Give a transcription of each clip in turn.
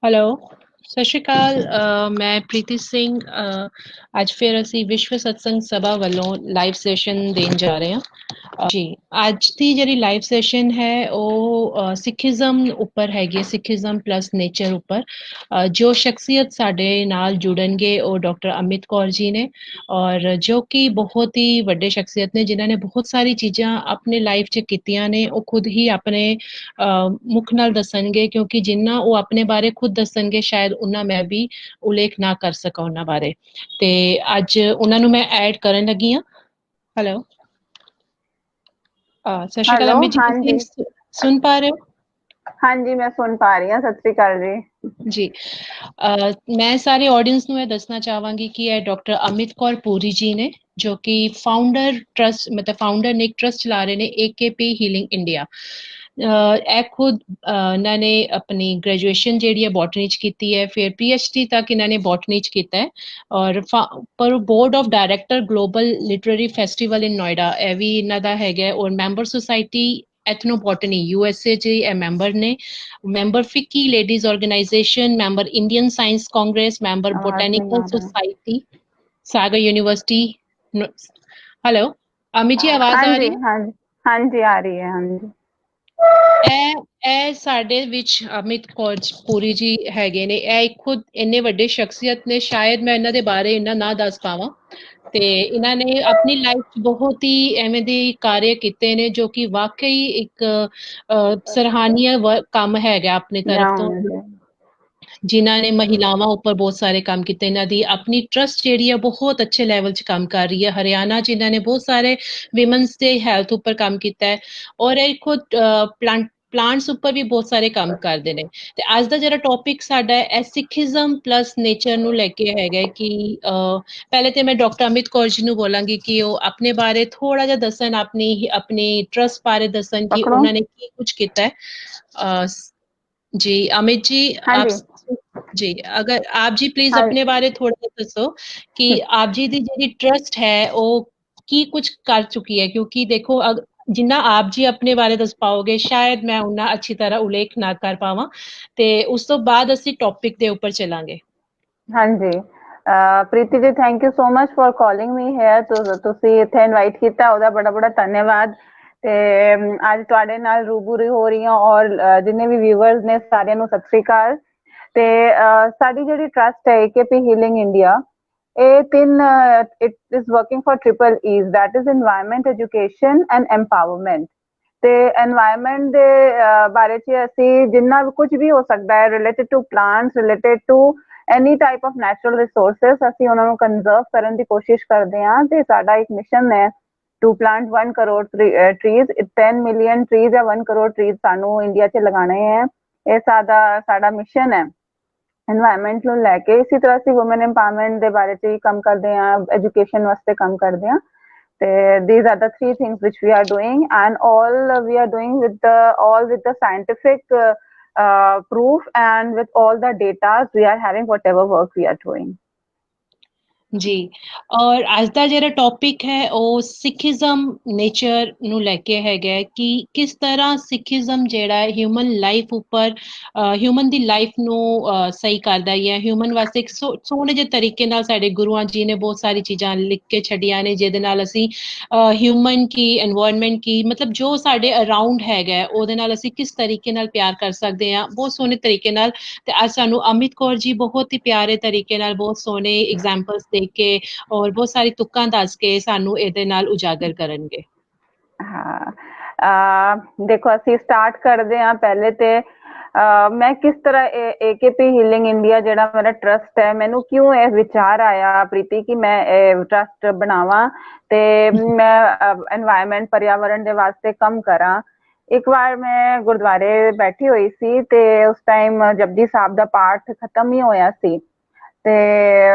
Hello, ਸਤਿ ਸ਼੍ਰੀ ਅਕਾਲ। ਮੈਂ ਪ੍ਰੀਤੀ ਸਿੰਘ। ਅੱਜ ਫਿਰ ਅਸੀਂ ਵਿਸ਼ਵ ਸਤਸੰਗ ਸਭਾ ਵੱਲੋਂ ਲਾਈਵ ਸੈਸ਼ਨ ਦੇਣ ਜਾ ਰਹੇ ਹਾਂ। ਜੀ, ਅੱਜ ਦੀ ਜਿਹੜੀ ਲਾਈਵ ਸੈਸ਼ਨ ਹੈ ਉਹ ਸਿੱਖੀਜ਼ਮ ਉੱਪਰ ਹੈਗੀ ਹੈ, ਸਿੱਖੀਜ਼ਮ ਪਲੱਸ ਨੇਚਰ ਉੱਪਰ। ਜੋ ਸ਼ਖਸੀਅਤ ਸਾਡੇ ਨਾਲ ਜੁੜਨਗੇ ਉਹ ਡਾਕਟਰ ਅਮਿਤ ਕੌਰ ਜੀ ਨੇ, ਔਰ ਜੋ ਕਿ ਬਹੁਤ ਹੀ ਵੱਡੇ ਸ਼ਖਸੀਅਤ ਨੇ ਜਿਨ੍ਹਾਂ ਨੇ ਬਹੁਤ ਸਾਰੀ ਚੀਜ਼ਾਂ ਆਪਣੇ ਲਾਈਫ 'ਚ ਕੀਤੀਆਂ ਨੇ। ਉਹ ਖੁਦ ਹੀ ਆਪਣੇ ਮੁੱਖ ਨਾਲ ਦੱਸਣਗੇ, ਕਿਉਂਕਿ ਜਿੰਨਾ ਉਹ ਆਪਣੇ ਬਾਰੇ ਖੁਦ ਦੱਸਣਗੇ ਸ਼ਾਇਦ ਉਹਨਾਂ ਮੈਂ ਵੀ ਉਲੇਖ ਨਾ ਕਰ ਸਕਾਂ ਉਹਨਾਂ ਬਾਰੇ। ਤੇ ਅੱਜ ਉਹਨਾਂ ਨੂੰ ਮੈਂ ਐਡ ਕਰਨ ਲੱਗੀ ਹਾਂ। ਹੈਲੋ, ਸਤਿ ਸ਼੍ਰੀ ਅਕਾਲ हेलो। ਅਮਿਤ ਜੀ, हाँ ਤੁਸੀਂ जी। ਸੁਣ ਪਾ ਰਹੇ ਹੋ? हाँ जी, मैं सुन पा रही हूँ। सत श्री अकाल जी। ਜੀ, ਮੈਂ ਸਾਰੇ ਆਡੀਅנס ਨੂੰ ਇਹ ਦੱਸਣਾ ਚਾਹਾਂਗੀ ਕਿ ਇਹ ਡਾਕਟਰ ਅਮਿਤ ਕੌਰ ਪੂਰੀ ਜੀ ਨੇ, ਜੋ ਕਿ ਫਾਊਂਡਰ ਟਰਸਟ ਮਤਲਬ ਫਾਊਂਡਰ ਨੇ, ਇੱਕ ਟਰਸਟ ਚਲਾ ਰਹੇ ਨੇ, AKP ਹੀਲਿੰਗ ਇੰਡੀਆ। ਇਹ ਖੁਦ ਇਹਨਾਂ ਨੇ ਆਪਣੀ ਗ੍ਰੈਜੂਏਸ਼ਨ ਜਿਹੜੀ ਹੈ ਬੋਟਨੀ 'ਚ ਕੀਤੀ ਹੈ, ਫਿਰ PhD ਤੱਕ ਇਹਨਾਂ ਨੇ ਬੋਟਨੀ 'ਚ ਕੀਤਾ ਹੈ। ਔਰ ਪਰ board of director global literary festival in Noida ਇਹ ਵੀ ਇਹਨਾਂ ਦਾ ਹੈਗਾ। ਔਰ ਮੈਂਬਰ ਸੁਸਾਇਟੀ ਐਥਨੋਬੋਟਨੀ USA 'ਚ ਇਹ ਮੈਂਬਰ ਨੇ। Member FICCI ladies organisation, member Indian Science Congress, member आवाज नहीं ਬੋਟੈਨੀਕਲ आ रहा। Society, Sagar university. Hello Amit ji, ਆਵਾਜ਼ हाँ ਆ जी, ਰਹੀ ਹੈ? हाँ जी। हाँ जी, आ रही है। हाँ जी। ਇਹ ਸਾਡੇ ਵਿੱਚ ਅਮਿਤ ਕੌਰ ਪੂਰੀ ਜੀ ਹੈਗੇ ਨੇ। ਇਹ ਖੁਦ ਇੰਨੇ ਵੱਡੇ ਸ਼ਖਸੀਅਤ ਨੇ, ਸ਼ਾਇਦ ਮੈਂ ਇਹਨਾਂ ਦੇ ਬਾਰੇ ਇੰਨਾ ਨਾ ਦੱਸ ਪਾਵਾਂ। ਤੇ ਇਹਨਾਂ ਨੇ ਆਪਣੀ ਲਾਈਫ 'ਚ ਬਹੁਤ ਹੀ ਐਵੇਂ ਦੇ ਕਾਰਜ ਕੀਤੇ ਨੇ ਜੋ ਕਿ ਵਾਕਈ ਇੱਕ ਸਰਾਹਨੀय ਕੰਮ ਹੈਗਾ ਆਪਣੇ ਤਰਫ ਤੋਂ। जाऊंगी से। ਜਿਨ੍ਹਾਂ ਨੇ ਮਹਿਲਾਵਾਂ ਉੱਪਰ ਬਹੁਤ ਸਾਰੇ ਕੰਮ ਕੀਤੇ। ਇਹਨਾਂ ਦੀ ਆਪਣੀ ਟਰਸਟ ਜਿਹੜੀ ਹੈ ਬਹੁਤ ਅੱਛੇ ਲੈਵਲ 'ਚ ਕੰਮ ਕਰ ਰਹੀ ਹੈ। ਹਰਿਆਣਾ 'ਚ ਇਹਨਾਂ ਨੇ ਬਹੁਤ ਸਾਰੇ ਵਿਮਨਸ ਦੇ ਹੈਲਥ ਉੱਪਰ ਕੰਮ ਕੀਤਾ ਹੈ। ਔਰ ਇਹ ਖੁਦ ਪਲਾਂਟਸ ਉੱਪਰ ਵੀ ਬਹੁਤ ਸਾਰੇ ਕੰਮ ਕਰਦੇ ਨੇ। ਤੇ ਅੱਜ ਦਾ ਜਿਹੜਾ ਟੌਪਿਕ ਸਾਡਾ ਹੈ ਸਿੱਖੀਜ਼ਮ ਪਲੱਸ ਨੇਚਰ ਨੂੰ ਲੈ ਕੇ ਹੈਗਾ ਕਿ ਪਹਿਲੇ ਤੇ ਮੈਂ ਡਾਕਟਰ ਅਮਿਤ ਕੌਰ ਜੀ ਨੂੰ ਬੋਲਾਂਗੀ ਕਿ ਉਹ ਆਪਣੇ ਬਾਰੇ ਥੋੜਾ ਜਿਹਾ ਦੱਸਣ, ਆਪਣੀ ਟਰਸਟ ਬਾਰੇ ਦੱਸਣ ਕਿ पकड़ो। ਉਹਨਾਂ ਨੇ ਕੀ ਕੁਝ ਕੀਤਾ ਹੈ। जी अमित जी, हाँ आप जी। जी, अगर आप जी प्लीज हाँ। अपने बारे थोड़ा ਜਿਹਾ ਦੱਸੋ ਕਿ ਆਪ ਜੀ ਦੀ ਜਿਹੜੀ ਟਰਸਟ ਹੈ ਉਹ ਕੀ ਕੁਝ ਕਰ ਚੁੱਕੀ ਹੈ, ਕਿਉਂਕਿ ਦੇਖੋ ਜਿੰਨਾ ਆਪ ਜੀ ਆਪਣੇ ਬਾਰੇ ਦੱਸ ਪਾਓਗੇ ਸ਼ਾਇਦ ਮੈਂ ਉਨਾ ਅੱਛੀ ਤਰ੍ਹਾਂ ਉਲੇਖ ਨਾ ਕਰ ਪਾਵਾਂ। ਤੇ ਉਸ ਤੋਂ ਬਾਅਦ ਅਸੀਂ ਟੌਪਿਕ ਦੇ ਉੱਪਰ ਚੱਲਾਂਗੇ। हाँ जी। Preeti ji, thank you so much for calling me here. ਤੁਸੀਂ ਇੱਥੇ ਇਨਵਾਈਟ ਕੀਤਾ, ਉਹਦਾ ਬੜਾ ਬੜਾ ਧੰਨਵਾਦ। ਤੇ ਅੱਜ ਤੁਹਾਡੇ ਨਾਲ ਰੂਬਰੂ ਹੋ ਰਹੀ ਹਾਂ, ਔਰ ਜਿੰਨੇ ਵੀ ਵਿਊਅਰਸ ਨੇ ਸਾਰਿਆਂ ਨੂੰ ਸਤਿ ਸ੍ਰੀ ਅਕਾਲ। ਤੇ ਸਾਡੀ ਜਿਹੜੀ ਟਰਸਟ ਹੈ AKP ਹੀਲਿੰਗ ਇੰਡੀਆ, ਇਹ ਤਿੰਨ it is working for triple Es, that is environment, education and empowerment. ਤੇ এনवायरमेंट ਦੇ ਬਾਰੇ ਚ ਅਸੀਂ ਜਿੰਨਾ ਕੁਝ ਵੀ ਹੋ ਸਕਦਾ ਹੈ related to plants, related to any type of natural resources, ਅਸੀਂ ਉਹਨਾਂ ਨੂੰ ਕੰਜ਼ਰਵ ਕਰਨ ਦੀ ਕੋਸ਼ਿਸ਼ ਕਰਦੇ ਹਾਂ। ਤੇ ਸਾਡਾ ਇੱਕ ਮਿਸ਼ਨ ਹੈ to plant 1 crore trees, 10 million trees ਜਾਂ 1 ਕਰੋੜ ਟਰੀਜ਼ ਸਾਨੂੰ ਇੰਡੀਆ 'ਚ ਲਗਾਉਣੇ ਹੈ। ਇਹ ਸਾਡਾ ਮਿਸ਼ਨ ਹੈ एनवायरमेंट ਨੂੰ ਲੈ ਕੇ। ਇਸੇ ਤਰ੍ਹਾਂ ਅਸੀਂ ਵੂਮਨ ਐਮਪਾਵਰਮੈਂਟ ਦੇ ਬਾਰੇ 'ਚ ਵੀ ਕੰਮ ਕਰਦੇ ਹਾਂ, ਐਜੂਕੇਸ਼ਨ ਵਾਸਤੇ ਕੰਮ ਕਰਦੇ ਹਾਂ। These are the three things which we are doing, and all we are doing with the scientific proof, and with all the data we are having whatever work we are doing. ਜੀ, ਔਰ ਅੱਜ ਦਾ ਜਿਹੜਾ topic ਹੈ ਉਹ Sikhism nature ਨੂੰ ਲੈ ਕੇ ਹੈਗਾ ਕਿ ਕਿਸ ਤਰ੍ਹਾਂ ਸਿੱਖੀਜ਼ਮ ਜਿਹੜਾ ਹੈ ਹਿਊਮਨ ਲਾਈਫ ਉੱਪਰ, ਹਿਊਮਨ ਦੀ ਲਾਈਫ ਨੂੰ ਸਹੀ ਕਰਦਾ ਹੈ। ਹਿਊਮਨ ਵਾਸਤੇ ਇੱਕ ਸੋਹਣੇ ਜਿਹੇ ਤਰੀਕੇ ਨਾਲ ਸਾਡੇ ਗੁਰੂਆਂ ਜੀ ਨੇ ਬਹੁਤ ਸਾਰੀ ਚੀਜ਼ਾਂ ਲਿਖ ਕੇ ਛੱਡੀਆਂ ਨੇ, ਜਿਹਦੇ ਨਾਲ ਅਸੀਂ ਹਿਊਮਨ ਕੀ, ਐਨਵਾਇਰਨਮੈਂਟ ਕੀ, ਮਤਲਬ ਜੋ ਸਾਡੇ ਅਰਾਊਂਡ ਹੈਗਾ ਉਹਦੇ ਨਾਲ ਅਸੀਂ ਕਿਸ ਤਰੀਕੇ ਨਾਲ ਪਿਆਰ ਕਰ ਸਕਦੇ ਹਾਂ, ਬਹੁਤ ਸੋਹਣੇ ਤਰੀਕੇ ਨਾਲ। ਤੇ ਅੱਜ ਸਾਨੂੰ ਅਮਿਤ ਕੌਰ ਜੀ ਬਹੁਤ ਹੀ ਪਿਆਰੇ ਤਰੀਕੇ ਨਾਲ, ਬਹੁਤ ਸੋਹਣੇ ਐਗਜ਼ਾਮਪਲਸ ਦੇ ਕੇ ਔਰ ਬਹੁਤ ਸਾਰੀ ਤੁਕਾਂ ਦੱਸ ਕੇ ਸਾਨੂੰ ਇਹਦੇ ਨਾਲ ਉਜਾਗਰ ਕਰਨਗੇ। ਹਾਂ, ਦੇਖੋ ਅਸੀਂ ਸਟਾਰਟ ਕਰਦੇ ਹਾਂ। ਪਹਿਲੇ ਤੇ ਮੈਂ ਕਿਸ ਤਰ੍ਹਾਂ AKP ਹੀਲਿੰਗ ਇੰਡੀਆ ਜਿਹੜਾ ਮੇਰਾ ਟਰਸਟ ਹੈ, ਮੈਨੂੰ ਕਿਉਂ ਇਹ ਵਿਚਾਰ ਆਇਆ ਪ੍ਰੀਤੀ ਕਿ ਮੈਂ ਇਹ ਟਰਸਟ ਬਣਾਵਾਂ ਤੇ ਮੈਂ এনवायरमेंट पर्यावरण ਦੇ ਵਾਸਤੇ ਕੰਮ ਕਰਾਂ। ਇੱਕ ਵਾਰ ਮੈਂ ਗੁਰਦੁਆਰੇ ਬੈਠੀ ਹੋਈ ਸੀ ਤੇ ਉਸ ਟਾਈਮ ਜਪਜੀ ਸਾਹਿਬ ਦਾ ਪਾਠ ਖਤਮ ਹੀ ਹੋਇਆ ਸੀ। ਤੇ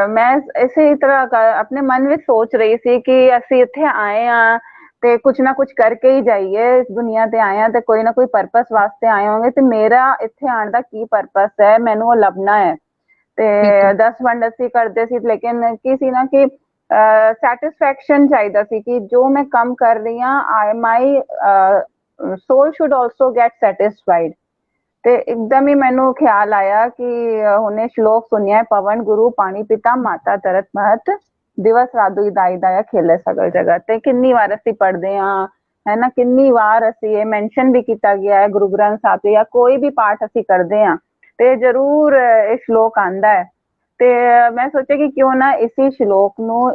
ਮੈਂ ਇਸੇ ਤਰ੍ਹਾਂ ਆਪਣੇ ਮਨ ਵਿੱਚ ਸੋਚ ਰਹੀ ਸੀ ਕਿ ਅਸੀਂ ਇੱਥੇ ਆਏ ਹਾਂ ਤੇ ਕੁਛ ਨਾ ਕੁਛ ਕਰਕੇ ਹੀ ਜਾਈਏ। ਇਸ ਦੁਨੀਆ ਤੇ ਆਏ ਹਾਂ ਤੇ ਕੋਈ ਨਾ ਕੋਈ ਪਰਪਸ ਵਾਸਤੇ ਆਏ ਹੋਗੇ, ਤੇ ਮੇਰਾ ਇੱਥੇ ਆਉਣ ਦਾ ਕੀ ਪਰਪਸ ਹੈ, ਮੈਨੂੰ ਉਹ ਲੱਭਣਾ ਹੈ। ਤੇ 10 ਵੰਡ ਅਸੀਂ ਕਰਦੇ ਸੀ, ਲੇਕਿਨ ਕੀ ਸੀ ਨਾ ਕਿ ਸੈਟਿਸਫੈਕਸ਼ਨ ਚਾਹੀਦਾ ਸੀ ਕਿ ਜੋ ਮੈਂ ਕੰਮ ਕਰ ਰਹੀ ਹਾਂ, ਮਾਈ ਸੋਲ ਸ਼ੁਡ ਆਲਸੋ ਗੈਟ ਸੈਟਿਸਫਾਈਡ। ਤੇ ਇੱਕਦਮ ਹੀ ਮੈਨੂੰ ਖਿਆਲ ਆਇਆ ਕਿ ਹੁਣੇ ਸ਼ਲੋਕ ਸੁਣਿਆ, ਪਵਨ ਗੁਰੂ ਪਾਣੀ ਪਿਤਾ ਮਾਤਾ ਤਰਤ ਮਹਤ, ਦਿਵਸ ਰਾਦੁ ਦਾਈ ਦਾਇਆ ਖੇਲੇ ਸਗਲ ਜਗਤ। ਤੇ ਕਿੰਨੀ ਵਾਰ ਅਸੀਂ ਪੜ੍ਹਦੇ ਹਾਂ, ਹੈ ਨਾ, ਕਿੰਨੀ ਵਾਰ ਅਸੀਂ ਇਹ ਮੈਂਸ਼ਨ ਵੀ ਕੀਤਾ ਗਿਆ ਹੈ ਗੁਰੂ ਗ੍ਰੰਥ ਸਾਹਿਬ ਤੇ, ਜਾਂ ਕੋਈ ਵੀ ਪਾਠ ਅਸੀਂ ਕਰਦੇ ਹਾਂ ਤੇ ਜ਼ਰੂਰ ਇਹ ਸ਼ਲੋਕ ਆਂਦਾ ਹੈ। ਤੇ ਮੈਂ ਸੋਚਿਆ ਕਿ ਕਿਉਂ ਨਾ ਇसी ਸ਼ਲੋਕ ਨੂੰ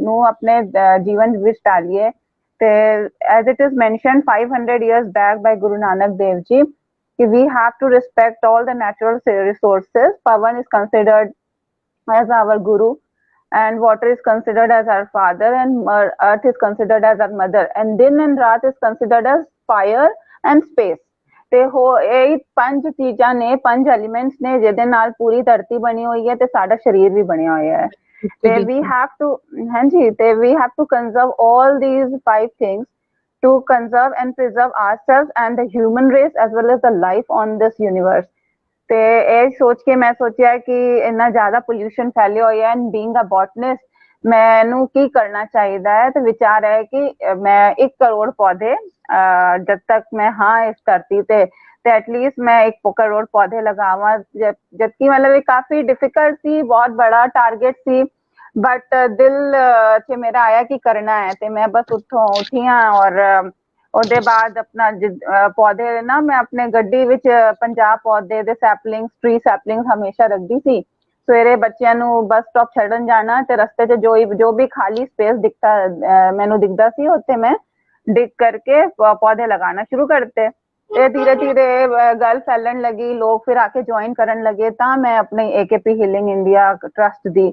ਨੂੰ ਆਪਣੇ ਜੀਵਨ ਵਿੱਚ ਡਾਲੀਏ। ਤੇ as it is mentioned 500 years back by Guru Nanak Dev Ji, we have to respect all the natural resources. Pavan is considered as our guru, and water is considered as our father, and earth is considered as our mother, and din and raat is considered as fire and space. ਤੇ ਹੋ ਇਹ ਪੰਜ ਚੀਜ਼ਾਂ ਨੇ, ਪੰਜ elements ਨੇ ਜਿਹਦੇ ਨਾਲ ਪੂਰੀ ਧਰਤੀ ਬਣੀ ਹੋਈ ਹੈ ਤੇ ਸਾਡਾ ਸਰੀਰ ਵੀ ਬਣਿਆ ਹੋਇਆ ਹੈ। ਤੇ we have to, ਹਾਂਜੀ, ਤੇ we have to conserve all these five things to conserve and preserve ourselves and the human race as well as the life on this universe। ਤੇ ਇਹ ਸੋਚ ਕੇ ਮੈਂ ਸੋਚਿਆ ਕਿ ਇੰਨਾ ਜ਼ਿਆਦਾ ਪੋਲਿਊਸ਼ਨ ਫੈਲਿਆ ਹੋਇਆ ਹੈ, ਐਂਡ ਬੀਇੰਗ ਅ ਬੋਟਨਿਸਟ ਮੈਨੂੰ ਕੀ ਕਰਨਾ ਚਾਹੀਦਾ ਹੈ। ਤੇ ਵਿਚਾਰ ਹੈ ਕਿ ਮੈਂ 1 ਕਰੋੜ ਪੌਦੇ ਜਦ ਤੱਕ ਮੈਂ ਹਾਂ ਇਸ ਧਰਤੀ ਤੇ एटलीस्ट मैं 1 करोड़ पौधे लगावा। जबकि मतलब ये काफी डिफिकल्ट सी, बहुत बड़ा टारगेट सी, बट दिल च मेरा आया कि करना है। ते मैं बस उठों उठी हाँ और ਉਹਦੇ ਬਾਅਦ ਆਪਣਾ ਪੌਦੇ ਨਾ ਮੈਂ ਆਪਣੇ ਗੱਡੀ ਵਿੱਚ 50 ਪੌਦੇ ਦੇ ਸੈਪਲਿੰਗ, ਟ੍ਰੀ ਸੈਪਲਿੰਗ ਹਮੇਸ਼ਾ ਰੱਖਦੀ ਸੀ। ਸਵੇਰੇ ਬੱਚਿਆਂ ਨੂੰ ਬੱਸ ਸਟਾਪ ਛੱਡਣ ਜਾਣਾ ਤੇ ਰਸਤੇ 'ਚ ਜੋ ਵੀ ਖਾਲੀ ਸਪੇਸ ਦਿਖਦਾ ਮੈਨੂੰ ਦਿਖਦਾ ਸੀ, ਉੱਥੇ ਮੈਂ ਡਿਗ ਕਰਕੇ ਪੌਦੇ ਲਗਾਉਣਾ ਸ਼ੁਰੂ ਕਰਤੇ। ਇਹ ਧੀਰੇ ਧੀਰੇ ਗੱਲ ਫੈਲਣ ਲੱਗੀ, ਲੋਕ ਫਿਰ ਆ ਕੇ ਜੁਆਇਨ ਕਰਨ ਲੱਗੇ। ਤਾਂ ਮੈਂ ਆਪਣੇ AKP ਹੀਲਿੰਗ ਇੰਡੀਆ ਟਰਸਟ ਦੀ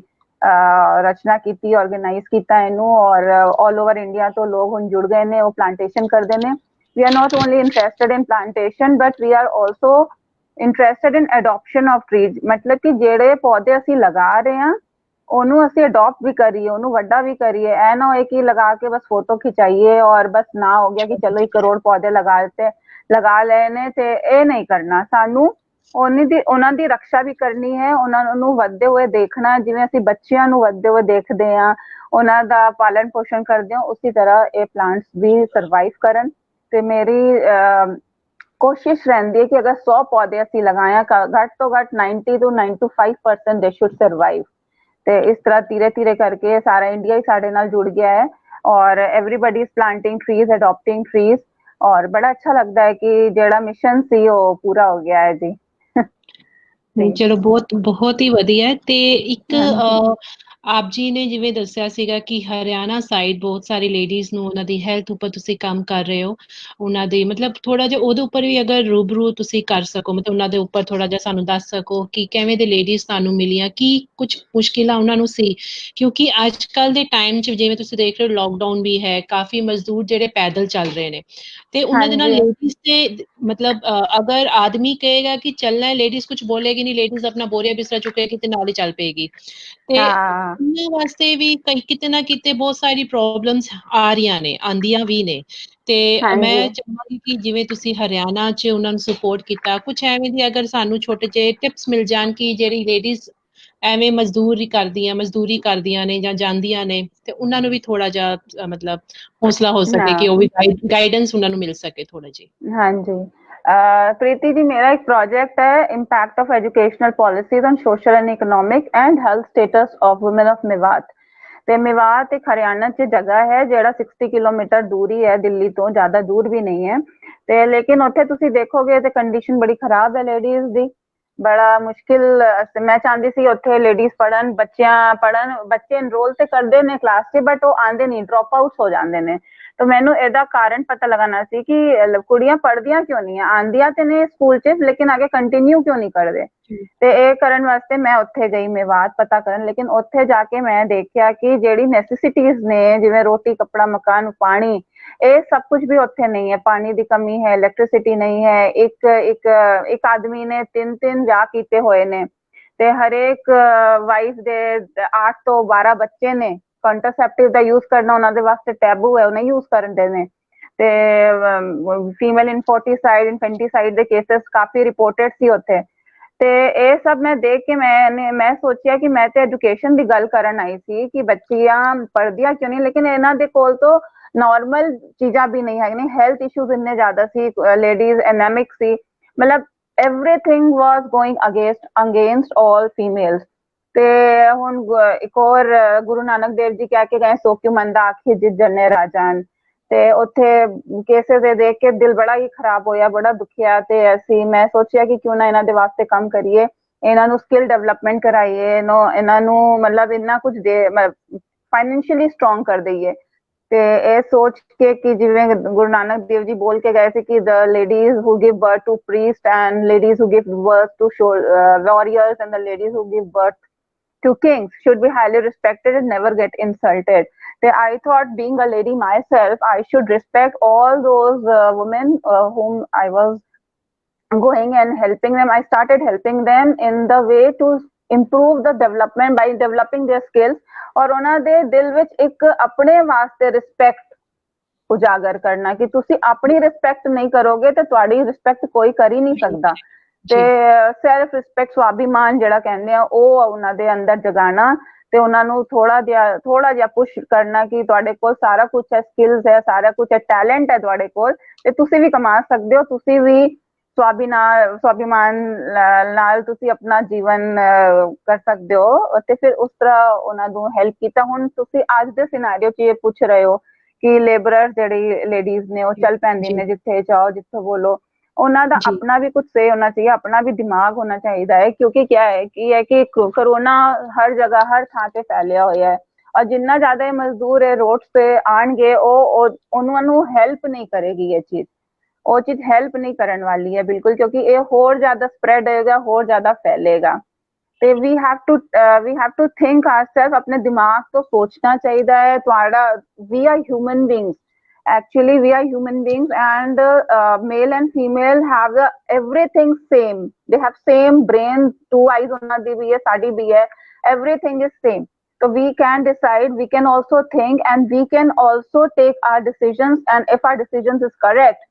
ਰਚਨਾ ਕੀਤੀ, ਆਰਗੇਨਾਈਜ਼ ਕੀਤਾ ਇਹਨੂੰ, ਔਰ ਆਲ ਓਵਰ ਇੰਡੀਆ ਤੋਂ ਲੋਕ ਹੁਣ ਜੁੜ ਗਏ ਨੇ, ਉਹ ਪਲਾਂਟੇਸ਼ਨ ਕਰਦੇ ਨੇ। We are not only interested in plantation but we are also interested in adoption of trees. ਮਤਲਬ ਕਿ ਜਿਹੜੇ ਪੌਦੇ ਅਸੀਂ ਲਗਾ ਰਹੇ ਹਾਂ ਉਹਨੂੰ ਅਸੀਂ ਅਡੋਪਟ ਵੀ ਕਰੀਏ, ਉਹਨੂੰ ਵੱਡਾ ਵੀ ਕਰੀਏ। ਇਹ ਨਾ ਹੋਏ ਕਿ ਲਗਾ ਕੇ ਬਸ ਫੋਟੋ ਖਿਚਾਈਏ ਔਰ ਬਸ ਨਾ ਹੋ ਗਿਆ ਕਿ ਚਲੋ 1 ਕਰੋੜ ਪੌਦੇ ਲਗਾ ਲਏ ਨੇ। ਤੇ ਇਹ ਨਹੀਂ ਕਰਨਾ ਸਾਨੂੰ, ਉਹਨਾਂ ਦੀ ਰੱਖਿਆ ਵੀ ਕਰਨੀ ਹੈ, ਉਹਨਾਂ ਨੂੰ ਵੱਧਦੇ ਹੋਏ ਦੇਖਣਾ। ਜਿਵੇਂ ਅਸੀਂ ਬੱਚਿਆਂ ਨੂੰ ਵੱਧਦੇ ਹੋਏ ਦੇਖਦੇ ਹਾਂ, ਉਹਨਾਂ ਦਾ ਪਾਲਣ ਪੋਸ਼ਣ ਕਰਦੇ ਹਾਂ, ਉਸੇ ਤਰ੍ਹਾਂ ਇਹ ਪਲਾਂਟਸ ਵੀ ਸਰਵਾਈਵ ਕਰਨ। ਤੇ ਮੇਰੀ ਕੋਸ਼ਿਸ਼ ਰਹਿੰਦੀ ਹੈ ਕਿ ਅਗਰ 100 ਪੌਦੇ ਅਸੀਂ ਲਗਾਇਆ, ਘੱਟ ਤੋਂ ਘੱਟ 90 to 95% ਦੇ ਸ਼ੁੱਡ ਸਰਵਾਈਵ। ਤੇ ਇਸ ਤਰ੍ਹਾਂ ਧੀਰੇ ਧੀਰੇ ਕਰਕੇ ਸਾਰਾ ਇੰਡੀਆ ਹੀ ਸਾਡੇ ਨਾਲ ਜੁੜ ਗਿਆ ਹੈ, ਔਰ everybody is planting trees, adopting trees, ਔਰ ਬੜਾ ਅੱਛਾ ਲੱਗਦਾ ਹੈ ਕਿ ਜਿਹੜਾ ਮਿਸ਼ਨ ਸੀ ਉਹ ਪੂਰਾ ਹੋ ਗਿਆ ਹੈ ਜੀ। ਨਹੀਂ, ਚਲੋ ਬਹੁਤ ਹੀ ਵਧੀਆ। ਤੇ ਇੱਕ ਆਪ ਜੀ ਨੇ ਜਿਵੇਂ ਦੱਸਿਆ ਸੀਗਾ ਕਿ ਹਰਿਆਣਾ ਸਾਈਡ ਬਹੁਤ ਸਾਰੀ ਲੇਡੀਜ਼ ਨੂੰ ਉਹਨਾਂ ਦੀ ਹੈਲਥ ਉੱਪਰ ਤੁਸੀਂ ਕੰਮ ਕਰ ਰਹੇ ਹੋ, ਉਹਨਾਂ ਦੇ ਮਤਲਬ ਥੋੜਾ ਜਿਹਾ ਉਹਦੇ ਉੱਪਰ ਵੀ ਅਗਰ ਰੂਬਰੂ ਤੁਸੀਂ ਕਰ ਸਕੋ, ਮਤਲਬ ਉਹਨਾਂ ਦੇ ਉੱਪਰ ਥੋੜਾ ਜਿਹਾ ਸਾਨੂੰ ਦੱਸ ਸਕੋ ਕਿ ਕਿਵੇਂ ਦੇ ਲੇਡੀਜ਼ ਤੁਹਾਨੂੰ ਮਿਲੀਆਂ, ਕੀ ਕੁਝ ਮੁਸ਼ਕਿਲਾਂ ਉਹਨਾਂ ਨੂੰ ਸੀ। ਕਿਉਂਕਿ ਅੱਜ ਕੱਲ ਦੇ ਟਾਈਮ 'ਚ ਜਿਵੇਂ ਤੁਸੀਂ ਦੇਖ ਰਹੇ ਹੋ ਲੋਕਡਾਊਨ ਵੀ ਹੈ, ਕਾਫੀ ਮਜ਼ਦੂਰ ਜਿਹੜੇ ਪੈਦਲ ਚੱਲ ਰਹੇ ਨੇ, ਤੇ ਉਹਨਾਂ ਦੇ ਨਾਲ ਲੇਡੀਜ਼ ਤੇ ਮਤਲਬ ਅਗਰ ਆਦਮੀ ਕਹੇਗਾ ਕਿ ਚੱਲਣਾ ਹੈ, ਲੇਡੀਜ਼ ਕੁਝ ਬੋਲੇਗੀ ਨਹੀਂ, ਲੇਡੀਜ਼ ਆਪਣਾ ਬੋਰੀਆ ਬਿਸਤਰਾ ਚੁੱਕੇਗੀ ਤੇ ਨਾਲ ਹੀ ਚੱਲ ਪਏਗੀ। ਤੇ ਉਹਨਾਂ ਵਾਸਤੇ ਵੀ ਕਿਤੇ ਨਾ ਕਿਤੇ ਬਹੁਤ ਸਾਰੀ ਪ੍ਰੋਬਲਮਸ ਆ ਰਹੀਆਂ ਨੇ, ਆਂਦੀਆਂ ਵੀ ਨੇ। ਤੇ ਮੈਂ ਚਾਹਾਂਗੀ ਕਿ ਜਿਵੇਂ ਤੁਸੀਂ ਹਰਿਆਣਾ 'ਚ ਉਹਨਾਂ ਨੂੰ ਸਪੋਰਟ ਕੀਤਾ, ਕੁਝ ਐਵੇਂ ਦੀ ਅਗਰ ਸਾਨੂੰ ਛੋਟੇ ਜਿਹੇ ਟਿਪਸ ਮਿਲ ਜਾਣ ਕਿ ਜਿਹੜੀ ਲੇਡੀਜ਼ ਐਵੇਂ ਮਜ਼ਦੂਰੀ ਕਰਦੀਆਂ ਨੇ ਜਾਂ ਜਾਂਦੀਆਂ ਨੇ, ਤੇ ਉਹਨਾਂ ਨੂੰ ਵੀ ਥੋੜਾ ਜਿਹਾ ਮਤਲਬ ਹੌਸਲਾ ਹੋ ਸਕੇ ਕਿ ਉਹ ਵੀ ਗਾਈਡੈਂਸ ਉਹਨਾਂ ਨੂੰ ਮਿਲ ਸਕੇ ਥੋੜਾ ਜਿਹਾ। ਹਾਂਜੀ ਪ੍ਰੀਤੀ ਜੀ, ਮੇਰਾ ਇੱਕ ਪ੍ਰੋਜੈਕਟ ਹੈ impact of educational policies on social and economic and health status of women of Mewat. ਤੇ ਮੇਵਾਤ ਇੱਕ ਹਰਿਆਣਾ 'ਚ ਜਗ੍ਹਾ ਹੈ ਜਿਹੜਾ 60 ਕਿਲੋਮੀਟਰ ਦੂਰੀ ਹੈ ਦਿੱਲੀ ਤੋਂ, ਜ਼ਿਆਦਾ ਦੂਰ ਵੀ ਨਹੀਂ ਹੈ। ਤੇ ਲੇਕਿਨ ਉੱਥੇ ਤੁਸੀਂ ਦੇਖੋਗੇ ਤੇ ਕੰਡੀਸ਼ਨ ਬੜੀ ਖਰਾਬ ਹੈ ਲੇਡੀਜ਼ ਦੀ, ਬੜਾ ਮੁਸ਼ਕਿਲ। ਮੈਂ ਚਾਹੁੰਦੀ ਸੀ ਉੱਥੇ ਲੇਡੀਜ਼ ਪੜ੍ਹਨ, ਬੱਚੇ ਇਨਰੋਲ ਤੇ ਕਰਦੇ ਨੇ ਕਲਾਸ 'ਚ ਬਟ ਉਹ ਆਉਂਦੇ ਨਹੀਂ, ਡ੍ਰੌਪ ਆਊਟਸ ਹੋ ਜਾਂਦੇ ਨੇ। ਤਾਂ ਮੈਨੂੰ ਇਹਦਾ ਕਾਰਨ ਪਤਾ ਲਗਾਉਣਾ ਸੀ ਕਿ ਕੁੜੀਆਂ ਪੜ੍ਹਦੀਆਂ ਕਿਉਂ ਨਹੀਂ, ਆਉਂਦੀਆਂ ਤੇ ਨੇ ਸਕੂਲ 'ਚ ਲੇਕਿਨ ਅੱਗੇ ਕੰਟੀਨਿਊ ਕਿਉਂ ਨਹੀਂ ਕਰਦੇ। ਤੇ ਇਹ ਕਰਨ ਵਾਸਤੇ ਮੈਂ ਉੱਥੇ ਗਈ ਮੇਵਾਤ ਪਤਾ ਕਰਨ। ਲੇਕਿਨ ਉੱਥੇ ਜਾ ਕੇ ਮੈਂ ਦੇਖਿਆ ਕਿ ਜਿਹੜੀ ਨੈਸੈਸਿਟੀਜ਼ ਨੇ, ਜਿਵੇਂ ਰੋਟੀ, ਕੱਪੜਾ, ਮਕਾਨ, ਪਾਣੀ, ਇਹ ਸਭ ਕੁਝ ਵੀ ਉੱਥੇ ਨਹੀਂ ਹੈ। ਪਾਣੀ ਦੀ ਕਮੀ ਹੈ, ਇਲੈਕਟ੍ਰਿਸਿਟੀ ਨਹੀਂ ਹੈ। ਇੱਕ ਆਦਮੀ ਨੇ 3 ਵਿਆਹ ਕੀਤੇ ਹੋਏ ਨੇ ਤੇ ਹਰੇਕ ਵਾਈਫ ਦੇ 8 ਤੋਂ 12 ਬੱਚੇ ਨੇ। ਕੰਟਰਾਸੈਪਟਿਵ ਦਾ ਯੂਜ਼ ਕਰਨਾ ਉਹਨਾਂ ਦੇ ਵਾਸਤੇ ਟੈਬੂ ਹੈ, ਉਹ ਨਹੀਂ ਯੂਜ਼ ਕਰਦੇ ਨੇ। ਤੇ ਫੀਮੇਲ ਇਨਫੋਰਟੀਸਾਈਡ, ਇਨਫੈਂਟੀਸਾਈਡ ਦੇ ਕੇਸਿਸ ਕਾਫੀ ਰਿਪੋਰਟਡ ਸੀ ਉੱਥੇ। ਤੇ ਇਹ ਸਭ ਮੈਂ ਦੇਖ ਕੇ ਮੈਂ ਸੋਚਿਆ ਕਿ ਮੈਂ ਤੇ ਐਜੂਕੇਸ਼ਨ ਦੀ ਗੱਲ ਕਰਨ ਆਈ ਸੀ ਕਿ ਬੱਚੀਆਂ ਪੜ੍ਹਦੀਆਂ ਕਿਉਂ ਨਹੀਂ, ਲੇਕਿਨ ਇਹਨਾਂ ਦੇ ਕੋਲ ਤੋਂ ਨਾਰਮਲ ਚੀਜ਼ਾਂ ਵੀ ਨਹੀਂ ਹੈਗੀਆਂ। ਹੈਲਥ ਇਸ਼ੂਜ਼ ਇੰਨੇ ਜ਼ਿਆਦਾ ਸੀ, ਲੇਡੀਜ਼ ਐਨੈਮਿਕ ਸੀ। ਮਤਲਬ everything was going against all females। ਤੇ ਹੁਣ ਇੱਕ ਹੋਰ ਗੁਰੂ ਨਾਨਕ ਦੇਵ ਜੀ ਕਹਿ ਕੇ ਗਏ, ਸੋ ਕਿਉ ਮੰਦਾ ਆਖੇ ਜਿਤ ਜਨੇ ਰਾਜਾਨ। ਤੇ ਉੱਥੇ ਕੇਸਿਸ ਦੇ ਦੇਖ ਕੇ ਦਿਲ ਬੜਾ ਹੀ ਖਰਾਬ ਹੋਇਆ, ਬੜਾ ਦੁਖਿਆ। ਤੇ ਅਸੀਂ ਮੈਂ ਸੋਚਿਆ ਕਿ ਕਿਉਂ ਨਾ ਇਹਨਾਂ ਦੇ ਵਾਸਤੇ ਕੰਮ ਕਰੀਏ, ਇਹਨਾਂ ਨੂੰ ਸਕਿੱਲ ਡਿਵੈਲਪਮੈਂਟ ਕਰਾਈਏ, ਇਹਨਾਂ ਨੂੰ ਮਤਲਬ ਇੰਨਾ ਕੁਝ ਦੇ ਫਾਈਨੈਂਸ਼ੀਅਲੀ ਸਟਰੋਂਗ ਕਰ ਦਈਏ। ਤੇ ਇਹ ਸੋਚ ਕੇ ਕਿ ਜਿਵੇਂ ਗੁਰੂ ਨਾਨਕ ਦੇਵ ਜੀ ਬੋਲ ਕੇ ਗਏ ਸੀ ਕਿ the ladies who give birth to priests and ladies who give birth to warriors and the ladies who give birth to kings should be highly respected and never get insulted। So I thought, being a lady myself, I should respect all those women whom I was going and helping them। I started helping them in the way to improve the development by developing their skills, और ਉਹਨਾਂ ਦੇ ਦਿਲ ਵਿੱਚ ਇੱਕ ਆਪਣੇ ਵਾਸਤੇ respect ਉਜਾਗਰ ਕਰਨਾ ਕਿ ਤੁਸੀਂ ਆਪਣੀ ਰਿਸਪੈਕਟ ਨਹੀਂ ਕਰੋਗੇ ਤੇ ਤੁਹਾਡੀ ਰਿਸਪੈਕਟ ਕੋਈ ਕਰ ਹੀ ਨਹੀਂ ਸਕਦਾ। ਤੇ ਸੈਲਫ ਰਿਸਪੈਕਟ, ਸਵਾਭਿਮਾਨ ਜਿਹੜਾ ਕਹਿੰਦੇ ਆ, ਉਹ ਉਹਨਾਂ ਦੇ ਅੰਦਰ ਜਗਾਣਾ ਤੇ ਉਹਨਾਂ ਨੂੰ ਥੋੜਾ ਜਿਹਾ ਪੁਸ਼ ਕਰਨਾ ਕਿ ਤੁਹਾਡੇ ਕੋਲ ਸਾਰਾ ਕੁਝ ਹੈ, ਸਕਿੱਲਸ ਹੈ, ਸਾਰਾ ਕੁਝ ਹੈ, ਟੈਲੈਂਟ ਹੈ ਤੁਹਾਡੇ ਕੋਲ, ਤੇ ਤੁਸੀਂ ਵੀ ਕਮਾ ਸਕਦੇ ਹੋ, ਤੁਸੀਂ ਵੀ ਸਵਾਭਿਮਾਨ ਨਾਲ ਤੁਸੀਂ ਆਪਣਾ ਜੀਵਨ ਕਰ ਸਕਦੇ ਹੋ। ਤੇ ਫਿਰ ਉਸ ਤਰ੍ਹਾਂ ਉਹਨਾਂ ਨੂੰ ਹੈਲਪ ਕੀਤਾ। ਹੁਣ ਤੁਸੀਂ ਅੱਜ ਦੇ ਸਿਨੈਰੀਓ 'ਚ ਇਹ ਪੁੱਛ ਰਹੇ ਹੋ ਕਿ ਲੇਬਰਰ ਜਿਹੜੀ ਲੇਡੀਜ਼ ਨੇ ਉਹ ਚੱਲ ਪੈਂਦੀਆਂ ਨੇ ਜਿੱਥੇ ਚਾਹੋ, ਜਿੱਥੇ ਬੋਲੋ। ਉਹਨਾਂ ਦਾ ਆਪਣਾ ਵੀ ਕੁਝ ਸੇ ਹੋਣਾ ਚਾਹੀਏ, ਆਪਣਾ ਵੀ ਦਿਮਾਗ ਹੋਣਾ ਚਾਹੀਦਾ ਹੈ, ਕਿਉਂਕਿ ਕਿਆ ਹੈ ਕਿ ਕਰੋਨਾ ਹਰ ਜਗ੍ਹਾ ਹਰ ਥਾਂ ਤੇ ਫੈਲਿਆ ਹੋਇਆ ਹੈ, ਔਰ ਜਿੰਨਾ ਜ਼ਿਆਦਾ ਇਹ ਮਜ਼ਦੂਰ ਇਹ ਰੋਡ ਤੇ ਆਣਗੇ ਉਹਨਾਂ ਨੂੰ ਹੈਲਪ ਨਹੀਂ ਕਰੇਗੀ ਇਹ ਚੀਜ਼, ਉਹ ਚੀਜ਼ ਹੈਲਪ ਨਹੀਂ ਕਰਨ ਵਾਲੀ ਹੈ ਬਿਲਕੁਲ, ਕਿਉਂਕਿ ਇਹ ਹੋਰ ਜ਼ਿਆਦਾ ਸਪਰੈਡ ਹੋਏਗਾ, ਹੋਰ ਜ਼ਿਆਦਾ ਫੈਲੇਗਾ। ਤੇ we have to think ourself, ਆਪਣੇ ਦਿਮਾਗ ਤੋਂ ਸੋਚਣਾ ਚਾਹੀਦਾ ਹੈ। ਤੁਹਾਡਾ we are human beings, actually we are human beings, and male and female have everything same, they have same brain, two eyes ਉਹਨਾਂ ਦੀ ਵੀ ਹੈ, ਸਾਡੀ ਵੀ ਹੈ, everything is same। so we can decide, we can also think, and we can also take our decisions, and if our decisions is correct,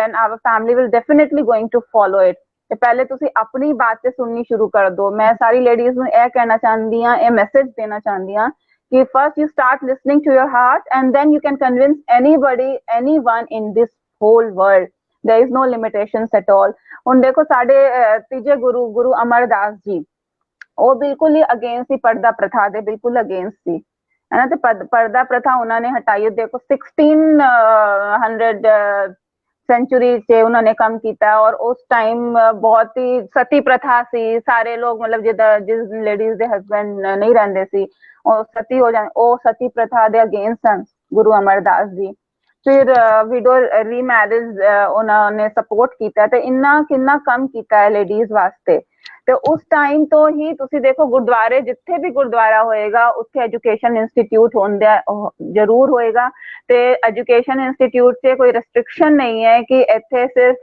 then our family will definitely going to follow it। ਤੇ ਪਹਿਲੇ ਤੁਸੀਂ ਆਪਣੀ ਬਾਤ ਤੇ ਸੁਣਨੀ ਸ਼ੁਰੂ ਕਰ ਦਿਓ। ਮੈਂ ਸਾਰੀ ਲੇਡੀਜ਼ ਨੂੰ ਇਹ ਕਹਿਣਾ ਚਾਹੁੰਦੀ ਹਾਂ, ਇਹ ਮੈਸੇਜ ਦੇਣਾ ਚਾਹੁੰਦੀ ਹਾਂ कि first you start listening to your heart, and then you can convince anybody, anyone in this whole world। there is no limitations at all। ਹੁਣ ਦੇਖੋ ਸਾਡੇ ਤੀਜੇ ਗੁਰੂ ਅਮਰਦਾਸ ਜੀ, ਉਹ ਬਿਲਕੁਲ ਹੀ ਅਗੇਂਸਟ ਸੀ ਪਰਦਾ ਪ੍ਰਥਾ ਦੇ, ਬਿਲਕੁਲ ਅਗੇਂਸਟ ਸੀ, ਹੈ ਨਾ। ਤੇ ਪਰਦਾ ਪ੍ਰਥਾ ਉਹਨਾਂ ਨੇ ਹਟਾਈ। ਦੇਖੋ 1600 सेंचुरी से उन्होंने कम किया, और उस टाइम बहुत ही सती प्रथा सी, सारे लोग मतलब जिस लेडीज के हस्बैंड नहीं रहंदे सी ਉਹ ਸਤੀ ਹੋ ਜਾਣ, ਉਹ ਸਤੀ ਪ੍ਰਥਾ ਦੇ ਅਗੇਂਸਟ ਸਨ ਗੁਰੂ ਅਮਰਦਾਸ ਜੀ। ਫਿਰ ਵਿਡੋ ਰੀਮੈਰਿਜ ਉਹਨਾਂ ਨੇ ਸਪੋਰਟ ਕੀਤਾ, ਤੇ ਇੰਨਾ ਕਿੰਨਾ ਕੰਮ ਕੀਤਾ ਹੈ ਲੇਡੀਜ਼ ਵਾਸਤੇ। ਤੇ ਉਸ ਟਾਈਮ ਤੋਂ ਹੀ ਤੁਸੀਂ ਦੇਖੋ ਗੁਰਦੁਆਰੇ, ਜਿੱਥੇ ਵੀ ਗੁਰਦੁਆਰਾ ਹੋਏਗਾ ਉੱਥੇ ਐਜੂਕੇਸ਼ਨ ਇੰਸਟੀਟਿਊਟ ਹੁੰਦਾ ਜ਼ਰੂਰ ਹੋਏਗਾ। ਤੇ ਐਜੂਕੇਸ਼ਨ ਇੰਸਟੀਟਿਊਟ 'ਚ ਕੋਈ ਰੈਸਟ੍ਰਿਕਸ਼ਨ ਨਹੀਂ ਹੈ ਕਿ ਇੱਥੇ ਸਿਰਫ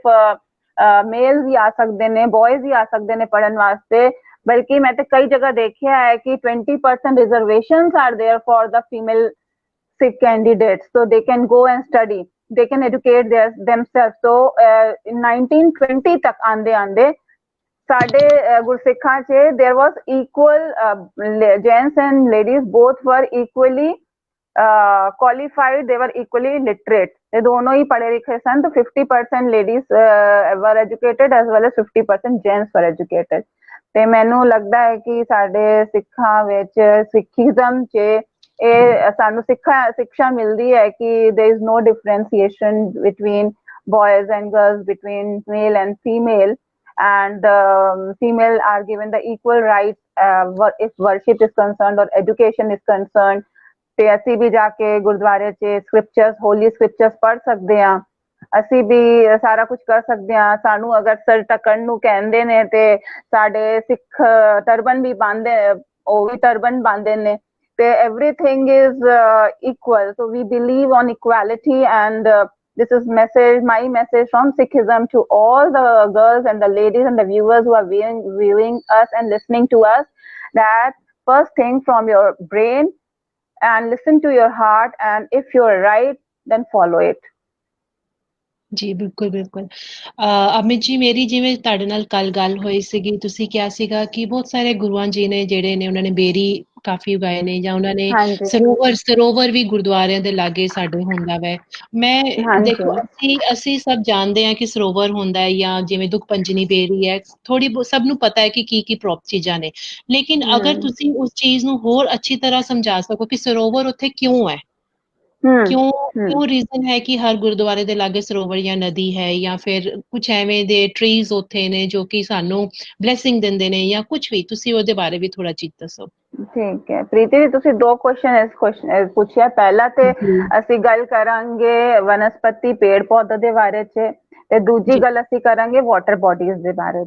ਮੇਲ ਵੀ ਆ ਸਕਦੇ ਨੇ, ਬॉयਜ਼ ਵੀ ਆ ਸਕਦੇ ਨੇ ਪੜ੍ਹਨ ਵਾਸਤੇ, बल्कि मैं तो कई जगह देखा है कि 20% reservations are there for the female Sikh candidates, so they can go and study, they can educate themselves। so in 1920 तक आंदे साडे गुरसिखा च there was equal, gents and ladies both were equally qualified, they were equally literate। ये दोनों ही पढ़े लिखे सन। तो 50% ladies were educated as well as 50% gents were educated। ਤੇ ਮੈਨੂੰ ਲੱਗਦਾ ਹੈ ਕਿ ਸਾਡੇ ਸਿੱਖਾਂ ਵਿੱਚ, ਸਿੱਖੀਜ਼ਮ 'ਚ ਇਹ ਸਾਨੂੰ ਸਿੱਖਿਆ ਮਿਲਦੀ ਹੈ ਕਿ there is no differentiation between boys and girls, between male and female, and female are given the equal rights if worship is concerned or education is concerned। ਤੇ ਅਸੀਂ ਵੀ ਜਾ ਕੇ ਗੁਰਦੁਆਰੇ 'ਚ ਸਕ੍ਰਿਪਚਰਸ, ਹੋਲੀ ਸਕ੍ਰਿਪਚਰਸ ਪੜ੍ਹ ਸਕਦੇ ਹਾਂ, ਅਸੀਂ ਵੀ ਸਾਰਾ ਕੁਝ ਕਰ ਸਕਦੇ ਹਾਂ। ਸਾਨੂੰ ਅਗਰ ਸਿਰ ਢੱਕਣ ਨੂੰ ਕਹਿੰਦੇ ਨੇ ਤੇ ਸਾਡੇ ਸਿੱਖ ਟਰਬਨ ਵੀ ਬੰਨ੍ਹਦੇ, ਉਹ ਵੀ ਟਰਬਨ ਬੰਨ੍ਹਦੇ ਨੇ, ਤੇ everything is equal। so we believe on equality, and this is my message from Sikhism to all the girls and the ladies and the viewers who are viewing us and listening to us, that first think from your brain and listen to your heart, and if you're right then follow it। ਜੀ ਬਿਲਕੁਲ ਬਿਲਕੁਲ। ਅਮਿਤ ਜੀ, ਮੇਰੀ ਜਿਵੇਂ ਤੁਹਾਡੇ ਨਾਲ ਕੱਲ ਗੱਲ ਹੋਈ ਸੀਗੀ, ਤੁਸੀਂ ਕਿਹਾ ਸੀਗਾ ਕਿ ਬਹੁਤ ਸਾਰੇ ਗੁਰੂਆਂ ਜੀ ਨੇ ਜਿਹੜੇ ਨੇ ਉਹਨਾਂ ਨੇ ਬੇਰੀ ਕਾਫੀ ਉਗਾਏ ਨੇ, ਜਾਂ ਉਹਨਾਂ ਨੇ ਹਾਂਜੀ ਸਰੋਵਰ ਵੀ ਗੁਰਦੁਆਰਿਆਂ ਦੇ ਲਾਗੇ ਸਾਡੇ ਹੁੰਦਾ ਵੈ। ਮੈਂ ਹਾਂਜੀ ਦੇਖੋ, ਅਸੀਂ ਸਭ ਜਾਣਦੇ ਹਾਂ ਕਿ ਸਰੋਵਰ ਹੁੰਦਾ ਹੈ, ਜਾਂ ਜਿਵੇਂ ਦੁੱਖ ਪੰਜਨੀ ਬੇਰੀ ਹੈ, ਥੋੜੀ ਬਹੁਤ ਸਭ ਨੂੰ ਪਤਾ ਹੈ ਕਿ ਕੀ ਚੀਜ਼ਾਂ ਨੇ, ਲੇਕਿਨ ਅਗਰ ਤੁਸੀਂ ਉਸ ਚੀਜ਼ ਨੂੰ ਹੋਰ ਅੱਛੀ ਤਰ੍ਹਾਂ ਸਮਝਾ ਸਕੋ ਕਿ ਸਰੋਵਰ ਉੱਥੇ ਕਿਉਂ ਹੈ, ਹਮ ਕਿਉਂ ਹਮ ਕਿਉਂ ਰੀਜ਼ਨ ਹੈ ਕਿ ਹਰ ਗੁਰਦੁਆਰੇ ਦੇ ਲਾਗੇ ਸਰੋਵਰ ਜਾਂ ਨਦੀ ਹੈ, ਜਾਂ ਫਿਰ ਕੁਛ ਐਵੇਂ ਦੇ ਟਰੀਜ਼ ਉੱਥੇ ਨੇ ਜੋ ਕਿ ਸਾਨੂੰ ਬਲੇਸਿੰਗ ਦਿੰਦੇ ਨੇ, ਜਾਂ ਕੁਛ ਵੀ, ਤੁਸੀਂ ਉਹਦੇ ਬਾਰੇ ਵੀ ਥੋੜਾ ਚੀਜ਼ ਦੱਸੋ। ਠੀਕ ਹੈ ਪ੍ਰੀਤੀ ਜੀ, ਤੁਸੀਂ ਦੋ ਕੁਐਸਚਨ ਪੁੱਛਿਆ। ਪਹਿਲਾ ਤੇ ਜੀ ਅਸੀਂ ਗੱਲ ਕਰਾਂਗੇ ਵਨਸਪਤੀ ਪੇੜ ਪੌਦੇ ਦੇ ਬਾਰੇ ਚ, ਤੇ ਦੂਜੀ ਜੀ ਗੱਲ ਅਸੀਂ ਕਰਾਂਗੇ ਵਾਟਰ ਬੋਡੀਜ਼ ਦੇ ਬਾਰੇ,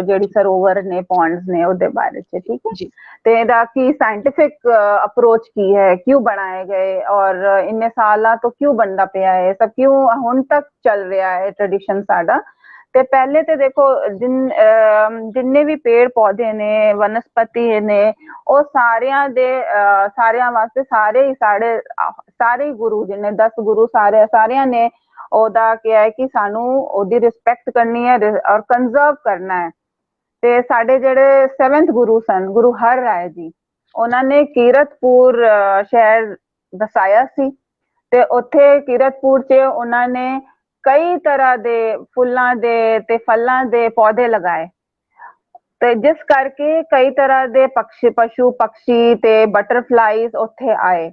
ਜਿਹੜੀ ਸਰੋਵਰ ਨੇ, ਪੌਂਡਸ ਨੇ, ਉਹਦੇ ਬਾਰੇ ਚ। ਠੀਕ ਹੈ, ਜੀ ਤੇ ਇਹਦਾ ਕੀ ਸਾਇੰਟਿਫਿਕ ਅਪਰੋਚ ਕੀ ਹੈ, ਕਿਉਂ ਬਣਾਏ ਗਏ, ਔਰ ਇੰਨੇ ਸਾਲਾਂ ਤੋਂ ਕਿਉਂ ਬਣਦਾ ਪਿਆ ਹੈ ਸਭ, ਕਿਉਂ ਹੁਣ ਤੱਕ ਚੱਲ ਰਿਹਾ ਹੈ ਟ੍ਰੈਡੀਸ਼ਨ ਸਾਡਾ। ਤੇ ਪਹਿਲੇ ਤੇ ਦੇਖੋ, ਜਿੰਨੇ ਵੀ ਪੇੜ ਪੌਦੇ ਨੇ, ਵਨਸਪਤੀ ਨੇ, ਉਹ ਸਾਰਿਆਂ ਵਾਸਤੇ, ਸਾਰੇ ਹੀ ਗੁਰੂ ਜੀ ਨੇ, 10 ਗੁਰੂ ਸਾਰਿਆਂ ਨੇ ਉਹਦਾ ਕਿਹਾ ਹੈ ਕਿ ਸਾਨੂੰ ਉਹਦੀ ਰਿਸਪੈਕਟ ਕਰਨੀ ਹੈ ਔਰ ਕੰਜ਼ਰਵ ਕਰਨਾ ਹੈ। ਤੇ ਸਾਡੇ ਜਿਹੜੇ 7th ਗੁਰੂ ਸਨ, ਗੁਰੂ ਹਰ ਰਾਏ ਜੀ, ਉਹਨਾਂ ਨੇ ਕੀਰਤਪੁਰ ਸ਼ਹਿਰ ਵਸਾਇਆ ਸੀ, ਤੇ ਉੱਥੇ ਕੀਰਤਪੁਰ ਚ ਉਹਨਾਂ ਨੇ ਕਈ ਤਰ੍ਹਾਂ ਦੇ ਫੁੱਲਾਂ ਦੇ ਤੇ ਫਲਾਂ ਦੇ ਪੌਦੇ ਲਗਾਏ, ਤੇ ਜਿਸ ਕਰਕੇ ਕਈ ਤਰ੍ਹਾਂ ਦੇ ਪਸ਼ੂ ਪਕਸ਼ੀ ਤੇ ਬਟਰਫਲਾਈਜ਼ ਉੱਥੇ ਆਏ,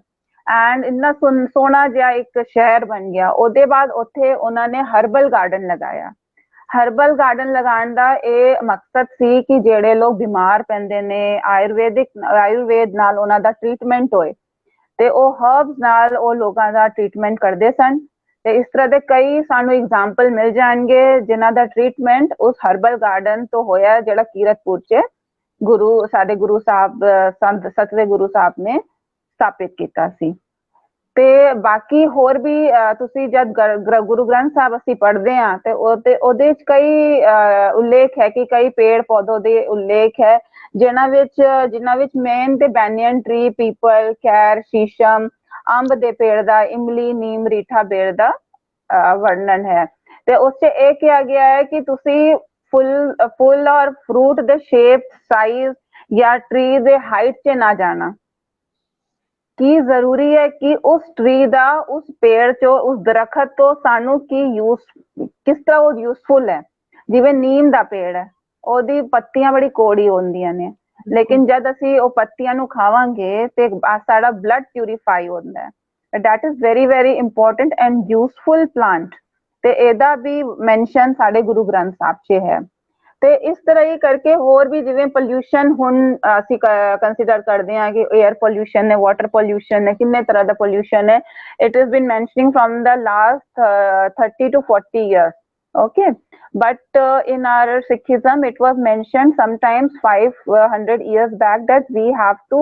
ਐਂਡ ਇੰਨਾ ਸੋਹਣਾ ਜਿਹਾ ਇੱਕ ਸ਼ਹਿਰ ਬਣ ਗਿਆ। ਉਹਦੇ ਬਾਅਦ ਉੱਥੇ ਉਹਨਾਂ ਨੇ ਹਰਬਲ ਗਾਰਡਨ ਲਗਾਇਆ। ਹਰਬਲ ਗਾਰਡਨ ਲਗਾਉਣ ਦਾ ਇਹ ਮਕਸਦ ਸੀ ਕਿ ਜਿਹੜੇ ਲੋਕ ਬਿਮਾਰ ਪੈਂਦੇ ਨੇ, ਆਯੁਰਵੇਦ ਨਾਲ ਉਹਨਾਂ ਦਾ ਟ੍ਰੀਟਮੈਂਟ ਹੋਏ, ਤੇ ਉਹ ਹਰਬਸ ਨਾਲ ਉਹ ਲੋਕਾਂ ਦਾ ਟ੍ਰੀਟਮੈਂਟ ਕਰਦੇ ਸਨ। ਤੇ ਇਸ ਤਰ੍ਹਾਂ ਦੇ ਕਈ ਸਾਨੂੰ ਐਗਜ਼ਾਮਪਲ ਮਿਲ ਜਾਣਗੇ ਜਿਨ੍ਹਾਂ ਦਾ ਟ੍ਰੀਟਮੈਂਟ ਉਸ ਹਰਬਲ ਗਾਰਡਨ ਤੋਂ ਹੋਇਆ, ਜਿਹੜਾ ਕੀਰਤਪੁਰ ਚ ਸਾਡੇ ਗੁਰੂ ਸਾਹਿਬ, ਸੰਤ 7ਵੇਂ ਗੁਰੂ ਸਾਹਿਬ ਨੇ ਸਥਾਪਿਤ ਕੀਤਾ ਸੀ। ਤੇ ਬਾਕੀ ਹੋਰ ਵੀ ਤੁਸੀਂ ਜਦ ਗੁਰੂ ਗ੍ਰੰਥ ਸਾਹਿਬ ਅਸੀਂ ਪੜ੍ਹਦੇ ਹਾਂ, ਤੇ ਉਹਦੇ ਚ ਕਈ ਉਲੇਖ ਹੈ ਕਿ ਕਈ ਪੇੜ ਪੌਦੇ ਦੇ ਉਲੇਖ ਹੈ, ਜਿਨ੍ਹਾਂ ਵਿੱਚ ਮੇਨ ਤੇ ਬੈਨੀਅਨ ਟਰੀ, ਪੀਪਲ, ਖੈਰ, ਸ਼ੀਸ਼ਮ, ਅੰਬ ਦੇ ਪੇੜ ਦਾ, ਇਮਲੀ, ਨੀਮ, ਰੀਠਾ ਪੇੜ ਦਾ ਵਰਣਨ ਹੈ। ਤੇ ਉਸ ਚ ਇਹ ਕਿਹਾ ਗਿਆ ਹੈ ਕਿ ਤੁਸੀਂ ਫੁੱਲ ਔਰ ਫਰੂਟ ਦੇ ਸ਼ੇਪ, ਸਾਈਜ਼ ਜਾਂ ਟਰੀ ਦੇ ਹਾਈਟ ਚ ਨਾ ਜਾਣਾ। ਕੀ ਜ਼ਰੂਰੀ ਹੈ ਕਿ ਉਸ ਟਰੀ ਦਾ, ਉਸ ਪੇੜ ਚੋਂ, ਉਸ ਦਰਖਤ ਤੋਂ ਸਾਨੂੰ ਕਿਸ ਤਰ੍ਹਾਂ ਉਹ ਯੂਸਫੁਲ ਹੈ। ਜਿਵੇਂ ਨੀਮ ਦਾ ਪੇੜ ਹੈ, ਉਹਦੀ ਪੱਤੀਆਂ ਬੜੀ ਕੌੜੀ ਹੁੰਦੀਆਂ ਨੇ, ਲੇਕਿਨ ਜਦ ਅਸੀਂ ਉਹ ਪੱਤੀਆਂ ਨੂੰ ਖਾਵਾਂਗੇ ਤੇ ਸਾਡਾ ਬਲੱਡ ਪਿਊਰੀਫਾਈ ਹੁੰਦਾ ਹੈ। that is very very important and useful plant, ਤੇ ਇਹਦਾ ਵੀ ਮੈਂਸ਼ਨ ਸਾਡੇ ਗੁਰੂ ਗ੍ਰੰਥ ਸਾਹਿਬ 'ਚ ਹੈ। ਤੇ ਇਸ ਤਰ੍ਹਾਂ ਹੀ ਕਰਕੇ ਹੋਰ ਵੀ, ਜਿਵੇਂ ਪੋਲਿਊਸ਼ਨ ਹੁਣ ਅਸੀਂ ਕੰਸੀਡਰ ਕਰਦੇ ਹਾਂ ਕਿ 에ਅਰ ਪੋਲਿਊਸ਼ਨ ਨੇ, ਵਾਟਰ ਪੋਲਿਊਸ਼ਨ ਨੇ, ਕਿੰਨੇ ਤਰ੍ਹਾਂ ਦਾ ਪੋਲਿਊਸ਼ਨ ਹੈ। It is been mentioning from the last 30 to 40 years, okay, but in our Sikhism it was mentioned sometimes 500 years back that we have to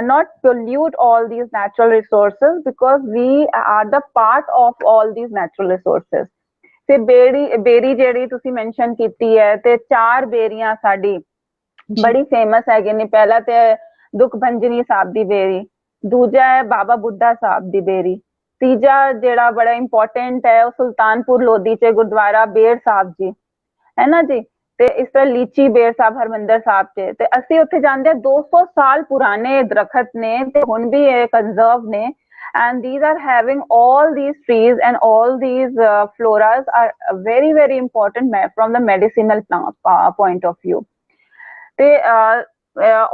not pollute all these natural resources because we are the part of all these natural resources. ਤੇ ਬੇਰੀ ਜਿਹੜੀ ਤੁਸੀਂ mention ਕੀਤੀ ਹੈ, ਤੇ 4 ਬੇਰੀਆਂ ਸਾਡੀ ਬੜੀ famous ਹੈਗੇ ਨੇ। ਪਹਿਲਾ ਤੇ ਦੁੱਖ ਭੰਜਨੀ ਸਾਹਿਬ ਦੀ ਬੇਰੀ, ਦੂਜਾ ਹੈ ਬਾਬਾ ਬੁੱਢਾ ਸਾਹਿਬ ਦੀ ਬੇਰੀ, ਤੀਜਾ ਜਿਹੜਾ ਬੜਾ ਇੰਪੋਰਟੈਂਟ ਹੈ ਉਹ ਸੁਲਤਾਨਪੁਰ ਲੋਧੀ ਚ ਗੁਰਦੁਆਰਾ ਬੇਰ ਸਾਹਿਬ ਜੀ ਹੈ ਨਾ ਜੀ। ਤੇ ਇਸ ਤਰ੍ਹਾਂ ਲੀਚੀ ਬੇਰ ਸਾਹਿਬ ਹਰਮਿੰਦਰ ਸਾਹਿਬ ਚ, ਤੇ ਅਸੀਂ ਉੱਥੇ ਜਾਂਦੇ 200 ਸਾਲ ਪੁਰਾਣੇ ਦਰਖਤ ਨੇ, ਤੇ ਹੁਣ ਵੀ ਇਹ ਕੰਜ਼ਰਵ ਨੇ। And these are having all these trees and all these floras are very very important from the medicinal point of view.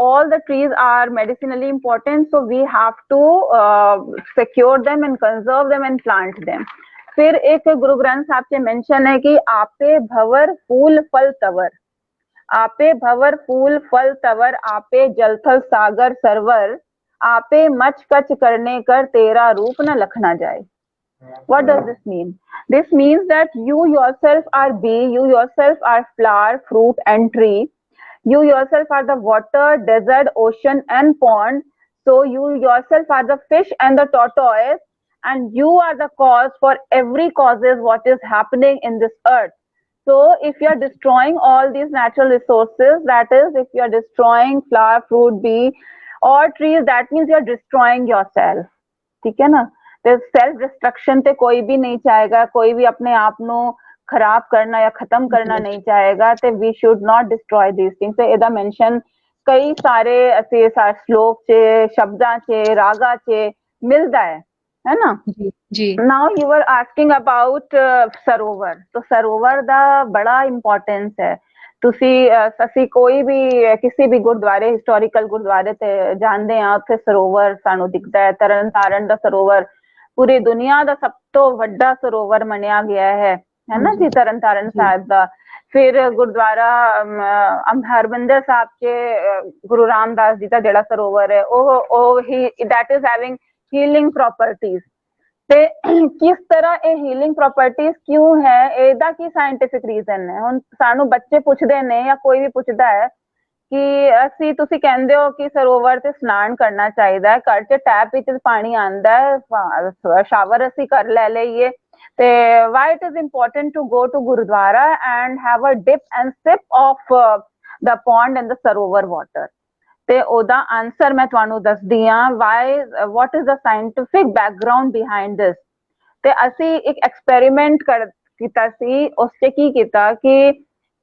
All the trees are medicinally important, so we have to secure them and conserve them and plant them. फिर एक गुरु ग्रंथ साहब से mention है कि आपे भवर फूल फल तवर, आपे भवर फूल फल तवर, आपे जलथल सागर सरवर, आपे मच कच करने कर तेरा रूप न लखना जाए. What does this mean? This means that you yourself are bee, you yourself are flower, fruit and tree. You yourself are the water, desert, ocean and pond. So you yourself are the fish and the tortoise, and you are the cause for every causes what is happening in this earth. So if you are destroying all these natural resources, that is, if you are destroying flower, fruit, bee or trees, that means you are destroying yourself. ठीक है ना? ਤੇ self destruction ਤੇ ਕੋਈ ਵੀ ਨਹੀਂ ਚਾਹੇਗਾ, ਕੋਈ ਵੀ ਆਪਣੇ ਆਪ ਨੂੰ ਖਰਾਬ ਕਰਨਾ ਜਾਂ ਖਤਮ ਕਰਨਾ ਨਹੀਂ ਚਾਹੇਗਾ, ਤੇ we should not destroy these things. ਤੇ ਇਹਦਾ ਮੈਂਸ਼ਨ ਕਈ ਸਾਰੇ ਅਸੀਂ ਸ਼ਲੋਕ 'ਚ, ਸ਼ਬਦਾਂ 'ਚ, ਰਾਗਾ 'ਚ ਮਿਲਦਾ ਹੈ ਨਾ। ਜੀ ਜੀ now you are asking about ਸਰੋਵਰ, ਤਾਂ ਸਰੋਵਰ ਦਾ ਬੜਾ ਇੰਪੋਰਟੈਂਸ ਹੈ। ਤੁਸੀਂ ਅਸੀਂ ਕੋਈ ਵੀ ਕਿਸੇ ਵੀ ਗੁਰਦੁਆਰੇ, ਹਿਸਟੋਰੀਕਲ ਗੁਰਦੁਆਰੇ ਤੇ ਜਾਂਦੇ ਹਾਂ, ਉੱਥੇ ਸਰੋਵਰ ਸਾਨੂੰ ਦਿਖਦਾ ਹੈ। ਤਰਨ ਤਾਰਨ ਦਾ ਸਰੋਵਰ ਪੂਰੀ ਦੁਨੀਆ ਦਾ ਸਭ ਤੋਂ ਵੱਡਾ ਸਰੋਵਰ ਮੰਨਿਆ ਗਿਆ ਹੈ ਨਾ ਜੀ, ਤਰਨ ਤਾਰਨ ਸਾਹਿਬ ਦਾ। ਫਿਰ ਗੁਰਦੁਆਰਾ ਹਰਮਿੰਦਰ ਸਾਹਿਬ 'ਚ ਗੁਰੂ ਰਾਮਦਾਸ ਜੀ ਦਾ ਜਿਹੜਾ ਸਰੋਵਰ ਹੈ, ਉਹ ਹੀ that is having healing properties. ਤੇ ਕਿਸ ਤਰ੍ਹਾਂ ਇਹ ਹੀਲਿੰਗ ਪ੍ਰੋਪਰਟੀਜ਼ ਕਿਉਂ ਹੈ, ਇਹਦਾ ਕੀ ਸਾਇੰਟਿਫਿਕ ਰੀਜ਼ਨ ਹੈ। ਹੁਣ ਸਾਨੂੰ ਬੱਚੇ ਪੁੱਛਦੇ ਨੇ ਜਾਂ ਕੋਈ ਵੀ ਪੁੱਛਦਾ ਹੈ ਕਿ ਤੁਸੀਂ ਕਹਿੰਦੇ ਹੋ ਕਿ ਸਰੋਵਰ ਤੇ ਇਸ਼ਨਾਨ ਕਰਨਾ ਚਾਹੀਦਾ ਹੈ, ਘਰ 'ਚ ਟੈਪ ਵਿੱਚ ਪਾਣੀ ਆਉਂਦਾ ਹੈ, ਸ਼ਾਵਰ ਅਸੀਂ ਕਰ ਲੈ ਲਈਏ, ਤੇ why it is important to go to gurdwara and have a dip and sip of the pond and the sarovar water. ਤੇ ਉਹਦਾ ਆਨਸਰ ਮੈਂ ਤੁਹਾਨੂੰ ਦੱਸਦੀ ਹਾਂ, what is the scientific background behind this. ਤੇ ਅਸੀਂ ਇੱਕ ਐਕਸਪੈਰੀਮੈਂਟ ਕੀਤਾ ਸੀ। ਉਸ 'ਚ ਕੀ ਕੀਤਾ ਕਿ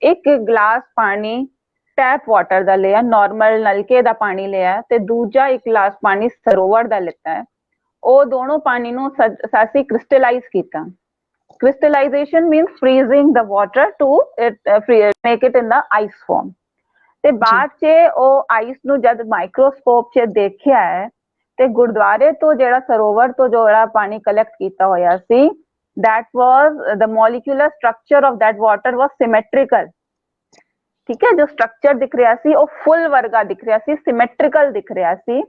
ਇੱਕ ਗਲਾਸ ਪਾਣੀ ਟੈਪ ਵਾਟਰ ਦਾ ਲਿਆ, ਨਾਰਮਲ ਨਲਕੇ ਦਾ ਪਾਣੀ ਲਿਆ, ਤੇ ਦੂਜਾ ਇੱਕ ਗਲਾਸ ਪਾਣੀ ਸਰੋਵਰ ਦਾ ਲਿੱਤਾ ਹੈ। ਉਹ ਦੋਨੋਂ ਪਾਣੀ ਨੂੰ ਅਸੀਂ ਕ੍ਰਿਸਟਲਾਈਜ਼ ਕੀਤਾ। crystallization means freezing the water to make it in the ice form। ਤੇ ਬਾਅਦ 'ਚ ਉਹ ਆਈਸ ਨੂੰ ਜਦ ਮਾਈਕਰੋਸਕੋਪ 'ਚ ਦੇਖਿਆ ਹੈ, ਤੇ ਗੁਰਦੁਆਰੇ ਤੋਂ ਜਿਹੜਾ ਸਰੋਵਰ ਤੋਂ ਜਿਹੜਾ ਪਾਣੀ ਕਲੈਕਟ ਕੀਤਾ ਹੋਇਆ ਸੀ, that was the molecular structure of that water was symmetrical। ਠੀਕ ਹੈ, ਜੋ ਸਟਰਕਚਰ ਦਿਖ ਰਿਹਾ ਸੀ ਉਹ ਫੁੱਲ ਵਰਗਾ ਦਿਖ ਰਿਹਾ ਸੀ, ਸਿਮੈਟ੍ਰਿਕਲ ਦਿਖ ਰਿਹਾ ਸੀ।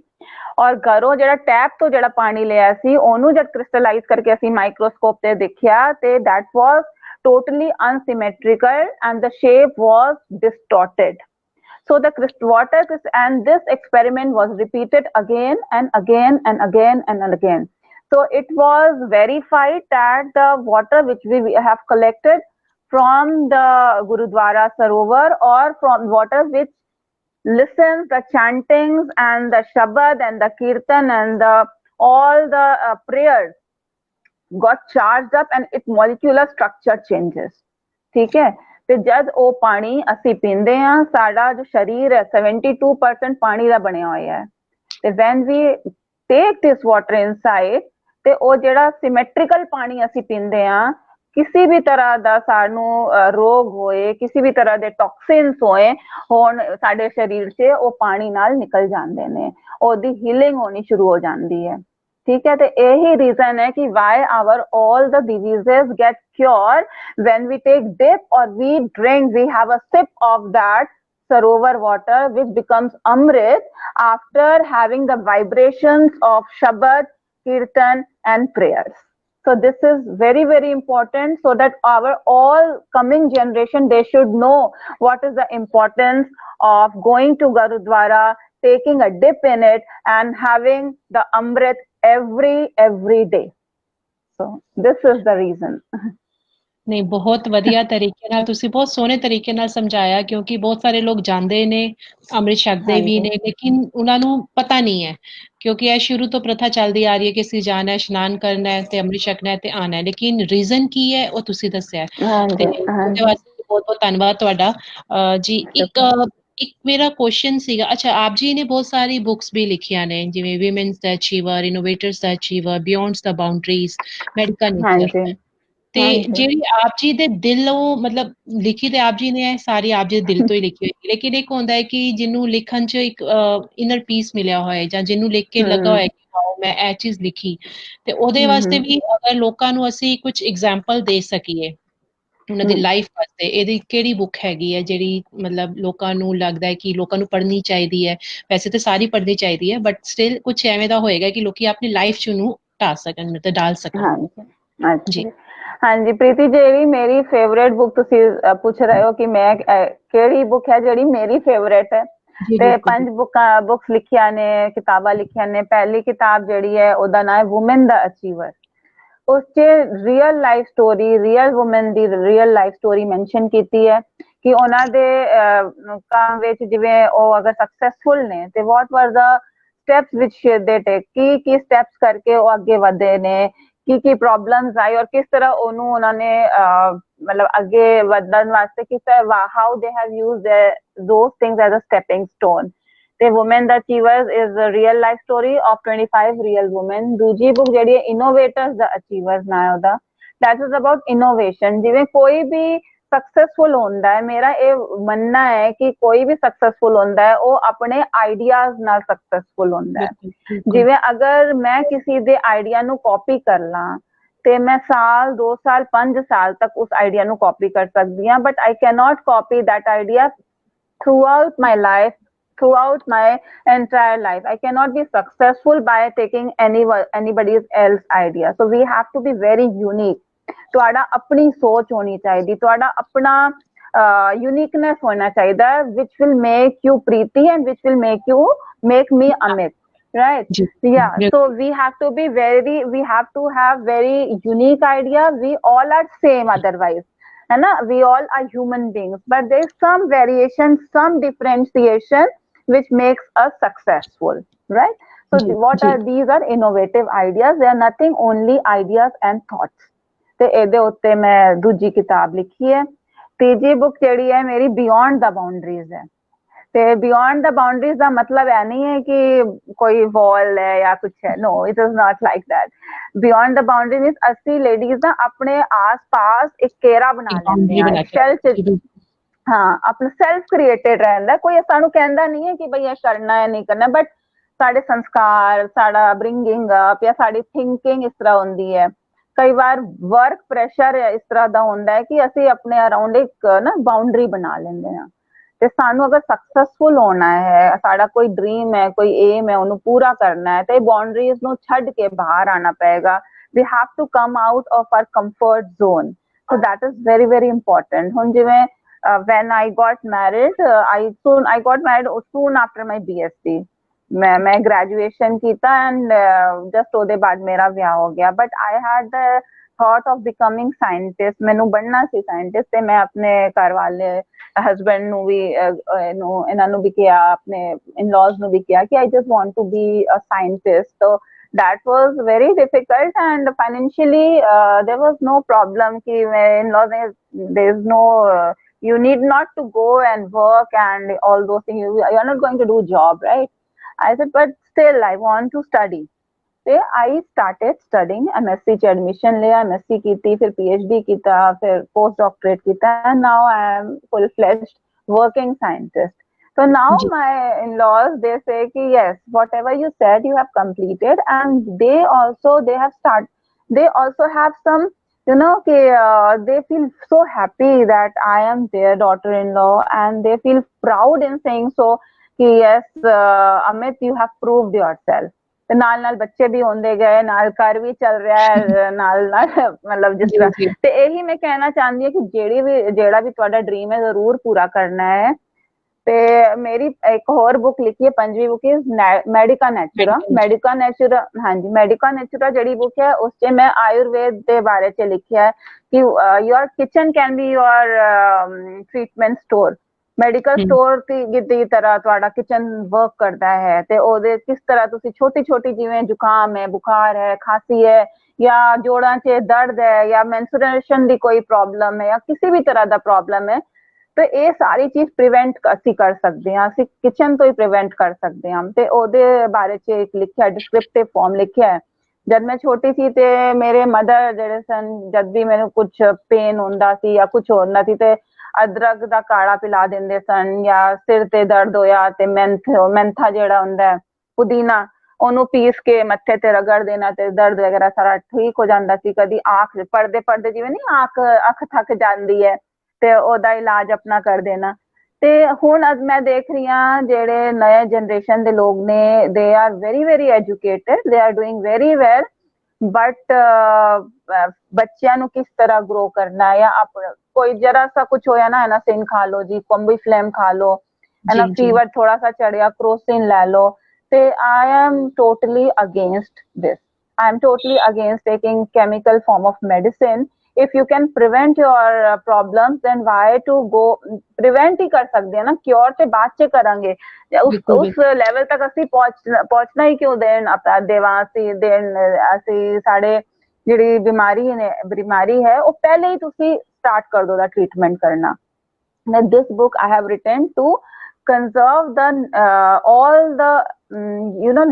ਔਰ ਘਰੋਂ ਜਿਹੜਾ ਟੈਪ ਤੋਂ ਜਿਹੜਾ ਪਾਣੀ ਲਿਆ ਸੀ, ਉਹਨੂੰ ਜਦ ਕ੍ਰਿਸਟਲਾਈਜ਼ ਕਰਕੇ ਅਸੀਂ ਮਾਈਕਰੋਸਕੋਪ ਤੇ ਦੇਖਿਆ, ਤੇ that was totally unsymmetrical and the shape was distorted। So the water and this experiment was repeated again and again and again and again। So it was verified that the water which we have collected from the Gurudwara Sarovar, or from water which listens the chantings and the Shabad and the Kirtan and all the prayers got charged up and its molecular structure changes। ठीक है, ਤੇ ਜਦ ਉਹ ਪਾਣੀ ਅਸੀਂ ਪੀਂਦੇ ਹਾਂ, ਸਾਡਾ ਜੋ ਸਰੀਰ ਹੈ 72% ਪਾਣੀ ਦਾ ਬਣਿਆ ਹੋਇਆ ਹੈ। ਤੇ when we take this water inside, ਤੇ ਉਹ ਜਿਹੜਾ ਸਿਮੈਟ੍ਰਿਕਲ ਪਾਣੀ ਅਸੀਂ ਪੀਂਦੇ ਹਾਂ, ਕਿਸੇ ਵੀ ਤਰ੍ਹਾਂ ਦਾ ਸਾਨੂੰ ਰੋਗ ਹੋਏ, ਕਿਸੇ ਵੀ ਤਰ੍ਹਾਂ ਦੇ ਟੌਕਸਿਨਸ ਹੋਣ ਸਾਡੇ ਸਰੀਰ 'ਚ, ਉਹ ਪਾਣੀ ਨਾਲ ਨਿਕਲ ਜਾਂਦੇ ਨੇ, ਉਹਦੀ ਹੀਲਿੰਗ ਹੋਣੀ ਸ਼ੁਰੂ ਹੋ ਜਾਂਦੀ ਹੈ। ठीक है, तो यही रीजन है कि why our all the diseases get cured when we take dip or we drink, we have a sip of that sarovar water which becomes amrit after having the vibrations of Shabad, Kirtan and prayers। So this is very, very important, so that our all coming generation, they should know what is the importance of going to Gurudwara, taking a dip in it and having the amrit every day। So this is the reason। ਨਹੀਂ, ਬਹੁਤ ਵਧੀਆ ਤਰੀਕੇ ਨਾਲ ਤੁਸੀਂ ਬਹੁਤ ਸੋਹਣੇ ਤਰੀਕੇ ਨਾਲ ਸਮਝਾਇਆ, ਕਿਉਂਕਿ ਬਹੁਤ ਸਾਰੇ ਲੋਕ ਜਾਂਦੇ ਨੇ, ਅੰਮ੍ਰਿਤ ਛਕਦੇ ਵੀ ਨੇ, ਲੇਕਿਨ ਉਹਨਾਂ ਨੂੰ ਪਤਾ ਨਹੀਂ ਹੈ, ਕਿਉਂਕਿ ਇਹ ਸ਼ੁਰੂ ਤੋਂ ਪ੍ਰਥਾ ਚੱਲਦੀ ਆ ਰਹੀ ਹੈ ਕਿ ਅਸੀਂ ਜਾਣਾ ਹੈ, ਇਸ਼ਨਾਨ ਕਰਨਾ ਹੈ ਤੇ ਅੰਮ੍ਰਿਤ ਛਕਣਾ ਹੈ ਤੇ ਆਉਣਾ ਹੈ, ਲੇਕਿਨ ਰੀਜ਼ਨ ਕੀ ਹੈ ਉਹ ਤੁਸੀਂ ਦੱਸਿਆ, ਤੇ ਉਹਦੇ ਵਾਸਤੇ ਬਹੁਤ ਬਹੁਤ ਧੰਨਵਾਦ ਤੁਹਾਡਾ ਜੀ। ਇੱਕ ਮੇਰਾ ਕੁਐਸਚਨ ਸੀਗਾ, ਅੱਛਾ ਆਪ ਜੀ ਨੇ ਬਹੁਤ ਸਾਰੀ ਬੁੱਕਸ ਵੀ ਲਿਖੀਆਂ ਨੇ, ਜਿਵੇਂ ਵਿਮਨਸ ਦਾ ਅਚੀਵਰ, ਇਨੋਵੇਟਰਸ ਦਾ ਅਚੀਵਰ, ਬਿਯੋਂਡ ਦਾ ਬਾਉਂਡਰੀਜ਼, ਮੈਡੀਕਲ ਨੇਚਰ, ਤੇ ਜਿਹੜੀ ਆਪ ਜੀ ਦੇ ਦਿਲੋਂ ਮਤਲਬ ਲਿਖੀ ਤੇ ਆਪ ਜੀ ਨੇ ਸਾਰੀ ਆਪ ਜੀ ਦੇ ਦਿਲ ਤੋਂ ਹੀ ਲਿਖੀ ਹੋਈ, ਲੇਕਿਨ ਇੱਕ ਹੁੰਦਾ ਹੈ ਕਿ ਜਿਹਨੂੰ ਲਿਖਣ 'ਚ ਇੱਕ ਇਨਰ ਪੀਸ ਮਿਲਿਆ ਹੋਇਆ, ਜਾਂ ਜਿਹਨੂੰ ਲਿਖ ਕੇ ਲੱਗਾ ਹੋਇਆ ਕਿ ਵਾਓ ਮੈਂ ਇਹ ਚੀਜ਼ ਲਿਖੀ, ਤੇ ਉਹਦੇ ਵਾਸਤੇ ਵੀ ਅਗਰ ਲੋਕਾਂ ਨੂੰ ਅਸੀਂ ਕੁਝ ਐਗਜ਼ਾਮਪਲ ਦੇ ਸਕੀਏ ਉਹਨਾਂ ਦੀ ਲਾਈਫ ਵਾਸਤੇ, ਇਹਦੀ ਕਿਹੜੀ ਬੁੱਕ ਹੈਗੀ ਹੈ ਜਿਹੜੀ ਮਤਲਬ ਲੋਕਾਂ ਨੂੰ ਲੱਗਦਾ ਹੈ ਕਿ ਲੋਕਾਂ ਨੂੰ ਪੜ੍ਹਨੀ ਚਾਹੀਦੀ ਹੈ? ਵੈਸੇ ਤਾਂ ਸਾਰੀ ਪੜ੍ਹਨੀ ਚਾਹੀਦੀ ਹੈ, ਬਟ ਸਟਿਲ ਕੁਝ ਐਵੇਂ ਦਾ ਹੋਏਗਾ ਕਿ ਲੋਕੀ ਆਪਣੀ ਲਾਈਫ 'ਚ ਉਹਨੂੰ ਢਾਲ ਸਕਣ, ਮਤਲਬ ਡਾਲ ਸਕਣ। ਜੀ ਹਾਂਜੀ ਪ੍ਰੀਤੀ, ਜਿਹੜੀ ਮੇਰੀ ਫੇਵਰੇਟ ਬੁੱਕ ਤੁਸੀਂ ਪੁੱਛ ਰਹੇ ਹੋ ਕਿ ਮੈਂ ਕਿਹੜੀ ਬੁੱਕ ਹੈ ਜਿਹੜੀ ਮੇਰੀ ਫੇਵਰੇਟ ਹੈ, ਤੇ 5 ਬੁੱਕਸ ਲਿਖੀਆਂ ਨੇ, ਕਿਤਾਬਾਂ ਲਿਖੀਆਂ ਨੇ। ਪਹਿਲੀ ਕਿਤਾਬ ਜਿਹੜੀ ਹੈ ਉਹਦਾ ਨਾਮ ਹੈ ਵੂਮਨ ਦਾ ਅਚੀਵਰ। ਉਸ 'ਚ real life story, real woman ਦੀ ਰੀਅਲ ਲਾਈਫ ਸਟੋਰੀ ਮੈਂਸ਼ਨ ਕੀਤੀ ਹੈ ਕਿ ਉਹਨਾਂ ਦੇ ਕੰਮ ਵਿੱਚ, ਜਿਵੇਂ ਉਹ ਅਗਰ ਸਕਸੈਸਫੁਲ ਨੇ, ਤੇ ਵਾਟ ਵਰ ਦਾ ਸਟੈਪਸ ਵਿਚ ਦੇ ਟੇਕ, ਕੀ ਸਟੈਪਸ ਕਰਕੇ ਉਹ ਅੱਗੇ ਵਧੇ ਨੇ, ਕੀ ਪ੍ਰੋਬਲਮਸ ਆਈ, ਔਰ ਕਿਸ ਤਰ੍ਹਾਂ ਉਹਨੂੰ ਉਹਨਾਂ ਨੇ ਮਤਲਬ ਅੱਗੇ ਵਧਣ ਵਾਸਤੇ ਕਿਸ ਤਰ੍ਹਾਂ, how they have used those things as a stepping stone. ਤੇ women the achievers is a real life story of 25 real women. ਦੂਜੀ ਬੁੱਕ ਜਿਹੜੀ ਹੈ ਇਨੋਵੇਟਰਸ ਦਾ ਅਚੀਵਰਸ ਨਾ ਹੈ ਉਹਦਾ, that is about innovation। ਜਿਵੇਂ ਕੋਈ ਵੀ ਸਕਸੈਸਫੁਲ ਹੁੰਦਾ ਹੈ, ਮੇਰਾ ਇਹ ਮੰਨਣਾ ਹੈ ਕਿ ਕੋਈ ਵੀ ਸਕਸੈਸਫੁਲ ਹੁੰਦਾ ਹੈ ਉਹ ਆਪਣੇ ਆਈਡੀਆਜ਼ ਨਾਲ ਸਕਸੈਸਫੁਲ ਹੁੰਦਾ ਹੈ। ਜਿਵੇਂ ਅਗਰ ਮੈਂ ਕਿਸੇ ਦੇ ਆਈਡੀਆ ਨੂੰ ਕਾਪੀ ਕਰ ਲਾਂ ਤੇ ਮੈਂ ਸਾਲ 2 ਸਾਲ 5 ਸਾਲ ਤੱਕ ਉਸ ਆਈਡੀਆ ਨੂੰ ਕਾਪੀ ਕਰ ਸਕਦੀ ਹਾਂ, but I can not copy that idea throughout my life, throughout my entire life. I cannot be successful by taking anybody else idea. So we have to be very unique. ਤੁਹਾਡਾ ਆਪਣੀ ਸੋਚ ਹੋਣੀ ਚਾਹੀਦੀ, ਤੁਹਾਡਾ ਆਪਣਾ uniqueness ਹੋਣਾ ਚਾਹੀਦਾ, which will make you Preeti and which will make me Amit, right? Yeah, so we have to have very unique idea. We all are same otherwise, है ना? We all are human beings, but there is some variation, some differentiation which makes us successful, right? So these are innovative ideas. They are nothing, only ideas and thoughts. ਤੇ ਇਹਦੇ ਉੱਤੇ ਮੈਂ ਦੂਜੀ ਕਿਤਾਬ ਲਿਖੀ ਹੈ। ਤੀਜੀ ਬੁੱਕ ਜਿਹੜੀ ਹੈ ਮੇਰੀ ਬਿਯੋਂਡ ਦਾ ਬਾਉਂਡਰੀਜ਼ ਹੈ। ਤੇ ਬਿਯੋਂਡ ਦਾ ਬਾਉਂਡਰੀਜ਼ ਦਾ ਮਤਲਬ ਇਹ ਨਹੀਂ ਹੈ ਕਿ ਕੋਈ ਵਾਲ ਹੈ ਜਾਂ ਕੁਛ ਹੈ, no it is not like that. Beyond the boundary means ਅਸੀਂ ਲੇਡੀਜ਼ ਨਾ ਆਪਣੇ ਆਸ-ਪਾਸ ਇੱਕ ਘੇਰਾ ਬਣਾ ਲੈਂਦੇ ਹਾਂ, ਹਾਂ ਆਪਣਾ ਸੈਲਫ ਕ੍ਰੀਏਟਡ ਰਹਿੰਦਾ, ਕੋਈ ਸਾਨੂੰ ਕਹਿੰਦਾ ਨਹੀਂ ਹੈ ਕਿ ਬਈ ਇਹ ਕਰਨਾ ਹੈ ਨਹੀਂ ਕਰਨਾ, ਬਟ ਸਾਡੇ ਸੰਸਕਾਰ, ਸਾਡਾ ਬ੍ਰਿੰਗਿੰਗ ਅਪ ਜਾਂ ਸਾਡੀ ਥਿੰਕਿੰਗ ਇਸ ਤਰ੍ਹਾਂ ਹੁੰਦੀ ਹੈ। ਕਈ ਵਾਰ ਵਰਕ ਪ੍ਰੈਸ਼ਰ ਇਸ ਤਰ੍ਹਾਂ ਦਾ ਹੁੰਦਾ ਹੈ ਕਿ ਅਸੀਂ ਆਪਣੇ ਅਰਾਊਂਡ ਇੱਕ ਨਾ ਬਾਉਂਡਰੀ ਬਣਾ ਲੈਂਦੇ ਹਾਂ। ਤੇ ਸਾਨੂੰ ਅਗਰ ਸਕਸੈਸਫੁਲ ਹੋਣਾ ਹੈ, ਸਾਡਾ ਕੋਈ ਡ੍ਰੀਮ ਹੈ, ਕੋਈ ਏਮ ਹੈ, ਉਹਨੂੰ ਪੂਰਾ ਕਰਨਾ ਹੈ, ਤੇ ਬਾਉਂਡਰੀਜ਼ ਨੂੰ ਛੱਡ ਕੇ ਬਾਹਰ ਆਣਾ ਪਏਗਾ। We have to come out of our comfort zone. So that is very very important. ਹੁਣ ਜਿਵੇਂ when I got married, I got married soon after my BSc। मैं ग्रेजुएशन किया एंड जस्ट ਉਹਦੇ ਬਾਅਦ ਮੇਰਾ ਵਿਆਹ ਹੋ ਗਿਆ। But I had the thought of becoming scientist. ਮੈਨੂੰ ਬਣਨਾ ਸੀ ਸਾਇੰਟਿਸਟ, ਤੇ ਮੈਂ ਆਪਣੇ ਘਰ ਵਾਲੇ ਹਸਬੈਂਡ ਨੂੰ ਵੀ ਇਹਨਾਂ ਨੂੰ ਵੀ ਕਿਹਾ, ਆਪਣੇ ਇਨ-ਲॉज ਨੂੰ ਵੀ ਕਿਹਾ ਕਿ I just want to be a scientist. So that was very difficult, and financially there was no problem ki in-laws, there is no you need not to go and work and all those things, you are not going to do job, right? I said, but still I want to study. So I started studying, MSc च admission लिया, MSc की थी, फिर PhD किया, फिर post doctorate किया, and now I am full-fledged working scientist. So now my in-laws, they say ki yes, whatever you said you have completed, and they also have some, you know, they feel so happy that I am their daughter-in-law, and they feel proud in saying so कि yes Amit, you have proved yourself। ਤੇ ਨਾਲ ਨਾਲ ਬੱਚੇ ਵੀ ਹੁੰਦੇ ਗਏ, ਨਾਲ ਘਰ ਵੀ ਚੱਲ ਰਿਹਾ ਹੈ, ਨਾਲ ਨਾਲ ਮਤਲਬ ਜਿਸ ਤਰ੍ਹਾਂ। ਤੇ ਇਹੀ ਮੈਂ ਕਹਿਣਾ ਚਾਹੁੰਦੀ ਹਾਂ ਕਿ ਜਿਹੜਾ ਵੀ ਤੁਹਾਡਾ ਡ੍ਰੀਮ ਹੈ ਜ਼ਰੂਰ ਪੂਰਾ ਕਰਨਾ ਹੈ। ਤੇ ਮੇਰੀ ਇੱਕ ਹੋਰ ਬੁੱਕ ਲਿਖੀ ਹੈ, 5ਵੀਂ ਬੁੱਕ ਇਜ਼ ਮੈਡੀਕਾ ਨੈਚੁਰਾ। ਮੈਡੀਕਾ ਨੈਚੁਰਾ, ਹਾਂਜੀ, ਮੈਡੀਕਾ ਨੈਚੁਰਾ ਜਿਹੜੀ ਬੁੱਕ ਹੈ ਉਸ 'ਚ ਮੈਂ ਆਯੁਰਵੇਦ ਦੇ ਬਾਰੇ 'ਚ ਲਿਖਿਆ ਹੈ ਕਿ your kitchen can be your treatment store. Medical store ਦੀ ਤਰ੍ਹਾਂ ਤੁਹਾਡਾ ਕਿਚਨ ਵਰਕ ਕਰਦਾ ਹੈ। ਤੇ ਉਹਦੇ ਕਿਸ ਤਰ੍ਹਾਂ ਤੁਸੀਂ ਛੋਟੀ ਛੋਟੀ, ਜਿਵੇਂ ਜ਼ੁਕਾਮ ਹੈ, ਬੁਖਾਰ ਹੈ, ਖਾਂਸੀ ਹੈ, ਜਾਂ ਜੋੜਾਂ 'ਚ ਦਰਦ ਹੈ, ਜਾਂ ਮੈਂਸਟਰੂਏਸ਼ਨ ਦੀ ਕੋਈ ਪ੍ਰੋਬਲਮ ਹੈ, ਜਾਂ ਕਿਸੇ ਵੀ ਤਰ੍ਹਾਂ ਦਾ ਪ੍ਰੋਬਲਮ ਹੈ, ਤੇ ਇਹ ਸਾਰੀ ਚੀਜ਼ ਪ੍ਰੀਵੈਂਟ ਅਸੀਂ ਕਰ ਸਕਦੇ ਹਾਂ, ਅਸੀਂ ਕਿਚਨ ਤੋਂ ਹੀ ਪ੍ਰੀਵੈਂਟ ਕਰ ਸਕਦੇ ਹਾਂ। ਤੇ ਉਹਦੇ ਬਾਰੇ 'ਚ ਇੱਕ ਲਿਖਿਆ, ਡਿਸਕ੍ਰਿਪਟਿਵ ਫਾਰਮ ਲਿਖਿਆ ਹੈ। ਜਦ ਮੈਂ ਛੋਟੀ ਸੀ ਤੇ ਮੇਰੇ ਮਦਰ ਜਿਹੜੇ ਸਨ, ਜਦ ਵੀ ਮੈਨੂੰ ਕੁਛ ਪੇਨ ਹੁੰਦਾ ਸੀ ਜਾਂ ਕੁਛ ਹੁੰਦਾ ਸੀ ਤੇ ਅਦਰਕ ਦਾ ਕਾੜਾ ਪਿਲਾ ਦਿੰਦੇ ਸਨ, ਜਾਂ ਸਿਰ ਤੇ ਦਰਦ ਹੋਇਆ ਤੇ ਮੈਂਥਾ ਜਿਹੜਾ ਹੁੰਦਾ ਪੁਦੀਨਾ, ਉਹਨੂੰ ਪੀਸ ਕੇ ਮੱਥੇ ਤੇ ਰਗੜ ਦੇਣਾ ਤੇ ਦਰਦ ਵਗੈਰਾ ਸਾਰਾ ਠੀਕ ਹੋ ਜਾਂਦਾ ਸੀ। ਕਦੀ ਅੱਖ ਪੜਦੇ ਜਿਵੇਂ ਨਹੀਂ ਅੱਖ ਥੱਕ ਜਾਂਦੀ ਹੈ ਤੇ ਉਹਦਾ ਇਲਾਜ ਆਪਣਾ ਕਰ ਦੇਣਾ। ਤੇ ਹੁਣ ਅੱਜ ਮੈਂ ਦੇਖ ਰਹੀ ਹਾਂ ਜਿਹੜੇ ਨਏ ਜਨਰੇਸ਼ਨ ਦੇ ਲੋਕ ਨੇ, they are very very educated, they are doing very well, but ਬੱਚਿਆਂ ਨੂੰ ਕਿਸ ਤਰ੍ਹਾਂ ਗਰੋ ਕਰਨਾ ਹੈ, ਜਾਂ ਆਪਣਾ ਕੋਈ ਜਰਾ ਸਾ ਕੁਛ ਹੋਇਆ ਨਾ, ਐਨਾਸਿਨ ਖਾ ਲੋ ਜੀ, ਕੰਬੀ ਫਲੇਮ ਖਾ ਲੋ, है ना, फीवर थोड़ा सा चढ़िया, क्रोसिन ले लो। तो I am totally against this. I am totally against taking chemical form of medicine. If you can prevent your problems, then why to go, prevent ही कर सकते हैं ना, क्योर ते बाद च करांगे। उस लेवल तक ਅਸੀਂ ਪਹੁੰਚਣਾ ਹੀ ਕਿਉਂ ਦੇਵਾਂ ਅਸੀਂ ਸਾਡੇ ਜਿਹੜੀ ਬਿਮਾਰੀ ਹੈ ਉਹ ਪਹਿਲੇ ਹੀ ਤੁਸੀਂ ਸਟਾਰਟ ਕਰ ਦੋ ਦਾ ਟ੍ਰੀਟਮੈਂਟ ਕਰਨਾ। Now this book I have written to conserve the all the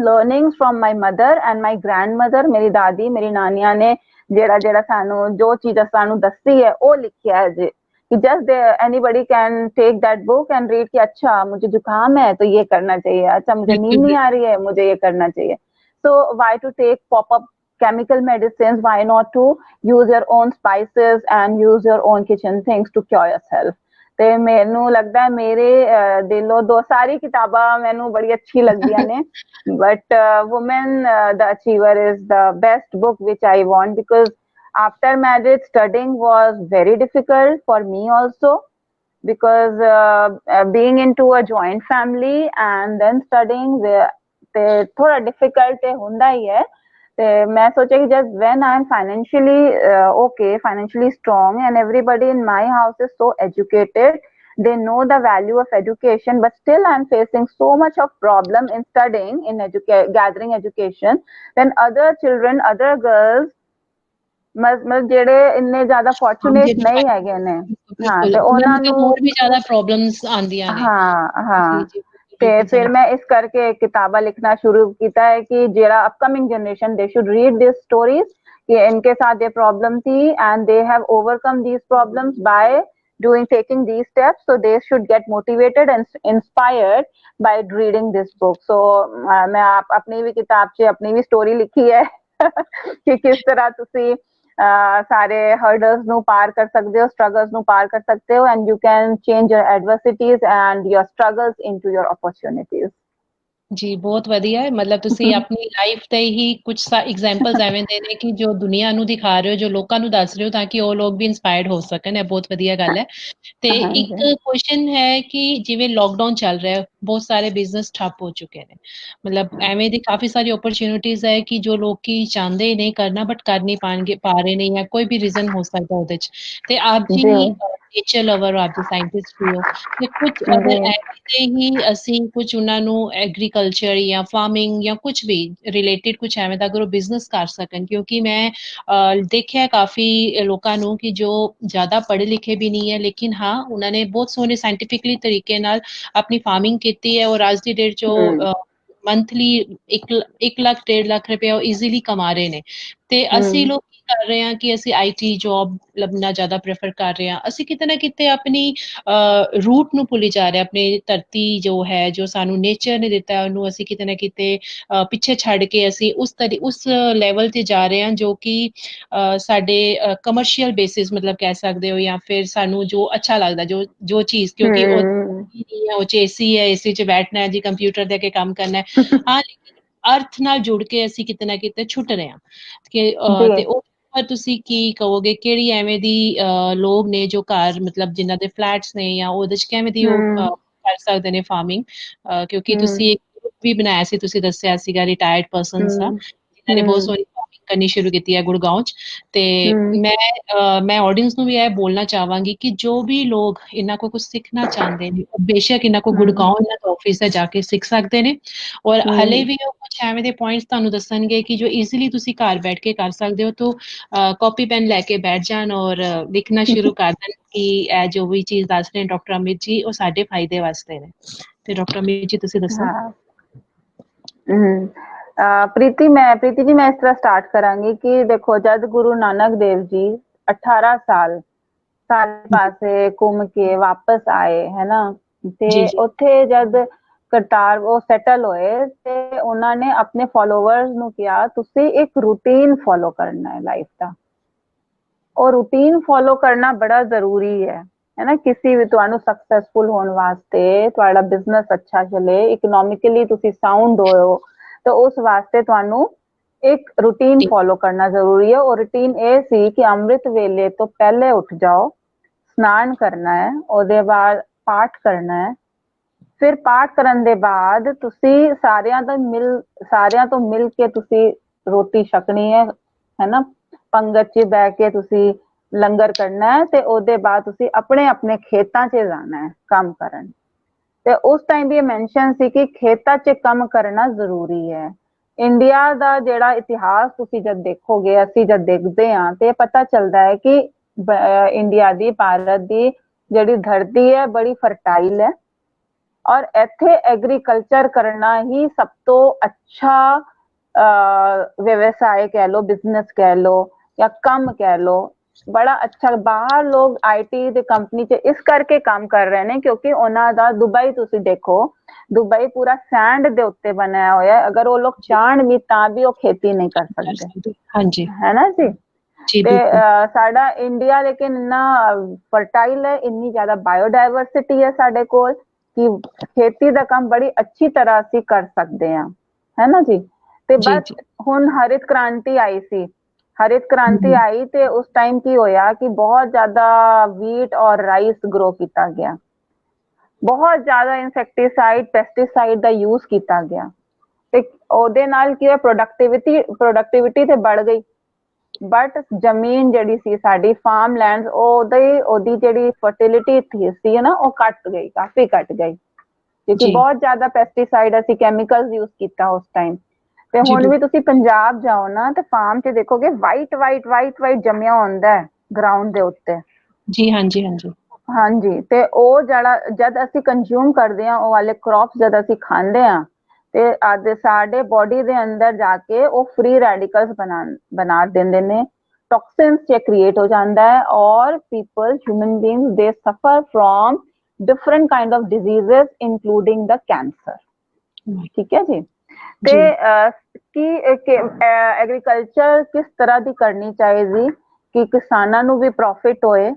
learnings from my mother and my grandmother. मेरी दादी मेरी नानिया ने जेड़ा जेड़ा सानू जो चीज़ सानू दसी है वो लिखिया है जी कि just anybody can take that book and read कि अच्छा मुझे जुकाम है तो ये करना चाहिए, अच्छा मुझे नींद नहीं आ रही है मुझे ये करना चाहिए. So why to take pop-up chemical medicines? Why not to use your own spices and use your own kitchen things to cure yourself? ਤੇ ਮੈਨੂੰ ਲੱਗਦਾ ਹੈ ਮੇਰੇ ਦਿਲੋਂ ਦੋ ਸਾਰੀ ਕਿਤਾਬਾਂ ਮੈਨੂੰ ਬੜੀ ਅੱਛੀ ਲੱਗਦੀਆਂ ਨੇ but woman the achiever is the best book which I want because after marriage studying was very difficult for me also because being into a joint family and then studying ਤੇ ਥੋੜਾ difficult ਤੇ ਹੁੰਦਾ ਹੀ ਹੈ ਤੇ ਮੈਂ ਸੋਚਿਆ ਕਿ just when I am financially okay, financially strong and everybody in my house is so educated, they know the value of education, but still I am facing so much of problem in studying, in gathering education, then other children, other girls मतलब ਜਿਹੜੇ ਇੰਨੇ ਜ਼ਿਆਦਾ fortunate ਨਹੀਂ ਹੈਗੇ ਨੇ ਹਾਂ ਤੇ ਉਹਨਾਂ ਨੂੰ ਹੋਰ ਵੀ ਜ਼ਿਆਦਾ ਪ੍ਰੋਬਲਮਸ ਆਉਂਦੀਆਂ ਨੇ ਹਾਂ ਤੇ ਫਿਰ ਮੈਂ ਇਸ ਕਰਕੇ ਕਿਤਾਬਾਂ ਲਿਖਣਾ ਸ਼ੁਰੂ ਕੀਤਾ ਹੈ ਕਿ ਜਿਹੜਾ ਅਪਕਮਿੰਗ ਜਨਰੇਸ਼ਨ ਦੇ ਸ਼ੁਡ ਰੀਡ ਦਿਸ ਸਟੋਰੀਜ਼ कि इनके साथ ये प्रॉब्लम थी and they have overcome these problems by taking these steps, so they should get motivated and inspired by reading this book. So मैं अपनी भी किताब से अपनी भी स्टोरी लिखी है कि किस तरह ਤੁਸੀਂ ਸਾਰੇ ਹਰਡਲਸ ਨੂੰ ਪਾਰ ਕਰ ਸਕਦੇ ਹੋ, ਸਟਰਗਲਸ ਨੂੰ ਪਾਰ ਕਰ ਸਕਦੇ ਹੋ and you can change your adversities and your struggles into your opportunities. ਜੀ ਬਹੁਤ ਵਧੀਆ ਹੈ ਮਤਲਬ ਤੁਸੀਂ ਆਪਣੀ ਲਾਈਫ ਤੇ ਹੀ ਕੁਝ ਐਗਜ਼ਾਮਪਲਸ ਐਵੇਂ ਦੇ ਨੇ ਕਿ ਜੋ ਦੁਨੀਆ ਨੂੰ ਦਿਖਾ ਰਹੇ ਹੋ ਜੋ ਲੋਕਾਂ ਨੂੰ ਦੱਸ ਰਹੇ ਹੋ ਤਾਂ ਕਿ ਉਹ ਲੋਕ ਵੀ ਇਨਸਪਾਇਰਡ ਹੋ ਸਕਣ ਇਹ ਬਹੁਤ ਵਧੀਆ ਗੱਲ ਹੈ ਤੇ ਇੱਕ ਕੁਐਸਚਨ ਹੈ ਕਿ ਜਿਵੇਂ ਲੋਕਡਾਊਨ ਚੱਲ ਰਿਹਾ ਹੈ ਬਹੁਤ ਸਾਰੇ ਬਿਜ਼ਨਸ ਠੱਪ ਹੋ ਚੁੱਕੇ ਨੇ ਮਤਲਬ ਐਵੇਂ ਦੀ ਕਾਫੀ ਸਾਰੀ ਓਪਰਚ्युनिटीज ਹੈ ਕਿ ਜੋ ਲੋਕੀ ਚਾਹੁੰਦੇ ਨੇ ਕਰਨਾ ਬਟ ਕਰ ਨਹੀਂ ਪਾਣਗੇ ਪਾ ਰਹੇ ਨੇ ਜਾਂ ਕੋਈ ਵੀ ਰੀਜ਼ਨ ਹੋ ਸਕਦਾ ਉਹਦੇ ਚ ਤੇ ਆਪ ਜੀ ਨੇਚਰ ਲਵਰ ਆਪ ਜੀ ਸਾਇੰਟਿਸਟ ਵੀ ਹੋ ਤੇ ਕੁਝ ਅਗਰ ਐਵੇਂ ਹੀ ਅਸੀਂ ਕੁਝ ਉਹਨਾਂ ਨੂੰ ਐਗਰੀਕਲਚਰ ਜਾਂ ਫਾਰਮਿੰਗ ਜਾਂ ਕੁਝ ਵੀ ਰਿਲੇਟਿਡ ਕੁਝ ਐਵੇਂ ਦਾ ਅਗਰ ਉਹ ਬਿਜ਼ਨਸ ਕਰ ਸਕਣ ਕਿਉਂਕਿ ਮੈਂ ਦੇਖਿਆ ਕਾਫੀ ਲੋਕਾਂ ਨੂੰ ਕਿ ਜੋ ਜ਼ਿਆਦਾ ਪੜ੍ਹੇ ਲਿਖੇ ਵੀ ਨਹੀਂ ਹੈ ਲੇਕਿਨ ਹਾਂ ਉਹਨਾਂ ਨੇ ਬਹੁਤ ਸੋਹਣੇ ਸਾਇੰਟੀਫਿਕਲੀ ਤਰੀਕੇ ਨਾਲ ਆਪਣੀ ਫਾਰਮਿੰਗ ਕੀਤੀ ਹੈ ਔਰ ਅੱਜ ਦੀ ਡੇਟ 'ਚ ਮੰਥਲੀ 1 ਲੱਖ 1.5 ਲੱਖ ਰੁਪਏ ਉਹ ਈਜ਼ੀਲੀ ਕਮਾ ਰਹੇ ਨੇ ਤੇ ਅਸੀਂ ਲੋਕ ਕੀ ਕਰ ਰਹੇ ਹਾਂ ਕਿ ਅਸੀਂ ਆਈਟੀ ਜੌਬ ਲੱਭਣਾ ਜ਼ਿਆਦਾ ਪ੍ਰੈਫਰ ਕਰ ਰਹੇ ਹਾਂ ਅਸੀਂ ਕਿਤੇ ਨਾ ਕਿਤੇ ਆਪਣੀ ਰੂਟ ਨੂੰ ਭੁੱਲੀ ਜਾ ਰਹੇ ਆਪਣੀ ਧਰਤੀ ਜੋ ਹੈ ਜੋ ਸਾਨੂੰ ਨੇਚਰ ਨੇ ਦਿੱਤਾ ਉਹਨੂੰ ਅਸੀਂ ਕਿਤੇ ਨਾ ਕਿਤੇ ਪਿੱਛੇ ਛੱਡ ਕੇ ਅਸੀਂ ਉਸ ਲੈਵਲ ਤੇ ਜਾ ਰਹੇ ਹਾਂ ਜੋ ਕਿ ਸਾਡੇ ਕਮਰਸ਼ੀਅਲ ਬੇਸਿਸ ਮਤਲਬ ਕਹਿ ਸਕਦੇ ਹੋ ਜਾਂ ਫਿਰ ਸਾਨੂੰ ਜੋ ਅੱਛਾ ਲੱਗਦਾ ਜੋ ਚੀਜ਼ ਕਿਉਂਕਿ ਉਹ ਚ ਏਸੀ ਹੈ ਏਸੀ ਚ ਬੈਠਣਾ ਹੈ ਜੀ ਕੰਪਿਊਟਰ ਦੇ ਕੇ ਕੰਮ ਕਰਨਾ ਹੈ ਹਾਂ ਅਰਥ ਨਾਲ ਜੁੜ ਕੇ ਅਸੀਂ ਕਿਤੇ ਨਾ ਕਿਤੇ ਛੁੱਟ ਰਹੇ ਹਾਂ ਤੇ ਉਹ ਤੁਸੀਂ ਕੀ ਕਹੋਗੇ ਕਿਹੜੀ ਐਵੇਂ ਦੀ ਲੋਕ ਨੇ ਜੋ ਘਰ ਮਤਲਬ ਜਿਨ੍ਹਾਂ ਦੇ ਫਲੈਟਸ ਨੇ ਜਾਂ ਉਹਦੇ ਚ ਕਿਵੇਂ ਦੀ ਉਹ ਕਰ ਸਕਦੇ ਨੇ ਫਾਰਮਿੰਗ ਕਿਉਂਕਿ ਤੁਸੀਂ ਇੱਕ ਗਰੁੱਪ ਵੀ ਬਣਾਇਆ ਸੀ ਤੁਸੀਂ ਦੱਸਿਆ ਸੀਗਾ ਰਿਟਾਇਰਡ ਪਰਸਨਸ ਦਾ ਜਿਨ੍ਹਾਂ ਨੇ ਬਹੁਤ ਸੋਹਣੀ ਫਾਰਮਿੰਗ ਕਰਨੀ ਸ਼ੁਰੂ ਕੀਤੀ ਹੈ ਗੁੜਗਾਉਂ ਚ ਤੇ ਮੈਂ ਆਡੀਅנס ਨੂੰ ਵੀ ਇਹ ਬੋਲਣਾ ਚਾਹਾਂਗੀ ਕਿ ਜੋ ਵੀ ਲੋਕ ਇਹਨਾਂ ਕੋਲ ਕੁਝ ਸਿੱਖਣਾ ਚਾਹੁੰਦੇ ਨੇ ਬੇਸ਼ੱਕ ਇਹਨਾਂ ਕੋਲ ਗੁੜਗਾਉਂ ਇਹਨਾਂ ਦਾ ਆਫਿਸ ਹੈ ਜਾ ਕੇ ਸਿੱਖ ਸਕਦੇ ਨੇ ਔਰ ਹਲੇ ਵੀ ਉਹ ਕੁਝ ਐਵੇਂ ਦੇ ਪੁਆਇੰਟਸ ਤੁਹਾਨੂੰ ਦੱਸਣਗੇ ਕਿ ਜੋ ਈਜ਼ੀਲੀ ਤੁਸੀਂ ਘਰ ਬੈਠ ਕੇ ਕਰ ਸਕਦੇ ਹੋ ਤਾਂ ਕਾਪੀ ਪੈਨ ਲੈ ਕੇ ਬੈਠ ਜਾਣ ਔਰ ਲਿਖਣਾ ਸ਼ੁਰੂ ਕਰ ਦੇਣ ਕਿ ਇਹ ਜੋ ਵੀ ਚੀਜ਼ ਦੱਸ ਰਹੇ ਡਾਕਟਰ ਅਮਿਤ ਜੀ ਉਹ ਸਾਡੇ ਫਾਇਦੇ ਵਾਸਤੇ ਨੇ ਤੇ ਡਾਕਟਰ ਅਮਿਤ ਜੀ ਤੁਸੀਂ ਦੱਸੋ ਪ੍ਰੀਤੀ ਜੀ ਮੈਂ ਇਸ ਤਰ੍ਹਾਂ ਸਟਾਰਟ ਕਰਾਂਗੀ ਕਿ ਦੇਖੋ ਜਦ ਗੁਰੂ ਨਾਨਕ ਦੇਵ ਜੀ 18 ਸਾਲ ਸਾਰੇ ਪਾਸੇ ਘੁੰਮ ਕੇ ਵਾਪਸ ਆਏ ਹੈ ਨਾ ਤੇ ਉੱਥੇ ਜਦ ਕਰਤਾਰ ਉਹ ਸੈਟਲ ਹੋਏ ਤੇ ਉਹਨਾਂ ਨੇ ਆਪਣੇ ਫਾਲੋਵਰਸ ਨੂੰ ਕਿਹਾ ਤੁਸੀਂ ਇੱਕ ਰੂਟੀਨ ਫੋਲੋ ਕਰਨਾ ਹੈ ਲਾਈਫ ਦਾ ਉਹ ਰੂਟੀਨ ਫੋਲੋ ਕਰਨਾ ਬੜਾ ਜ਼ਰੂਰੀ ਹੈ ਨਾ ਕਿਸੇ ਵੀ ਤੁਹਾਨੂੰ ਸਕਸੈਸਫੁਲ ਹੋਣ ਵਾਸਤੇ ਤੁਹਾਡਾ ਬਿਜ਼ਨਸ ਅੱਛਾ ਚੱਲੇ ਇਕਨੋਮਿਕਲੀ ਤੁਸੀਂ ਸਾਊਂਡ ਹੋ ਤਾਂ ਉਸ ਵਾਸਤੇ ਤੁਹਾਨੂੰ ਇੱਕ ਰੂਟੀਨ ਫੋਲੋ ਕਰਨਾ ਜ਼ਰੂਰੀ ਹੈ ਔਰ ਰੂਟੀਨ ਇਹ ਸੀ ਕਿ ਅੰਮ੍ਰਿਤ ਵੇਲੇ ਤੋਂ ਪਹਿਲੇ ਉੱਠ ਜਾਓ स्नान करना है ਉਹਦੇ ਬਾਅਦ ਪਾਠ ਕਰਨਾ ਹੈ ਫਿਰ ਪਾਠ ਕਰਨ ਦੇ ਬਾਅਦ ਤੁਸੀਂ ਸਾਰਿਆਂ ਤੋਂ ਮਿਲ ਕੇ ਤੁਸੀਂ ਰੋਟੀ ਛਕਣੀ ਹੈ ਨਾ ਪੰਗਤ 'ਚ ਬਹਿ ਕੇ ਤੁਸੀਂ ਲੰਗਰ ਕਰਨਾ ਹੈ ਤੇ ਉਹਦੇ ਬਾਅਦ ਤੁਸੀਂ ਆਪਣੇ ਖੇਤਾਂ 'ਚ ਜਾਣਾ ਹੈ ਕੰਮ ਕਰਨ ਤੇ ਉਸ ਟਾਈਮ ਵੀ ਇਹ ਮੈਂਸ਼ਨ ਸੀ ਕਿ ਖੇਤਾਂ 'ਚ ਕੰਮ ਕਰਨਾ ਜ਼ਰੂਰੀ ਹੈ ਇੰਡੀਆ ਦਾ ਜਿਹੜਾ ਇਤਿਹਾਸ ਤੁਸੀਂ ਜਦ ਦੇਖੋਗੇ ਅਸੀਂ ਜਦ ਦੇਖਦੇ ਹਾਂ ਤੇ ਪਤਾ ਚੱਲਦਾ ਹੈ ਕਿ ਇੰਡੀਆ ਦੀ ਭਾਰਤ ਦੀ ਜਿਹੜੀ ਧਰਤੀ ਹੈ ਬੜੀ ਫਰਟਾਈਲ ਹੈ ਔਰ ਇੱਥੇ ਐਗਰੀਕਲਚਰ ਕਰਨਾ ਹੀ ਸਭ ਤੋਂ ਅੱਛਾ व्यवसाय कह लो, बिजनेस कह लो या ਕੰਮ ਕਹਿ ਲੋ, ਬੜਾ ਅੱਛਾ। ਬਾਹਰ ਲੋਕ ਆਈਟੀ ਦੇ ਕੰਪਨੀ 'ਚ ਇਸ ਕਰਕੇ ਕੰਮ ਕਰ ਰਹੇ ਨੇ ਕਿਉਂਕਿ ਉਹਨਾਂ ਦਾ ਦੁਬਈ ਤੁਸੀਂ ਦੇਖੋ, ਦੁਬਈ ਪੂਰਾ ਸੈਂਡ ਦੇ ਉੱਤੇ ਬਣਿਆ ਹੋਇਆ ਹੈ। ਅਗਰ ਉਹ ਲੋਕ ਚਾਹਣ ਵੀ ਤਾਂ ਵੀ ਉਹ ਖੇਤੀ ਨਹੀਂ ਕਰ ਸਕਦੇ, ਹਾਂਜੀ ਹੈ ਨਾ ਜੀ। ਜੀ ਤੇ ਬਿਲਕੁਲ ਸਾਡਾ ਇੰਡੀਆ ਲੇਕਿਨ ਇੰਨਾ ਫਰਟਾਈਲ ਹੈ, ਇੰਨੀ ਜ਼ਿਆਦਾ ਬਾਇਓਡਾਇਵਰਸਿਟੀ ਹੈ ਸਾਡੇ ਕੋਲ ਕਿ ਖੇਤੀ ਦਾ ਕੰਮ ਬੜੀ ਅੱਛੀ ਤਰ੍ਹਾਂ ਅਸੀਂ ਕਰ ਸਕਦੇ ਹਾਂ, ਹੈ ਨਾ ਜੀ। ਤੇ ਜੀ ਬਸ ਜੀ ਹੁਣ ਹਰਿਤ ਕ੍ਰਾਂਤੀ ਆਈ ਸੀ, ਹਰਿਤ ਕ੍ਰਾਂਤੀ ਹਮ, ਆਈ ਤੇ ਉਸ ਟਾਈਮ ਕੀ ਹੋਇਆ ਕਿ ਬਹੁਤ ਜ਼ਿਆਦਾ ਵੀਟ ਔਰ ਰਾਈਸ ਗਰੋ ਕੀਤਾ ਗਿਆ, ਬਹੁਤ ਜ਼ਿਆਦਾ ਇਨਸੈਕਟੀਸਾਈਡ ਪੈਸਟੀਸਾਈਡ ਦਾ ਯੂਜ਼ ਕੀਤਾ ਗਿਆ ਤੇ ਉਹਦੇ ਨਾਲ ਕੀ ਹੋਇਆ, ਪ੍ਰੋਡਕਟਿਵਿਟੀ ਤੇ ਵੱਧ ਗਈ। ਬਟ ਜ਼ਮੀਨ ਜਿਹੜੀ ਸੀ ਸਾਡੀ ਫਾਰਮ ਲੈਂਡ, ਉਹਦੀ ਜਿਹੜੀ ਫਰਟੀਲਿਟੀ ਸੀ ਨਾ ਉਹ ਘਟ ਗਈ, ਕਾਫੀ ਘਟ ਗਈ ਕਿਉਂਕਿ ਜੀ ਬਹੁਤ ਜ਼ਿਆਦਾ ਪੈਸਟੀਸਾਈਡ ਅਸੀਂ ਕੈਮੀਕਲਸ ਯੂਜ਼ ਕੀਤਾ ਉਸ ਟਾਈਮ। ਤੇ ਜੀ ਹੁਣ ਵੀ ਬਿਲਕੁਲ ਤੁਸੀਂ ਪੰਜਾਬ ਜਾਓ ਨਾ ਤੇ ਫਾਰਮ 'ਚ ਦੇਖੋਗੇ ਵਾਈਟ ਵਾਈਟ ਵਾਈਟ ਵਾਈਟ ਜੰਮਿਆ ਹੁੰਦਾ ਹੈ ਗਰਾਊਂਡ ਦੇ ਉੱਤੇ। ਜੀ ਹਾਂਜੀ ਹਾਂਜੀ ਹਾਂਜੀ, ਤੇ ਉਹ ਜਿਹੜਾ ਜਦ ਅਸੀਂ ਕੰਜ਼ਿਊਮ ਕਰਦੇ ਹਾਂ ਉਹ ਵਾਲੇ ਕ੍ਰੌਪਸ ਜਦ ਅਸੀਂ ਖਾਂਦੇ ਹਾਂ ਤੇ ਅੱਜ ਸਾਡੇ ਬੋਡੀ ਦੇ ਅੰਦਰ ਜਾ ਕੇ ਉਹ ਫ੍ਰੀ ਰੈਡੀਕਲਸ ਬਣਾ ਦਿੰਦੇ ਨੇ, ਟੌਕਸਿਨਸ ਚ ਕ੍ਰੀਏਟ ਹੋ ਜਾਂਦਾ ਹੈ ਔਰ ਪੀਪਲ ਹਿਊਮਨ ਬੀਇੰਗਸ ਦੇ ਸਫਰ from different kind of diseases including the cancer। ਠੀਕ ਹੈ ਜੀ। ਤੇ ਜੀ ਕੀ ਐਗਰੀਕਲਚਰ ਕਿਸ ਤਰ੍ਹਾਂ ਦੀ ਕਰਨੀ ਚਾਹੀਦੀ ਕਿ ਕਿਸਾਨਾਂ ਨੂੰ ਵੀ ਪ੍ਰੋਫਿਟ ਹੋਏ,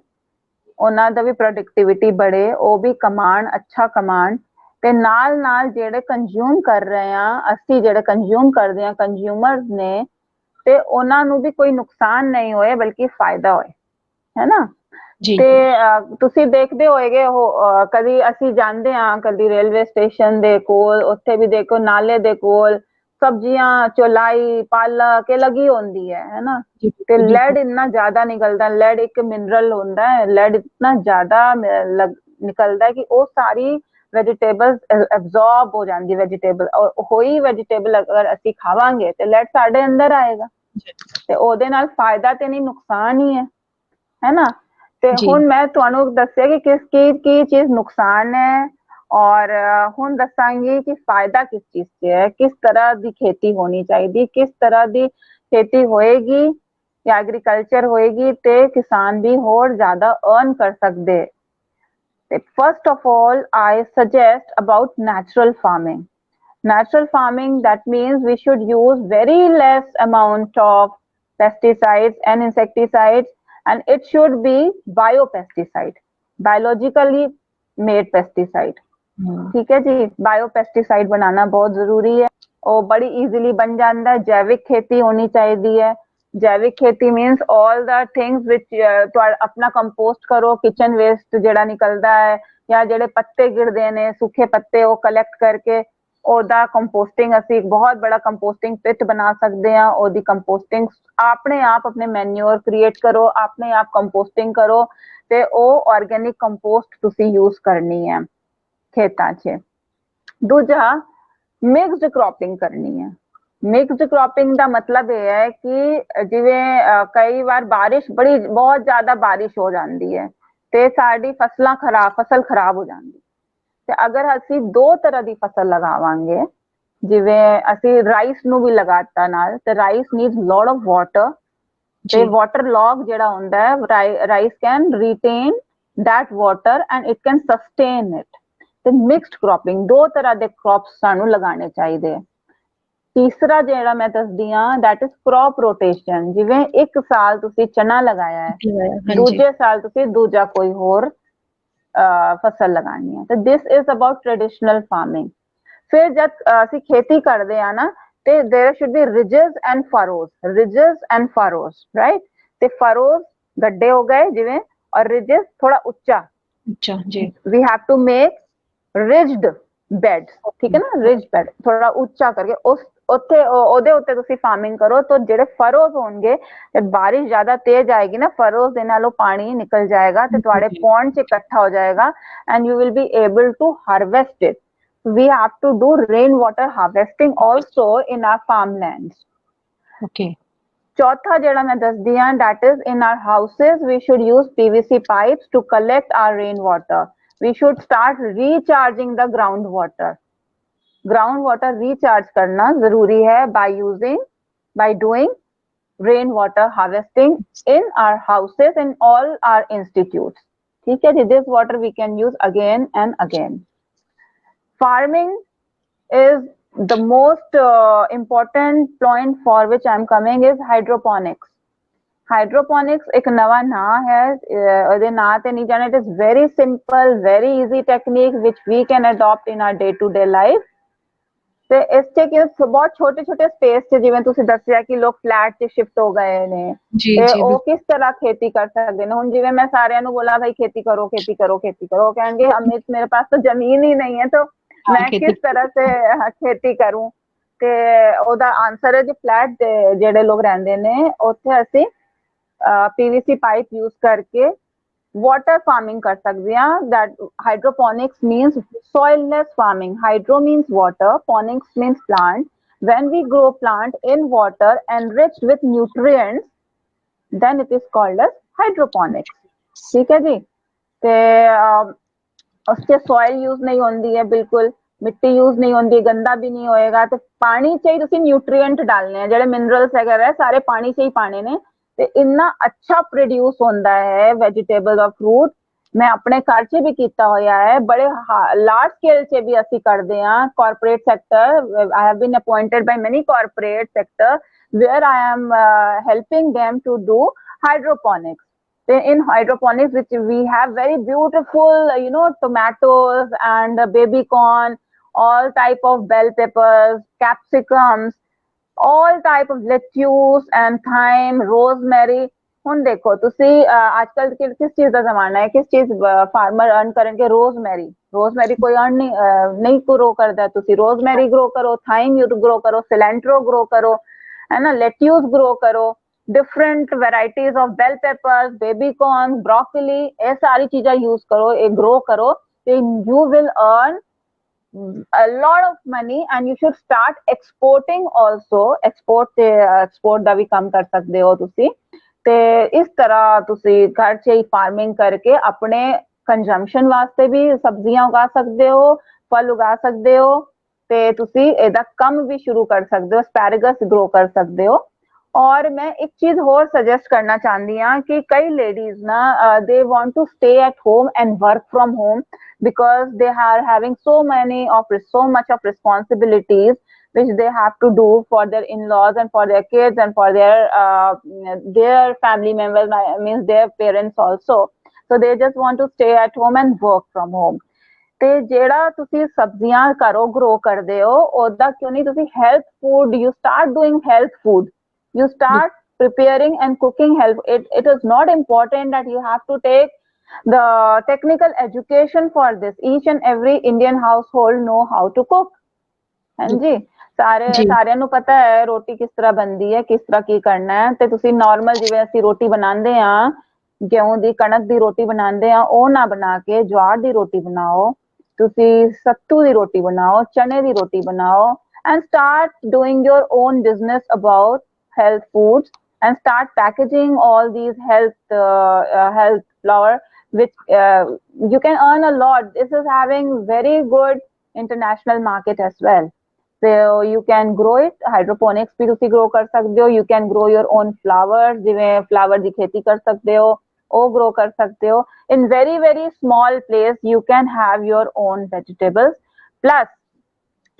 ਉਹਨਾਂ ਦਾ ਵੀ ਪ੍ਰੋਡਕਟਿਵਿਟੀ ਬੜੇ, ਉਹ ਵੀ ਕਮਾਣ, ਅੱਛਾ ਕਮਾਣ ਤੇ ਨਾਲ ਨਾਲ ਜਿਹੜੇ ਕੰਜ਼ਿਊਮ ਕਰ ਰਹੇ ਆ ਅਸੀਂ, ਜਿਹੜੇ ਕੰਜ਼ਿਊਮ ਕਰਦੇ ਆ ਕੰਜ਼ਿਊਮਰਸ ਨੇ, ਤੇ ਉਹਨਾਂ ਨੂੰ ਵੀ ਕੋਈ ਨੁਕਸਾਨ ਨਹੀਂ ਹੋਏ ਬਲਕਿ ਫਾਇਦਾ ਹੋਏ, ਹੈ ਨਾ। ਜੀ ਤੇ ਤੁਸੀਂ ਦੇਖਦੇ ਹੋਏਗੇ ਉਹ ਕਦੀ ਅਸੀਂ ਜਾਂਦੇ ਹਾਂ ਕਦੀ ਰੇਲਵੇ ਸਟੇਸ਼ਨ ਦੇ ਕੋਲ, ਉੱਥੇ ਵੀ ਦੇਖੋ ਨਾਲੇ ਦੇ ਕੋਲ ਸਬਜ਼ੀਆਂ ਚੌਲਾਈ ਪਾਲਕ ਇਹ ਲੱਗੀ ਹੁੰਦੀ ਹੈ ਨਾ। ਜੀ ਤੇ ਬਿਲਕੁਲ ਲੈਡ ਬਿਲਕੁਲ ਇੰਨਾ ਜ਼ਿਆਦਾ ਨਿਕਲਦਾ, ਲੈਡ ਇੱਕ ਮਿਨਰਲ ਹੁੰਦਾ ਹੈ, ਲੈਡ ਇਤਨਾ ਜ਼ਿਆਦਾ ਨਿਕਲਦਾ ਹੈ ਕਿ ਉਹ ਸਾਰੀ ਵੈਜੀਟੇਬਲ ਐਬਜ਼ੌਰਬ ਹੋ ਜਾਂਦੀ ਵੈਜੀਟੇਬਲ, ਹੋਈ ਵੈਜੀਟੇਬਲ ਅਗਰ ਅਸੀਂ ਖਾਵਾਂਗੇ ਤੇ ਲੈਡ ਸਾਡੇ ਅੰਦਰ ਆਏਗਾ ਤੇ ਉਹਦੇ ਨਾਲ ਫਾਇਦਾ ਤੇ ਨਹੀਂ ਨੁਕਸਾਨ ਹੀ ਹੈ ਨਾ। ਤੇ ਜੀ ਹੁਣ ਮੈਂ ਤੁਹਾਨੂੰ ਦੱਸਿਆ ਕਿ ਕਿਸ ਕੀ ਚੀਜ਼ ਨੁਕਸਾਨ ਹੈ ਔਰ ਹੁਣ ਦੱਸਾਂਗੀ ਕਿ ਫਾਇਦਾ ਕਿਸ ਚੀਜ਼ 'ਚ ਹੈ, ਕਿਸ ਤਰ੍ਹਾਂ ਦੀ ਖੇਤੀ ਹੋਣੀ ਚਾਹੀਦੀ, ਕਿਸ ਤਰ੍ਹਾਂ ਦੀ ਖੇਤੀ ਹੋਏਗੀ ਜਾਂ ਐਗਰੀਕਲਚਰ ਹੋਏਗੀ ਤੇ ਕਿਸਾਨ ਵੀ ਹੋਰ ਜ਼ਿਆਦਾ ਅਰਨ ਕਰ ਸਕਦੇ। ਤੇ first of all I suggest about natural farming. Natural farming, that means we should use very less amount of pesticides and insecticides, and it should be biopesticide, biologically made pesticide। ठीक है जी, biopesticide बनाना बहुत जरूरी है, और बड़ी easily बन जाता है। जैविक खेती होनी चाहिए। जैविक खेती means all the things which अपना कंपोस्ट करो, किचन वेस्ट ਜਿਹੜਾ ਨਿਕਲਦਾ ਹੈ ਜਾਂ ਜਿਹੜੇ ਪੱਤੇ ਗਿਰਦੇ ਨੇ सूखे पत्ते ਉਹ कलेक्ट करके ਉਹਦਾ ਕੰਪੋਸਟਿੰਗ, ਅਸੀਂ ਇੱਕ ਬਹੁਤ ਬੜਾ ਕੰਪੋਸਟਿੰਗ ਪਿਟ ਬਣਾ ਸਕਦੇ ਹਾਂ। ਉਹਦੀ ਕੰਪੋਸਟਿੰਗ ਆਪਣੇ ਆਪ, ਆਪਣੇ ਮੈਨਿਓਰ ਕ੍ਰੀਏਟ ਕਰੋ, ਆਪਣੇ ਆਪ ਕੰਪੋਸਟਿੰਗ ਕਰੋ ਤੇ ਉਹ ਆਰਗੈਨਿਕ ਕੰਪੋਸਟ ਤੁਸੀਂ ਯੂਜ਼ ਕਰਨੀ ਹੈ ਖੇਤਾਂ 'ਚ। ਦੂਜਾ, ਮਿਕਸਡ ਕ੍ਰੌਪਿੰਗ ਕਰਨੀ ਹੈ। ਮਿਕਸਡ ਕ੍ਰੌਪਿੰਗ ਦਾ ਮਤਲਬ ਇਹ ਹੈ ਕਿ ਜਿਵੇਂ ਕਈ ਵਾਰ ਬਾਰਿਸ਼ ਬਹੁਤ ਜ਼ਿਆਦਾ ਬਾਰਿਸ਼ ਹੋ ਜਾਂਦੀ ਹੈ ਤੇ ਸਾਡੀ ਫਸਲ ਖਰਾਬ ਹੋ ਜਾਂਦੀ। ਤੇ ਅਗਰ ਅਸੀਂ ਦੋ ਤਰ੍ਹਾਂ ਦੀ ਫਸਲ ਲਗਾਵਾਂਗੇ, ਜਿਵੇਂ ਅਸੀਂ ਰਾਈਸ ਨੂੰ ਵੀ ਲਗਾਤਾ ਨਾਲ, ਤੇ rice needs lot of water ਤੇ ਵਾਟਰ ਲੌਗ ਜਿਹੜਾ ਹੁੰਦਾ ਹੈ, rice can retain that water and it can sustain it। ਤੇ ਮਿਕਸਡ ਕ੍ਰੌਪਿੰਗ, ਦੋ ਤਰ੍ਹਾਂ ਦੇ ਕ੍ਰੌਪਸ ਸਾਨੂੰ ਲਗਾਉਣੇ ਚਾਹੀਦੇ। ਤੀਸਰਾ ਜਿਹੜਾ ਮੈਂ ਦੱਸਦੀ ਹਾਂ that is crop rotation। ਜਿਵੇਂ ਇੱਕ ਸਾਲ ਤੁਸੀਂ ਚਨਾ ਲਗਾਇਆ ਹੈ, ਦੂਜੇ ਸਾਲ ਤੁਸੀਂ ਦੂਜਾ ਕੋਈ ਹੋਰ ਫਸਲ ਲਗਾਉਣੀ ਹੈ। ਤੇ this is about traditional farming. ਫਿਰ ਜਦ ਅਸੀਂ ਖੇਤੀ ਕਰਦੇ ਆ ਨਾ ਤੇ there should be ridges and furrows, right? ਤੇ furrows ਗੱਡੇ ਹੋ ਗਏ ਜਿਵੇਂ, ਔਰ ridges ਥੋੜਾ ਉੱਚਾ। ਅੱਛਾ ਜੀ। we have to make ridged beds, ਠੀਕ ਹੈ ਨਾ, ਰਿਜ ਬੈਡ ਥੋੜਾ ਉੱਚਾ ਕਰਕੇ ਉਸ ਉਹਦੇ ਉੱਤੇ ਤੁਸੀਂ ਫਾਰਮਿੰਗ ਕਰੋ। ਤਾਂ ਜਿਹੜੇ ਫਰੋਜ਼ ਹੋਣਗੇ, ਜਦ ਬਾਰਿਸ਼ ਜ਼ਿਆਦਾ ਤੇਜ਼ ਆਏਗੀ ਨਾ, ਫਰੋਜ਼ ਦੇ ਨਾਲੋਂ ਪਾਣੀ ਨਿਕਲ ਜਾਏਗਾ ਤੇ ਤੁਹਾਡੇ ਪੌਂਡ 'ਚ ਇਕੱਠਾ ਹੋ ਜਾਏਗਾ and you will be able to harvest it। we have to do rainwater harvesting also in our farmlands। Okay। ਚੌਥਾ ਜਿਹੜਾ ਮੈਂ ਦੱਸਦੀ ਹਾਂ that is in our houses we should use PVC pipes to collect our rainwater। we should start recharging the groundwater. Groundwater recharge करना जरूरी है by doing rainwater harvesting in our houses and all our institutes. ठीक है जी, this water we can use again and again. Farming is the most important point for which I'm coming is hydroponics. Hydroponics एक नवा ना है, ਉਹਦੇ ਨਾਂ ਤੇ ਨਹੀਂ ਜਾਣਾ. It is very simple, very easy technique which we can adopt in our day-to-day life. ਤੇ ਇਸ ਤੇ ਕਿ ਬਹੁਤ ਛੋਟੇ ਛੋਟੇ ਸਪੇਸ 'ਚ, ਜਿਵੇਂ ਤੁਸੀਂ ਦੱਸਿਆ ਕਿ ਲੋਕ ਫਲੈਟ 'ਚ ਸ਼ਿਫਟ ਹੋ ਗਏ ਨੇ, ਤੇ ਉਹ ਕਿਸ ਤਰ੍ਹਾਂ ਖੇਤੀ ਕਰ ਸਕਦੇ ਨੇ. ਹੁਣ ਜਿਵੇਂ ਮੈਂ ਸਾਰਿਆਂ ਨੂੰ ਬੋਲਾ ਭਾਈ ਖੇਤੀ ਕਰੋ ਖੇਤੀ ਕਰੋ ਖੇਤੀ ਕਰੋ, ਉਹ ਕਹਿਣਗੇ ਅਮਿਤ ਮੇਰੇ ਪਾਸ ਤਾਂ ਜ਼ਮੀਨ ਹੀ ਨਹੀਂ ਹੈ, ਤਾਂ ਮੈਂ ਕਿਸ ਤਰ੍ਹਾਂ ਸੇ ਖੇਤੀ ਕਰੂੰ. ਤੇ ਉਹਦਾ ਆਨਸਰ ਹੈ ਜੀ, ਫਲੈਟ ਦੇ ਜਿਹੜੇ ਲੋਕ ਰਹਿੰਦੇ ਨੇ ਉੱਥੇ ਅਸੀਂ PVC ਪਾਈਪ ਯੂਜ਼ ਕਰਕੇ water farming कर सकते हैं. That hydroponics means soilless farming. Hydro means water, ponics means plant. When we grow plant in water enriched with nutrients, then it is called as hydroponics. ठीक है जी. ते उससे soil use नहीं होती है, बिल्कुल मिट्टी यूज नहीं होती, गंदा भी नहीं होएगा. तो पानी से ही तुसी न्यूट्रिएंट डालने हैं, जेडे मिनरल्स वगैरह सारे पानी से ही पाने ने. ਤੇ ਇੰਨਾ ਅੱਛਾ ਪ੍ਰੋਡਿਊਸ ਹੁੰਦਾ ਹੈ ਵੈਜੀਟੇਬਲ ਔਰ ਫਰੂਟ. ਮੈਂ ਆਪਣੇ ਘਰ 'ਚ ਵੀ ਕੀਤਾ ਹੋਇਆ ਹੈ, ਬੜੇ ਲਾਰਜ ਸਕੇਲ 'ਚ ਵੀ ਅਸੀਂ ਕਰਦੇ ਹਾਂ. Corporate sector, I have been appointed by many corporate sector where I am helping them to do hydroponics. In hydroponics, which we have very beautiful, tomatoes and baby corn, all type of bell peppers, capsicums, all type of lettuce and thyme, rosemary. ਹੁਣ ਦੇਖੋ ਤੁਸੀਂ ਅੱਜਕੱਲ ਕਿਸ ਚੀਜ਼ ਦਾ ਜ਼ਮਾਨਾ ਹੈ, ਕਿਸ ਚੀਜ਼ ਫਾਰਮਰ ਅਰਨ ਕਰਨਗੇ. ਰੋਜ਼ਮੈਰੀ ਕੋਈ ਅਰਨ ਨਹੀਂ ਗਰੋ ਕਰਦਾ. ਤੁਸੀਂ ਰੋਜ਼ਮੈਰੀ ਗਰੋ ਕਰੋ, ਥਾਈਮ ਗਰੋ ਕਰੋ, ਸਿਲੈਂਟਰੋ ਗਰੋ ਕਰੋ, ਹੈ ਨਾ, ਲੈਟਿਊਸ ਗਰੋ ਕਰੋ, different varieties of bell peppers, baby corn, broccoli, ये सारी चीजें यूज करो, ये ग्रो करो, you will earn a lot of money and you should start exporting also. export ਦਾ ਵੀ ਕੰਮ ਕਰ ਸਕਦੇ ਹੋ ਤੁਸੀਂ. ਤੇ ਇਸ ਤਰ੍ਹਾਂ ਤੁਸੀਂ ਘਰ 'ਚ ਹੀ ਫਾਰਮਿੰਗ ਕਰਕੇ ਆਪਣੇ ਕੰਜ਼ੰਪਸ਼ਨ ਵਾਸਤੇ ਵੀ ਸਬਜ਼ੀਆਂ ਉਗਾ ਸਕਦੇ ਹੋ, ਫਲ ਉਗਾ ਸਕਦੇ ਹੋ, ਤੇ ਤੁਸੀਂ ਇਹਦਾ ਕੰਮ ਵੀ ਸ਼ੁਰੂ ਕਰ ਸਕਦੇ ਹੋ, ਐਸਪੈਰਗਸ ਗਰੋ ਕਰ ਸਕਦੇ ਹੋ. और मैं एक चीज और सजेस्ट करना चाहती हूँ कि कई लेडीज ना they want to stay at home and work from home because they are having so much of responsibilities which they have to do for their in-laws and for their kids and for their family members, means their parents also. So they just want to stay at home and work from home. ਤੇ ਜਿਹੜਾ ਤੁਸੀਂ ਸਬਜ਼ੀਆਂ ਘਰੋਂ grow ਕਰਦੇ ਹੋ ਉਹਦਾ ਕਿਉਂ ਨਹੀਂ ਤੁਸੀਂ health food, you start doing health food. You start preparing and cooking health. It is not important that you have to take the technical education for this. Each and every Indian household know how to cook. ਹਾਂਜੀ, ਸਾਰਿਆਂ ਨੂੰ ਪਤਾ ਹੈ ਰੋਟੀ ਕਿਸ ਤਰ੍ਹਾਂ ਬਣਦੀ ਹੈ, ਕਿਸ ਤਰ੍ਹਾਂ ਕੀ ਕਰਨਾ ਹੈ. ਤੇ ਤੁਸੀਂ ਨਾਰਮਲ ਜਿਵੇਂ ਅਸੀਂ ਰੋਟੀ ਬਣਾਉਂਦੇ ਹਾਂ, गेहूं ਦੀ ਕਣਕ ਦੀ ਰੋਟੀ ਬਣਾਉਂਦੇ ਆ, ਉਹ ਨਾ ਬਣਾ ਕੇ ਜਵਾਰ ਦੀ ਰੋਟੀ ਬਣਾਓ, ਤੁਸੀਂ ਸੱਤੂ ਦੀ ਰੋਟੀ ਬਣਾਓ, ਚਨੇ ਦੀ ਰੋਟੀ ਬਣਾਓ, and start doing your own business about health foods and start packaging all these health flour, which you can earn a lot. This is having very good international market as well. So you can grow it. Hydroponics भी तुसी grow कर सकते हो. You can grow your own flowers, जिवें flower दी खेती कर सकते हो, ਉਹ grow कर सकते हो. In very small place you can have your own vegetables. Plus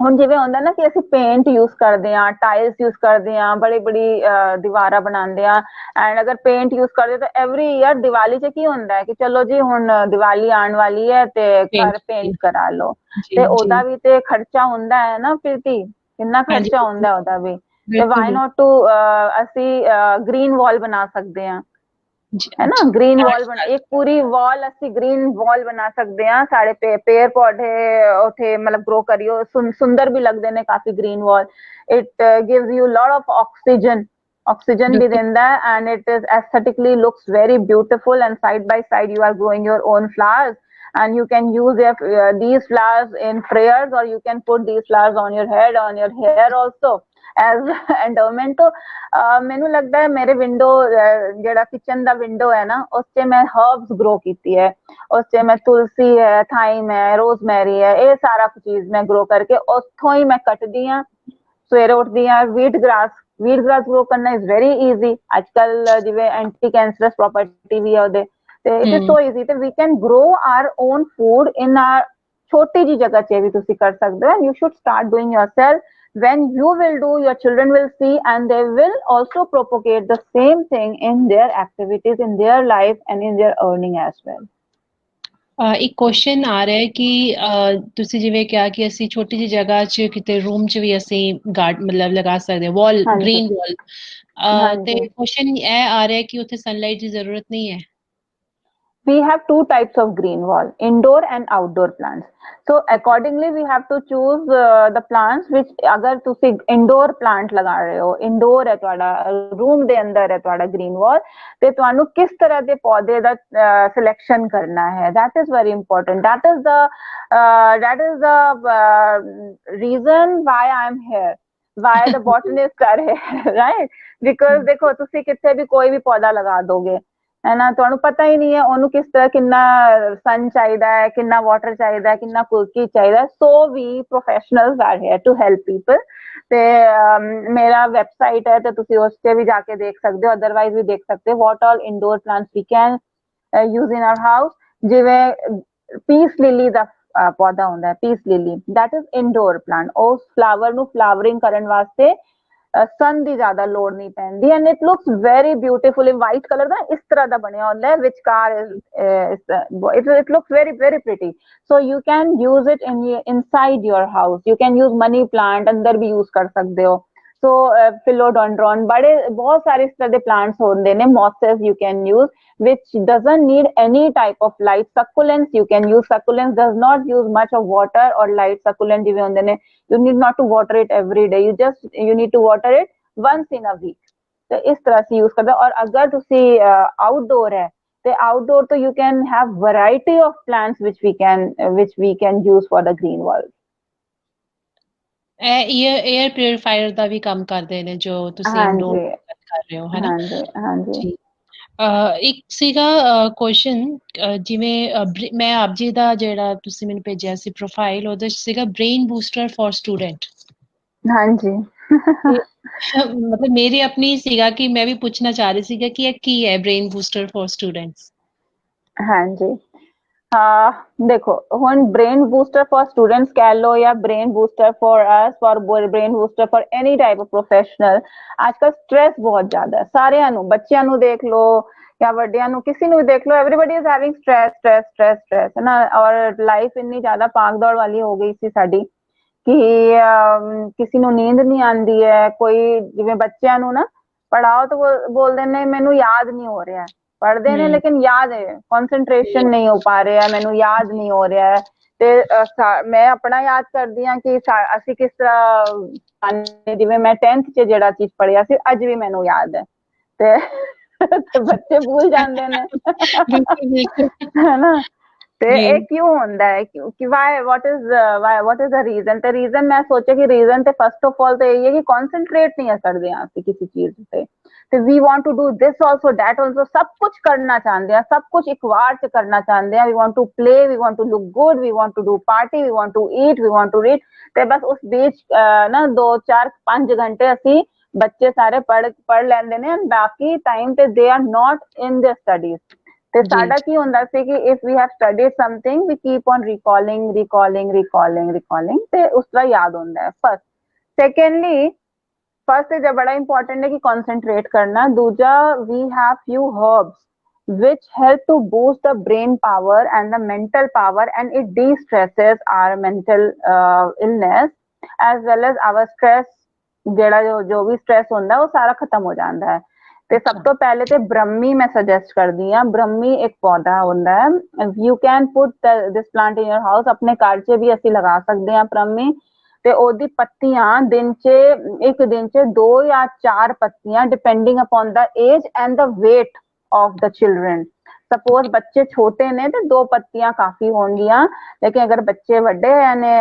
ਹੁਣ ਜਿਵੇਂ ਹੁੰਦਾ ਨਾ ਕਿ ਅਸੀਂ ਪੇਂਟ ਯੂਜ਼ ਕਰਦੇ ਹਾਂ, ਟਾਈਲਸ ਯੂਜ਼ ਕਰਦੇ ਹਾਂ, ਬੜੀ ਦੀਵਾਰਾਂ ਬਣਾਉਂਦੇ ਹਾਂ, ਐਂਡ ਅਗਰ ਪੇਂਟ ਯੂਜ਼ ਕਰਦੇ ਤਾਂ ਐਵਰੀ ਈਅਰ ਦੀਵਾਲੀ 'ਚ ਕੀ ਹੁੰਦਾ ਹੈ ਕਿ ਚਲੋ ਜੀ ਹੁਣ ਦੀਵਾਲੀ ਆਉਣ ਵਾਲੀ ਹੈ ਤੇ ਘਰ ਪੇਂਟ ਕਰਾ ਲਓ. ਤੇ ਉਹਦਾ ਵੀ ਤੇ ਖਰਚਾ ਹੁੰਦਾ ਹੈ ਨਾ, ਪ੍ਰੀਤੀ, ਕਿੰਨਾ ਖਰਚਾ ਹੁੰਦਾ ਉਹਦਾ ਵੀ. ਤੇ ਵਾਈ ਨੋਟ ਟੂ ਅਸੀਂ ਗ੍ਰੀਨ ਵਾਲ ਬਣਾ ਸਕਦੇ ਹਾਂ, है ना. ग्रीन वॉल बना, एक पूरी वॉल ਅਸੀਂ ग्रीन वॉल बना सकते हैं. साढ़े पेड़ पौधे उथे मतलब ग्रो करियो, सुंदर भी लगते हैं काफी. Green wall it gives you lot of oxygen भी देता है and it is aesthetically looks very beautiful. And side by side you are growing your own flowers and you can use these flowers in prayers, or you can put these flowers on your head, on your hair also. As endowment. ਤੋਂ ਮੈਨੂੰ ਲੱਗਦਾ ਹੈ ਮੇਰੇ window ਜਿਹੜਾ kitchen ਦਾ window ਹੈ ਨਾ, ਉਸ 'ਚ ਮੈਂ ਹਰਬਸ ਗਰੋ ਕੀਤੀ ਹੈ। ਉਸ 'ਚ ਮੈਂ ਤੁਲਸੀ ਹੈ, ਥਾਈਮ ਹੈ, ਰੋਜ਼ਮੈਰੀ ਹੈ, ਇਹ ਸਾਰਾ ਚੀਜ਼ ਮੈਂ ਗਰੋ ਕਰਕੇ ਉੱਥੋਂ ਹੀ ਮੈਂ ਕੱਟਦੀ ਹਾਂ। ਸਵੇਰੇ ਉੱਠਦੀ ਹਾਂ, ਵੀਟ ਗ੍ਰਾਸ ਗਰੋ ਕਰਨਾ ਇਜ਼ ਵੈਰੀ ਈਜ਼ੀ। ਅੱਜ ਕੱਲ ਜਿਵੇਂ ਐਂਟੀ ਕੈਂਸਰਸ ਪ੍ਰੋਪਰਟੀ ਵੀ ਹੈ ਉਹਦੇ, ਤੇ ਇਟ ਇਜ਼ ਸੋ ਈਜ਼ੀ। ਤੇ we can grow our own food in our ਛੋਟੀ ਜੀ ਜਗ੍ਹਾ 'ਚ ਵੀ ਤੁਸੀਂ ਕਰ ਸਕਦੇ ਹੋ। You should start doing yourself. When you will do, your children will see, and they will also propagate the same thing in their activities, in their life, and in their earning as well. ਇੱਕ question ਆ ਰਿਹਾ ਹੈ ਕਿ ਤੁਸੀਂ ਜਿਵੇਂ ਕਿਹਾ ਕਿ ਅਸੀਂ ਛੋਟੀ ਜਿਹੀ ਜਗ੍ਹਾ 'ਚ ਕਿਤੇ ਰੂਮ 'ਚ ਵੀ ਅਸੀਂ ਮਤਲਬ ਲਗਾ ਸਕਦੇ ਹਾਂ ਵਾਲ, ਹਾਂਜੀ ਗ੍ਰੀਨ ਵਾਲ। ਤੇ ਹਾਂਜੀ ਕੁਐਸਚਨ ਇਹ ਆ ਰਿਹਾ ਕਿ ਉੱਥੇ ਸਨਲਾਈਟ ਦੀ ਜ਼ਰੂਰਤ ਨਹੀਂ ਹੈ। We have two types of green wall, indoor and outdoor plants. So accordingly we have to choose the plants which, agar tusi indoor plant laga rahe ho, indoor hai ਤੁਹਾਡਾ room ਦੇ ਅੰਦਰ ਹੈ ਤੁਹਾਡਾ green wall, ਤੇ ਤੁਹਾਨੂੰ ਕਿਸ ਤਰ੍ਹਾਂ ਦੇ ਪੌਦੇ ਦਾ selection ਕਰਨਾ ਹੈ, that is very important. That is the reason why I am here, why the botanist are here, right? Because ਦੇਖੋ ਤੁਸੀਂ ਕਿੱਥੇ ਵੀ ਕੋਈ ਵੀ ਪੌਦਾ ਲਗਾ ਦੋਗੇ, ਹੈ ਨਾ, ਤੁਹਾਨੂੰ ਪਤਾ ਹੀ ਨਹੀਂ ਹੈ ਉਹਨੂੰ ਕਿਸ ਤਰ੍ਹਾਂ, ਕਿੰਨਾ ਸਨ ਚਾਹੀਦਾ ਹੈ, ਕਿੰਨਾ ਵਾਟਰ ਚਾਹੀਦਾ ਹੈ, ਕਿੰਨਾ ਕੁਲਕੀ ਚਾਹੀਦਾ। So we professionals are here to help people. ਤੇ ਮੇਰਾ ਵੈਬਸਾਈਟ ਹੈ, ਤੇ ਤੁਸੀਂ ਉਸ ਤੇ ਵੀ ਜਾ ਕੇ ਦੇਖ ਸਕਦੇ ਹੋ, ਅਦਰਵਾਈਜ਼ ਵੀ ਦੇਖ ਸਕਦੇ ਹੋ what all indoor plants we can use in our house. ਜਿਵੇਂ ਪੀਸ ਲਿਲੀ ਦਾ ਪੌਦਾ ਹੁੰਦਾ ਹੈ, peace lily, that is indoor plant. ਉਸ ਫਲਾਵਰ ਨੂੰ ਫਲਾਵਰਿੰਗ ਕਰਨ ਵਾਸਤੇ ਸਨ ਦੀ ਜ਼ਿਆਦਾ ਲੋੜ ਨਹੀਂ ਪੈਂਦੀ, and it looks very beautiful. White colour ਦਾ ਇਸ ਤਰ੍ਹਾਂ ਦਾ ਬਣਿਆ ਹੁੰਦਾ ਹੈ, ਵਿਚਕਾਰ it looks very very pretty. So you can use it inside your house. You can use money plant, ਅੰਦਰ ਵੀ use ਕਰ ਸਕਦੇ ਹੋ। So philodendron, ਬੜੇ ਬਹੁਤ ਸਾਰੇ ਇਸ ਤਰ੍ਹਾਂ ਦੇ plants ਹੁੰਦੇ ਨੇ, mosses you can use, which doesn't need any type of light. Succulents you can use. Succulents does not use much of water or light. Succulent ਜਿਵੇਂ ਹੁੰਦੇ ਨੇ, you need not to water it every day. You need to water it once in a week. ਤੇ ਇਸ ਤਰ੍ਹਾਂ ਅਸੀਂ use ਕਰਦੇ। ਔਰ ਅਗਰ ਤੁਸੀਂ outdoor ਹੈ, ਤੇ outdoor ਤੋਂ you can have variety of plants which we can use for the green wall. ਇਹ 에ਅਰ ਪਿਊਰੀਫਾਇਰ ਦਾ ਵੀ ਕੰਮ ਕਰਦੇ ਨੇ ਜੋ ਤੁਸੀਂ ਇੰਡੋਰ ਹਾਂਜੀ ਕਰ ਰਹੇ ਹੋ, ਹੈ ਨਾ? ਹਾਂਜੀ ਹਾਂਜੀ ਜੀ। ਇੱਕ ਸੀਗਾ ਕੁਐਸਚਨ, ਜਿਵੇਂ ਮੈਂ ਆਪ ਜੀ ਦਾ ਜਿਹੜਾ ਤੁਸੀਂ ਮੈਨੂੰ ਭੇਜਿਆ ਸੀ ਪ੍ਰੋਫਾਈਲ, ਉਹਦੇ 'ਚ ਸੀਗਾ ਬ੍ਰੇਨ ਬੂਸਟਰ ਫॉर ਸਟੂਡੈਂਟ। ਹਾਂਜੀ ਮਤਲਬ ਮੇਰੀ ਆਪਣੀ ਸੀਗਾ ਕਿ ਮੈਂ ਵੀ ਪੁੱਛਣਾ ਚਾਹ ਰਹੀ ਸੀਗਾ ਕਿ ਇਹ ਕੀ ਹੈ ਬ੍ਰੇਨ ਬੂਸਟਰ ਫॉर ਸਟੂਡੈਂਟਸ। ਹਾਂਜੀ ਦੇਖੋ, ਹੁਣ ਬ੍ਰੇਨ ਬੂਸਟਰ ਫॉर ਸਟੂਡੈਂਟਸ ਕਹਿ ਲਓ ਜਾਂ brain booster for us, for brain booster for any type of professional. ਅੱਜ ਕੱਲ੍ਹ ਸਟ੍ਰੈਸ ਬਹੁਤ ਜ਼ਿਆਦਾ ਹੈ ਸਾਰਿਆਂ ਨੂੰ, ਬੱਚਿਆਂ ਨੂੰ ਦੇਖ ਲਓ ਜਾਂ ਵੱਡਿਆਂ ਨੂੰ, ਕਿਸੇ ਨੂੰ ਵੀ ਦੇਖ ਲਓ, everybody is having stress stress stress stress, ਹੈ ਨਾ। ਔਰ ਲਾਈਫ ਇੰਨੀ ਜ਼ਿਆਦਾ ਭਾਗ ਦੌੜ ਵਾਲੀ ਹੋ ਗਈ ਸੀ ਸਾਡੀ ਕਿ ਕਿਸੇ ਨੂੰ ਨੀਂਦ ਨਹੀਂ ਆਉਂਦੀ ਹੈ। ਕੋਈ ਜਿਵੇਂ ਬੱਚਿਆਂ ਨੂੰ ਨਾ ਪੜ੍ਹਾਓ ਤਾਂ ਬੋਲਦੇ ਨੇ ਮੈਨੂੰ ਯਾਦ ਨਹੀਂ ਹੋ ਰਿਹਾ, ਪੜ੍ਹਦੇ ਨੇ ਲੇਕਿਨ ਯਾਦ ਹੈ, ਕਨਸੈਂਟਰੇਸ਼ਨ ਨਹੀਂ ਹੋ ਪਾ ਰਿਹਾ, ਮੈਨੂੰ ਯਾਦ ਨਹੀਂ ਹੋ ਰਿਹਾ ਹੈ। ਤੇ ਮੈਂ ਆਪਣਾ ਯਾਦ ਕਰਦੀ ਹਾਂ ਕਿ ਅਸੀਂ ਕਿਸ ਤਰ੍ਹਾਂ, ਜਿਵੇਂ ਮੈਂ 10th 'ਚ ਜਿਹੜਾ ਚੀਜ਼ ਪੜ੍ਹਿਆ ਸੀ ਅੱਜ ਵੀ ਮੈਨੂੰ ਯਾਦ ਹੈ। ਤੇ ਬੱਚੇ ਭੁੱਲ ਜਾਂਦੇ ਨੇ, ਹੈ ਨਾ। ਤੇ ਇਹ ਕਿਉਂ ਹੁੰਦਾ ਹੈ ਕਿ ਵਾਟ ਇਜ਼ ਦਾ ਰੀਜ਼ਨ? ਤੇ ਰੀਜ਼ਨ ਮੈਂ ਸੋਚਿਆ ਕਿ ਰੀਜ਼ਨ ਤੇ ਫਸਟ ਆਫ ਆਲ ਤੇ ਇਹ ਹੈ ਕਿ ਕਨਸੈਂਟਰੇਟ ਨਹੀਂ ਕਰਦੇ ਹਾਂ ਅਸੀਂ ਕਿਸੇ ਚੀਜ਼ ਤੇ we want to do this also, that also, ਸਭ ਕੁਝ ਕਰਨਾ ਚਾਹੁੰਦੇ ਆ, ਸਭ ਕੁਝ ਇੱਕ ਵਾਰ ਚ ਕਰਨਾ ਚਾਹੁੰਦੇ ਆ। We want to play, we want to look good, we want to do party, we want to eat, we want to read. ਤੇ ਬਸ ਉਸ ਵਿੱਚ ਨਾ 2 4 5 ਘੰਟੇ ਅਸੀਂ ਬੱਚੇ ਸਾਰੇ ਪੜ੍ਹ ਲੈਂਦੇ ਨੇ, ਬਾਕੀ ਟਾਈਮ ਤੇ they are not in their studies. ਤੇ ਸਾਡਾ ਕੀ ਹੁੰਦਾ ਸੀ ਕਿ if we have studied something we keep on recalling recalling recalling recalling, ਤੇ ਉਸ ਤਰ੍ਹਾਂ ਯਾਦ ਹੁੰਦਾ ਹੈ। ਫਸਟ ਸੈਕੰਡਲੀ, फर्स्ट is बड़ा इंपॉर्टेंट है कि कंसंट्रेट करना। दूजा, we have few herbs which help to boost the brain power and the mental power, and it de-stresses our mental illness as well as our stress। ਜਿਹੜਾ ਜੋ ਵੀ stress ਹੁੰਦਾ ਉਹ ਸਾਰਾ ਖਤਮ ਹੋ ਜਾਂਦਾ ਹੈ। ਤੇ ਸਭ ਤੋਂ ਪਹਿਲੇ ਤੇ ਬ੍ਰਹਮੀ ਮੈਂ ਸੁਜੈਸਟ ਕਰਦੀ ਹਾਂ। ਬ੍ਰਹਮੀ ਇੱਕ ਪੌਦਾ ਹੁੰਦਾ ਹੈ, you can put this plant in your house. ਆਪਣੇ ਘਰ 'ਚ ਵੀ ਅਸੀਂ ਲਗਾ ਸਕਦੇ ਹਾਂ ਬ੍ਰਹਮੀ। ਤੇ ਉਹਦੀ ਪੱਤੀਆਂ ਇੱਕ ਦਿਨ 'ਚ 2 ਜਾਂ 4 ਪੱਤੀਆਂ, depending upon the age and the weight of the children। Suppose ਬੱਚੇ ਛੋਟੇ ਨੇ ਤੇ 2 ਪੱਤੀਆਂ ਕਾਫੀ ਹੋਣਗੀਆਂ, ਲੇਕਿਨ ਅਗਰ ਬੱਚੇ ਵੱਡੇ ਨੇ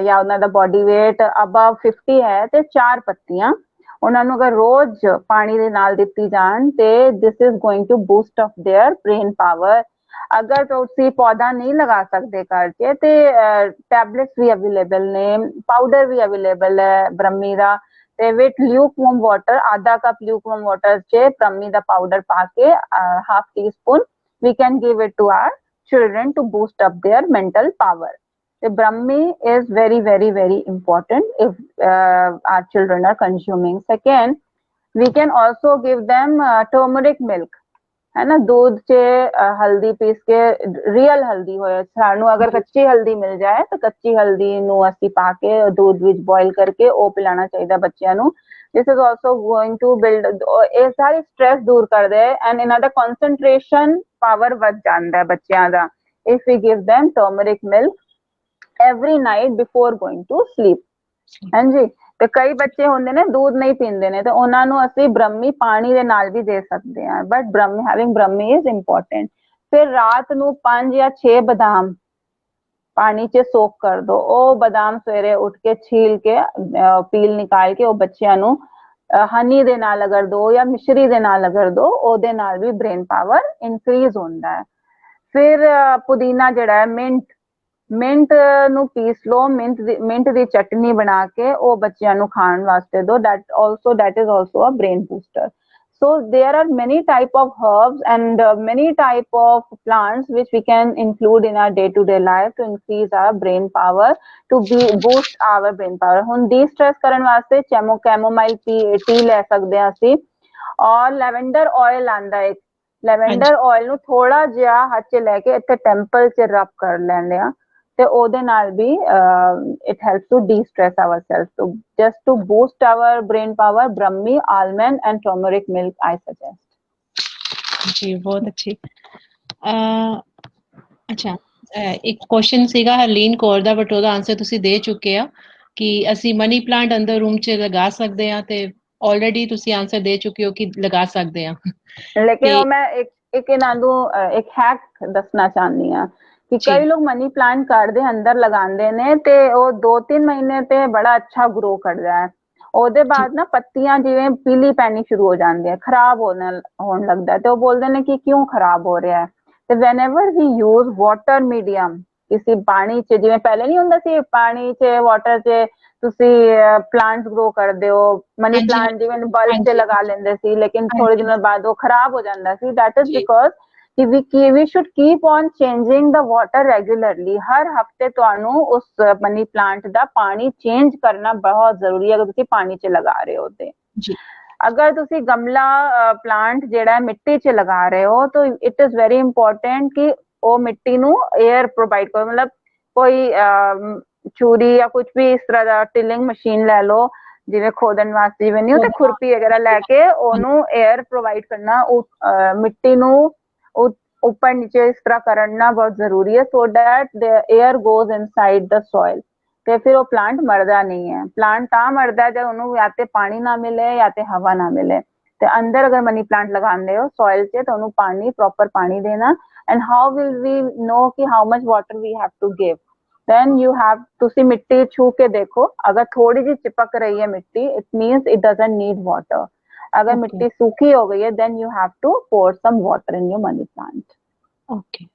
ਜਾਂ ਉਹਨਾਂ ਦਾ ਬੋਡੀ weight ਅਬਵ 50 ਹੈ ਤੇ 4 ਪੱਤੀਆਂ ਉਹਨਾਂ ਨੂੰ ਅਗਰ ਰੋਜ਼ ਪਾਣੀ ਦੇ ਨਾਲ ਦਿੱਤੀ ਜਾਣ ਤੇ this is going to boost of their brain power. ਅਗਰ ਤੁਸੀਂ ਪੌਦਾ ਨਹੀਂ ਲਗਾ ਸਕਦੇ ਘਰ 'ਚ ਤੇ ਟੈਬਲੇਟਸ ਵੀ ਅਵੇਲੇਬਲ ਨੇ, ਪਾਊਡਰ ਵੀ ਅਵੇਲੇਬਲ ਹੈ ਬ੍ਰਹਮੀ ਦਾ, ਤੇ ਵਿਦ ल्यूकवार्म वाटर आधा कप ल्यूकवार्म वाटर च ब्रह्मी ਦਾ ਪਾਊਡਰ ਪਾ ਕੇ half teaspoon we can give it to our children to boost up their mental power. The Brahmi is very, very, very important if our children are consuming. Second, we can also give them turmeric milk. है ना, दूध च हल्दी piece के, real हल्दी होए सानू अगर कच्ची हल्दी मिल जाए तो कच्ची हल्दी नू ਅਸੀਂ ਪਾ ਕੇ दूध ਵਿੱਚ ਬੋਇਲ ਕਰਕੇ ਉਹ ਪਿਲਾਣਾ ਚਾਹੀਦਾ ਬੱਚਿਆਂ ਨੂੰ। this is also going to build ਇਹ ਸਾਰੀ ਸਟ੍ਰੈਸ ਦੂਰ ਕਰਦਾ ਹੈ ਐਂਡ ਇਹਨਾਂ ਦਾ ਕਨਸੈਂਟ੍ਰੇਸ਼ਨ ਪਾਵਰ ਵੱਧ ਜਾਂਦਾ ਹੈ ਬੱਚਿਆਂ ਦਾ if we give them turmeric milk every night before going to sleep। ਹਾਂਜੀ, ਤੇ ਕਈ ਬੱਚੇ ਹੁੰਦੇ ਨੇ दूध नहीं ਪੀਂਦੇ ਨੇ ਤੇ ਉਹਨਾਂ ਨੂੰ ਅਸੀਂ ਬ੍ਰਹਮੀ ਪਾਣੀ ਦੇ ਨਾਲ ਵੀ ਦੇ ਸਕਦੇ ਹਾਂ, but Brahmi having Brahmi is important. ਫਿਰ ਰਾਤ ਨੂੰ 5 ਜਾਂ 6 ਬਾਦਾਮ पानी च सोक कर दो, ਉਹ ਬਾਦਾਮ ਸਵੇਰੇ ਉੱਠ ਕੇ ਛੀਲ ਕੇ ਪੀਲ ਨਿਕਾਲ ਕੇ ਉਹ ਬੱਚਿਆਂ ਨੂੰ ਹਨੀ ਦੇ ਨਾਲ ਅਗਰ ਦੋ ਜਾਂ ਮਿਸ਼ਰੀ ਦੇ ਨਾਲ ਅਗਰ ਦੋ ਉਹਦੇ ਨਾਲ ਵੀ ਬ੍ਰੇਨ ਪਾਵਰ ਇਨਕਰੀਜ਼ ਹੁੰਦਾ ਹੈ। ਫਿਰ ਪੁਦੀਨਾ ਜਿਹੜਾ ਹੈ ਮਿੰਟ ਨੂੰ ਪੀਸ ਲਓ, ਮਿੰਟ ਦੀ ਚਟਨੀ ਬਣਾ ਕੇ ਉਹ ਬੱਚਿਆਂ ਨੂੰ ਖਾਣ ਵਾਸਤੇ ਦੋ, that is also a brain booster। So there are many type of herbs and many type of plants which we can include in our day-to-day life to increase our brain power, to boost our brain power। ਹੁਣ de-stress ਕਰਨ ਵਾਸਤੇ chamomile tea ਲੈ ਸਕਦੇ ਹਾਂ ਅਸੀਂ, ਔਰ lavender oil ਆਂਦਾ ਇੱਕ, ਲੈਵੈਂਡਰ ਆਇਲ ਨੂੰ ਥੋੜਾ ਜਿਹਾ ਹੱਥ 'ਚ ਲੈ ਕੇ ਇੱਥੇ ਟੈਂਪਲ 'ਚ ਰਬ ਕਰ ਲੈਂਦੇ ਆ ਤੇ ਉਹਦੇ ਨਾਲ ਵੀ it helps to de-stress ourselves, to just to boost our brain power। brahmi, almond and turmeric milk I suggest। ਜੀ ਬਹੁਤ ਅੱਛੀ। ਅੱਛਾ, ਇੱਕ ਕੁਐਸਚਨ ਸੀਗਾ ਹਰਲੀਨ ਕੌਰ ਦਾ, ਬਟ ਉਹਦਾ ਆਨਸਰ ਤੁਸੀਂ ਦੇ ਚੁੱਕੇ ਆ ਕਿ ਅਸੀਂ ਮਨੀ ਪਲਾਂਟ ਅੰਦਰ ਰੂਮ 'ਚ ਲਗਾ ਸਕਦੇ ਆ, ਤੇ ਆਲਰੇਡੀ ਤੁਸੀਂ ਆਨਸਰ ਦੇ ਚੁੱਕੇ ਹੋ ਕਿ ਲਗਾ ਸਕਦੇ ਆ। ਲੇਕਿਨ ਉਹ ਮੈਂ ਇੱਕ ਇਹਨਾਂ ਨੂੰ ਇੱਕ ਹੈਕ ਦੱਸਣਾ ਚਾਹੁੰਦੀ ਆ ਕਿ ਕਈ ਲੋਕ ਮਨੀ ਪਲਾਂਟ ਘਰ ਦੇ ਅੰਦਰ ਲਗਾਉਂਦੇ ਨੇ ਤੇ ਉਹ 2-3 ਮਹੀਨੇ ਤੇ ਬੜਾ ਅੱਛਾ ਗਰੋ ਕਰਦਾ ਹੈ, ਉਹਦੇ ਬਾਅਦ ਨਾ ਪੱਤੀਆਂ ਜਿਵੇਂ ਪੀਲੀ ਪੈਣੀ ਸ਼ੁਰੂ ਹੋ ਜਾਂਦੀਆਂ, ਖਰਾਬ ਹੋਣ ਲੱਗਦਾ, ਤੇ ਉਹ ਬੋਲਦੇ ਨੇ ਕਿ ਕਿਉਂ ਖਰਾਬ ਹੋ ਰਿਹਾ ਹੈ। ਤੇ ਵੈਨੇਵਰ ਵੀ ਯੂਜ਼ ਵਾਟਰ ਮੀਡੀਅਮ, ਕਿਸੇ ਪਾਣੀ 'ਚ ਜਿਵੇਂ ਪਹਿਲੇ ਨਹੀਂ ਹੁੰਦਾ ਸੀ ਪਾਣੀ 'ਚ ਵਾਟਰ 'ਚ ਤੁਸੀਂ ਪਲਾਂਟਸ ਗਰੋ ਕਰਦੇ ਹੋ, ਮਨੀ ਪਲਾਂਟ ਜਿਵੇਂ ਬਲਬ 'ਚ ਲਗਾ ਲੈਂਦੇ ਸੀ ਲੇਕਿਨ ਥੋੜੇ ਦਿਨਾਂ ਬਾਅਦ ਉਹ ਖਰਾਬ ਹੋ ਜਾਂਦਾ ਸੀ। that is because we should keep on changing the water regularly। ਹਰ ਹਫਤੇ ਤੁਹਾਨੂੰ ਉਸ ਮਨੀ ਪਲਾਂਟ ਦਾ ਪਾਣੀ ਚੇਂਜ ਕਰਨਾ ਬਹੁਤ ਜ਼ਰੂਰੀ ਹੈ ਅਗਰ ਤੁਸੀਂ ਪਾਣੀ 'ਚ ਲਗਾ ਰਹੇ ਹੋ ਤੇ। ਅਗਰ ਤੁਸੀਂ ਗਮਲਾ ਪਲਾਂਟ ਜਿਹੜਾ ਮਿੱਟੀ 'ਚ ਲਗਾ ਰਹੇ ਹੋ ਤਾਂ ਇਟ ਇਜ਼ ਵੈਰੀ ਇੰਪੋਰਟੈਂਟ ਕਿ ਉਹ ਮਿੱਟੀ ਨੂੰ 에ਅਰ ਪ੍ਰੋਵਾਈਡ ਕਰੋ, ਮਤਲਬ ਕੋਈ ਚੂਰੀ ਜਾਂ ਕੁਝ ਵੀ ਇਸ ਤਰ੍ਹਾਂ ਦਾ ਟਿਲਿੰਗ ਮਸ਼ੀਨ ਲੈ ਲਓ ਜਿਵੇਂ ਖੋਦਣ ਵਾਸਤੇ, ਜਿਵੇਂ ਨਹੀਂ ਹੁੰਦੇ ਖੁਰਪੀ ਵਗੈਰਾ ਲੈ ਕੇ ਉਹਨੂੰ 에ਅਰ ਪ੍ਰੋਵਾਈਡ ਕਰਨਾ, ਮਿੱਟੀ ਨੂੰ ਉੱਪਰ ਨੀਚੇ ਇਸ ਤਰ੍ਹਾਂ ਕਰਨਾ ਬਹੁਤ ਜ਼ਰੂਰੀ ਹੈ so that the air goes inside the soil। ਤੇ ਫਿਰ ਉਹ ਪਲਾਂਟ ਮਰਦਾ ਨਹੀਂ ਹੈ। ਪਲਾਂਟ ਤਾਂ ਮਰਦਾ ਜਦ ਉਹਨੂੰ ਜਾਂ ਤੇ ਪਾਣੀ ਨਾ ਮਿਲੇ ਜਾਂ ਤੇ ਹਵਾ ਨਾ ਮਿਲੇ। ਤੇ ਅੰਦਰ ਅਗਰ ਮਨੀ ਪਲਾਂਟ ਲਗਾਉਂਦੇ ਹੋ ਸੋਇਲ 'ਚ ਤਾਂ ਉਹਨੂੰ ਪਾਣੀ ਪ੍ਰੋਪਰ ਪਾਣੀ ਦੇਣਾ। And how will we know ਕਿ how much water we have to give, then you have ਤੁਸੀਂ ਮਿੱਟੀ ਛੂ ਕੇ ਦੇਖੋ ਅਗਰ ਥੋੜੀ ਜਿਹੀ ਚਿਪਕ ਰਹੀ ਹੈ ਮਿੱਟੀ it means it doesn't need water। अगर मिट्टी सूखी हो गई है then you have to pour some water in your money plant। Okay,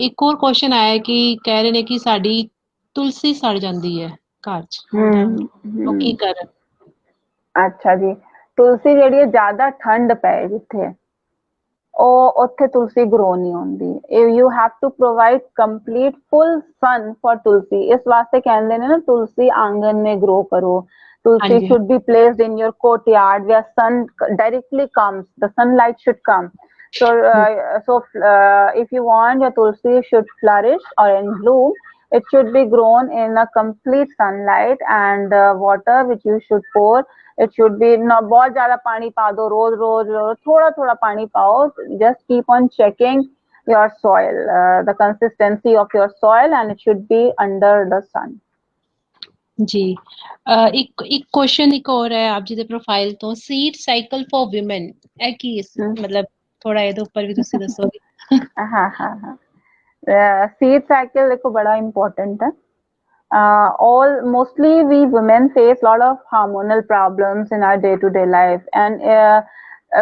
ਇੱਕ ਹੋਰ ਕੁਐਸਚਨ ਆਇਆ ਕਿ ਕਹਿ ਰਹੇ ਨੇ ਕਿ ਸਾਡੀ ਤੁਲਸੀ ਸੜ ਜਾਂਦੀ ਹੈ ਘਰ 'ਚ, ਉਹ ਕੀ ਕਰਨ? ਅੱਛਾ ਜੀ, ਤੁਲਸੀ ਜਿਹੜੀ ਹੈ ਜ਼ਿਆਦਾ ਠੰਡ ਪਏ ਜਿੱਥੇ ਉਹ ਉੱਥੇ ਤੁਲਸੀ ਗਰੋ ਨਹੀਂ ਹੁੰਦੀ। You have to provide complete full sun for tulsi. ਇਸ ਵਾਸਤੇ ਕਹਿੰਦੇ ਨੇ ਨਾ ਤੁਲਸੀ ਆਂਗਨ में ग्रो करो। Tulsi should be placed in your courtyard where sun directly comes, the sunlight should come। So if you want your tulsi should flourish or in bloom, it should be grown in a complete sunlight and water which you should pour, it should be ना बहुत ज़्यादा पानी पा दो रोज थोड़ा थोड़ा पानी पाओ। just keep on checking your soil, the consistency of your soil, and it should be under the sun। ਜੀ, ਇੱਕ ਕੁਐਸਚਨ ਇੱਕ ਹੋਰ ਹੈ ਆਪ ਜੀ ਦੇ ਪ੍ਰੋਫਾਈਲ ਤੋਂ, ਸੀਡ ਸਾਈਕਲ ਫॉर ਔਮਨ, ਇਹ ਕੀ ਮਤਲਬ ਥੋੜਾ ਇਹਦੇ ਉੱਪਰ ਵੀ ਤੁਸੀਂ ਦੱਸੋਗੇ? हाँ हाँ हाँ सीड साइकिल देखो बड़ा इम्पोर्टेंट है all mostly we women face lot of hormonal problems in our day to day life and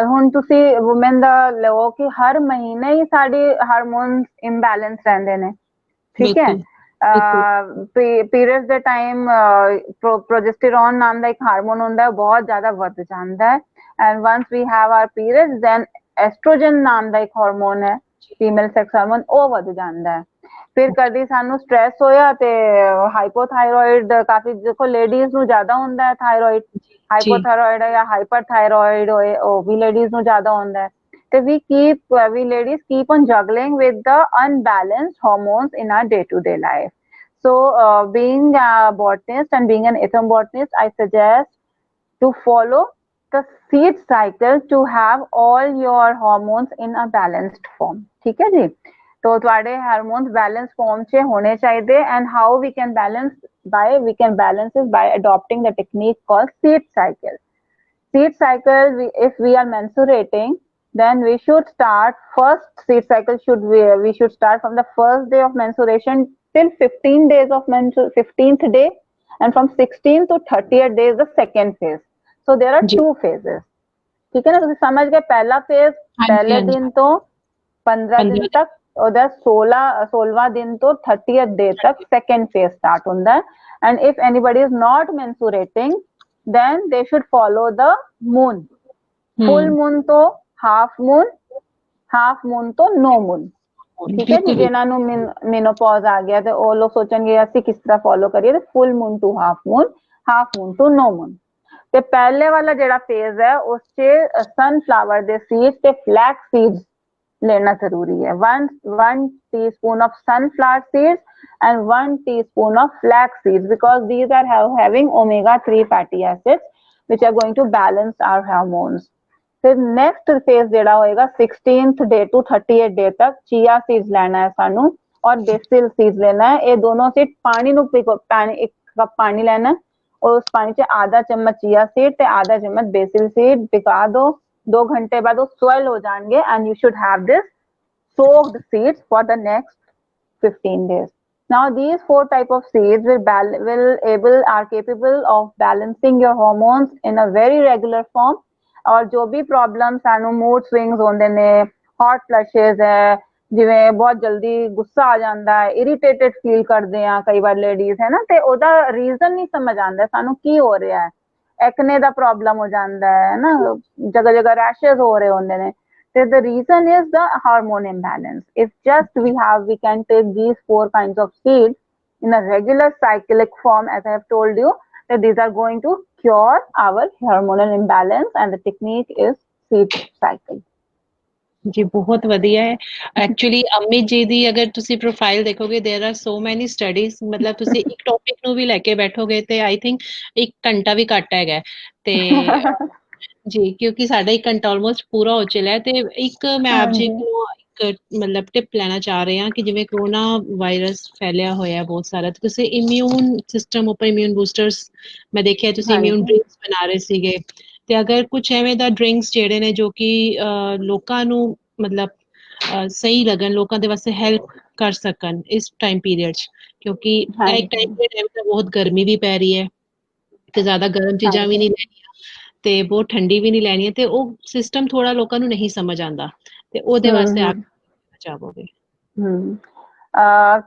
ਹੁਣ ਤੁਸੀਂ ਵੂਮਨ ਦਾ ਲਓ ਕਿ ਹਰ ਮਹੀਨੇ ਹੀ ਸਾਡੇ ਹਾਰਮੋਨਸ ਇੰਬੈਲੈਂਸ ਰਹਿੰਦੇ ਨੇ ਠੀਕ ਹੈ ਪੀਰੀਅਡਸ ਦੇ ਟਾਈਮ ਪ੍ਰੋਜੈਸਟੇਰੋਨ ਨਾਮ ਦਾ ਇੱਕ ਹਾਰਮੋਨ ਹੁੰਦਾ ਹੈ ਬਹੁਤ ਜ਼ਿਆਦਾ ਵੱਧ ਜਾਂਦਾ ਹੈ and once we have our periods then estrogen ਨਾਮ ਦਾ ਇੱਕ ਹਾਰਮੋਨ ਹੈ ਫੀਮੇਲ ਸੈਕਸ ਹਾਰਮੋਨ ਉਹ ਵੱਧ ਜਾਂਦਾ ਹੈ ਫਿਰ ਕਦੀ ਸਾਨੂੰ ਸਟ੍ਰੈਸ ਹੋਇਆ ਤੇ ਹਾਈਪੋਥਾਇਰੋਇਡ ਕਾਫੀ ਦੇਖੋ ਲੇਡੀਜ਼ ਨੂੰ ਜ਼ਿਆਦਾ ਹੁੰਦਾ ਹੈ ਥਾਇਰੋਇਡ ਹਾਈਪੋਥਾਇਰੋਇਡ ਜਾਂ ਹਾਈਪਰਥਾਇਰੋਇਡ ਹੋਏ ਉਹ ਵੀ ਲੇਡੀਜ਼ ਨੂੰ ਜ਼ਿਆਦਾ ਹੁੰਦਾ ਹੈ ਤੇ we ladies keep on juggling with the unbalanced hormones in our day-to-day life. So being a botanist and being an ethnobotanist, I suggest to follow the seed cycle to have all your hormones in a balanced form. ठीक है जी? तो ਤੁਹਾਡੇ hormones balance farm 'ਚ ਹੋਣੇ ਚਾਹੀਦੇ and how we can balance it by adopting the technique called seed cycle. Seed cycle, if we are menstruating, then we should start first seed cycle we should start from the first day of menstruation till 15 days of 15th day and from 16th to 30th day is the second phase. So there are two phases. ठीक है ना ਤੁਸੀਂ समझ गए पहला phase पहले दिन तो 15 दिन तक ਉਹਦਾ 16ਵਾਂ दिन तो 30th day तक second phase start ਹੁੰਦਾ है and if anybody is not menstruating then they should follow the moon. Full moon to half moon to no moon. ठीक है जी जिन्हों ਨੂੰ मेनोपॉज आ गया ਤੇ ਉਹ ਲੋਕ ਸੋਚਣਗੇ ਅਸੀਂ ਕਿਸ ਤਰ੍ਹਾਂ ਫੋਲੋ ਕਰੀਏ ਤੇ full moon to half moon to no moon ਤੇ ਪਹਿਲੇ ਵਾਲਾ ਜਿਹੜਾ ਫੇਜ਼ ਹੈ ਉਸ 'ਚ ਸਨਫਲਾਵਰ ਦੇ ਸੀਡਸ ਤੇ ਫਲੈਕਸ ਸੀਡਸ लेना जरूरी है one teaspoon of sunflower seeds and 1 teaspoon of flax seeds because these are having omega-3 fatty acids which are going to balance our hormones. फिर next phase ਜਿਹੜਾ ਹੋਏਗਾ 16th day to 30th day तक chia seeds लेना है सानू और basil seeds लेना है ये दोनों सीड पानी ਨੂੰ एक कप पानी लेना और उस पानी से आधा चम्मच chia seed ਤੇ आधा चम्मच basil seed भिगा दो 2 घंटे बाद वो सोइल हो जाएंगे and you should have this soaked seeds for the next 15 days. Now these 4 type of seeds are capable of balancing your hormones in a very regular form. और जो भी प्रॉब्लम सानू मूड स्विंग्स होंदे ने hot flushes है जिवें बहुत जल्दी गुस्सा आ जाता है इरिटेटेड फील करते हैं कई बार लेडीज है ना ते ओदा रीजन नहीं समझ आता सानू की हो रहा है एक्ने ਦਾ ਪ੍ਰੋਬਲਮ ਹੋ ਜਾਂਦਾ ਹੈ ਨਾ ਜਗ੍ਹਾ ਜਗ੍ਹਾ ਰੈਸ਼ਸ ਹੋ ਰਹੇ ਹੁੰਦੇ ਨੇ ਤੇ the reason is the hormone imbalance if just we can take these 4 kinds of seeds in a regular cyclic form as I have told you that these are going to cure our hormonal imbalance and the technique is seed cycle. ਜੀ ਬਹੁਤ ਵਧੀਆ ਹੈ actually Amit ਜੀ ਦੀ ਅਗਰ ਤੁਸੀਂ profile ਦੇਖੋਗੇ there are so ਮੈਨੀ studies ਮਤਲਬ ਤੁਸੀਂ ਇੱਕ ਟੌਪਿਕ ਨੂੰ ਵੀ ਲੈ ਕੇ ਬੈਠੋਗੇ ਤੇ ਆਈ ਥਿੰਕ 1 ਘੰਟਾ ਵੀ ਘੱਟ ਹੈਗਾ ਤੇ ਜੀ ਕਿਉਂਕਿ ਸਾਡਾ 1 ਘੰਟਾ ਆਲਮੋਸਟ ਪੂਰਾ ਹੋ ਚੁੱਲਾ ਹੈ ਤੇ ਇੱਕ ਮੈਂ ਆਪ ਜੀ ਕੋਲੋਂ ਇੱਕ ਮਤਲਬ ਟਿਪ ਲੈਣਾ ਚਾਹ ਰਹੀ ਹਾਂ ਕਿ ਜਿਵੇਂ ਕਰੋਨਾ ਵਾਇਰਸ ਫੈਲਿਆ ਹੋਇਆ ਬਹੁਤ ਸਾਰਾ ਤੇ ਤੁਸੀਂ ਇਮਿਊਨ ਸਿਸਟਮ ਉੱਪਰ ਇਮਿਊਨ ਬੂਸਟਰਸ ਮੈਂ ਦੇਖਿਆ ਤੁਸੀਂ ਇਮਿਊਨ ਡਰਿੰਕਸ ਬਣਾ ਰਹੇ ਸੀਗੇ ਤੇ ਅਗਰ ਕੁਝ ਐਵੇਂ ਦਾ ਡਰਿੰਕਸ ਜਿਹੜੇ ਨੇ ਜੋ ਕਿ ਲੋਕਾਂ ਨੂੰ ਮਤਲਬ ਸਹੀ ਲੱਗਣ ਲੋਕਾਂ ਦੇ ਵਾਸਤੇ ਹੈਲਪ ਕਰ ਸਕਣ ਇਸ ਟਾਈਮ ਪੀਰੀਅਡ 'ਚ ਕਿਉਂਕਿ ਇੱਕ ਟਾਈਮ ਦੇ ਟਾਈਮ ਤੇ ਬਹੁਤ ਗਰਮੀ ਵੀ ਪੈ ਰਹੀ ਹੈ ਤੇ ਜ਼ਿਆਦਾ ਗਰਮ ਚੀਜ਼ਾਂ ਵੀ ਨਹੀਂ ਲੈਣੀਆਂ ਤੇ ਬਹੁਤ ਠੰਡੀ ਵੀ ਨਹੀਂ ਲੈਣੀ ਹੈ ਤੇ ਉਹ ਸਿਸਟਮ ਥੋੜਾ ਲੋਕਾਂ ਨੂੰ ਨਹੀਂ ਸਮਝ ਆਉਂਦਾ ਤੇ ਉਹਦੇ ਵਾਸਤੇ ਆਪ ਚਾਹੋਗੇ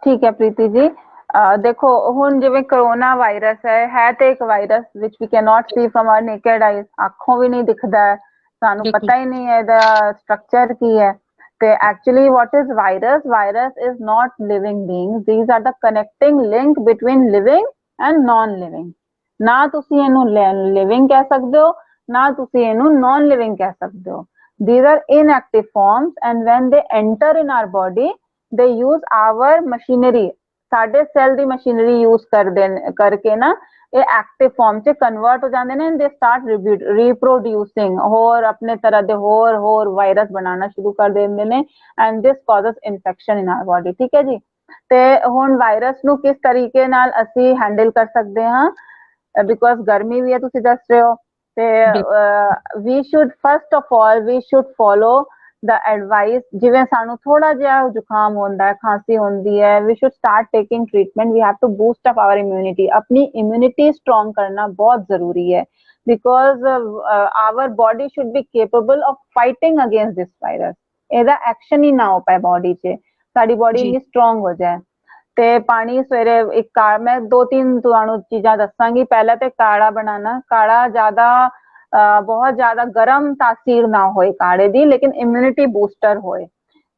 ਠੀਕ ਹੈ ਪ੍ਰੀਤੀ ਜੀ ਦੇਖੋ ਹੁਣ ਜਿਵੇਂ ਕਰੋਨਾ ਵਾਇਰਸ ਹੈ ਤੇ ਇੱਕ virus which we cannot see from our naked eyes ਅੱਖੋਂ ਵੀ ਨਹੀਂ ਦਿਖਦਾ ਹੈ ਸਾਨੂੰ ਪਤਾ ਹੀ ਨਹੀਂ ਹੈ ਇਹਦਾ ਸਟਰਕਚਰ ਕੀ ਹੈ ਤੇ actually what is virus is not living beings these are the connecting link between living and non living ਨਾ ਤੁਸੀਂ ਇਹਨੂੰ ਲਿਵਿੰਗ ਕਹਿ ਸਕਦੇ ਹੋ ਨਾ ਤੁਸੀਂ ਇਹਨੂੰ non living ਕਹਿ ਸਕਦੇ ਹੋ these are inactive forms and when they enter in our body they use our machinery ਸਾਡੇ ਸੈੱਲ ਦੀ ਮਸ਼ੀਨਰੀ ਯੂਜ਼ ਕਰਕੇ ਨਾ ਇਹ ਐਕਟਿਵ ਫਾਰਮ 'ਚ ਕਨਵਰਟ ਹੋ ਜਾਂਦੇ ਨੇ ਦੇ ਸਟਾਰਟ ਰੀਪਰੋਡਿਊਸਿੰਗ ਹੋਰ ਆਪਣੇ ਤਰ੍ਹਾਂ ਦੇ ਹੋਰ ਵਾਇਰਸ ਬਣਾਉਣਾ ਸ਼ੁਰੂ ਕਰ ਦਿੰਦੇ ਨੇ and this causes infection in our body ਠੀਕ ਹੈ ਜੀ ਤੇ ਹੁਣ ਵਾਇਰਸ ਨੂੰ ਕਿਸ ਤਰੀਕੇ ਨਾਲ ਅਸੀਂ ਹੈਂਡਲ ਕਰ ਸਕਦੇ ਹਾਂ ਬਿਕੋਜ਼ ਗਰਮੀ ਵੀ ਹੈ ਤੁਸੀਂ ਦੱਸ ਰਹੇ ਹੋ ਤੇ we should first of all we should follow the advice, ਜਿਵੇਂ ਸਾਨੂੰ ਥੋੜਾ ਜਿਹਾ ਜ਼ੁਕਾਮ ਹੁੰਦਾ ਹੈ, ਖਾਂਸੀ ਹੁੰਦੀ ਹੈ, we should start taking treatment. We have to boost up our immunity. ਆਪਣੀ immunity strong ਕਰਨਾ ਬਹੁਤ ਜ਼ਰੂਰੀ ਹੈ, because our body should be capable of fighting against this virus. ਇਹਦਾ ਐਕਸ਼ਨ ਹੀ ਨਾ ਹੋ ਪਾਏ ਬੋਡੀ 'ਚ, ਸਾਡੀ ਬੋਡੀ ਇੰਨੀ ਸਟਰੋਂਗ ਹੋ ਜਾਏ। ਤੇ ਪਾਣੀ ਸਵੇਰੇ ਇੱਕ ਮੈਂ 2-3 ਤੁਹਾਨੂੰ ਚੀਜ਼ਾਂ ਦੱਸਾਂਗੀ। ਪਹਿਲਾਂ ਤੇ ਕਾੜਾ ਬਣਾਉਣਾ, ਕਾੜਾ ਜ਼ਿਆਦਾ ਬਹੁਤ ਜ਼ਿਆਦਾ ਗਰਮ ਤਾਸੀਰ ਨਾ ਹੋਏ ਕਾੜੇ ਦੀ, ਲੇਕਿਨ ਇਮਿਊਨਿਟੀ ਬੂਸਟਰ ਹੋਏ।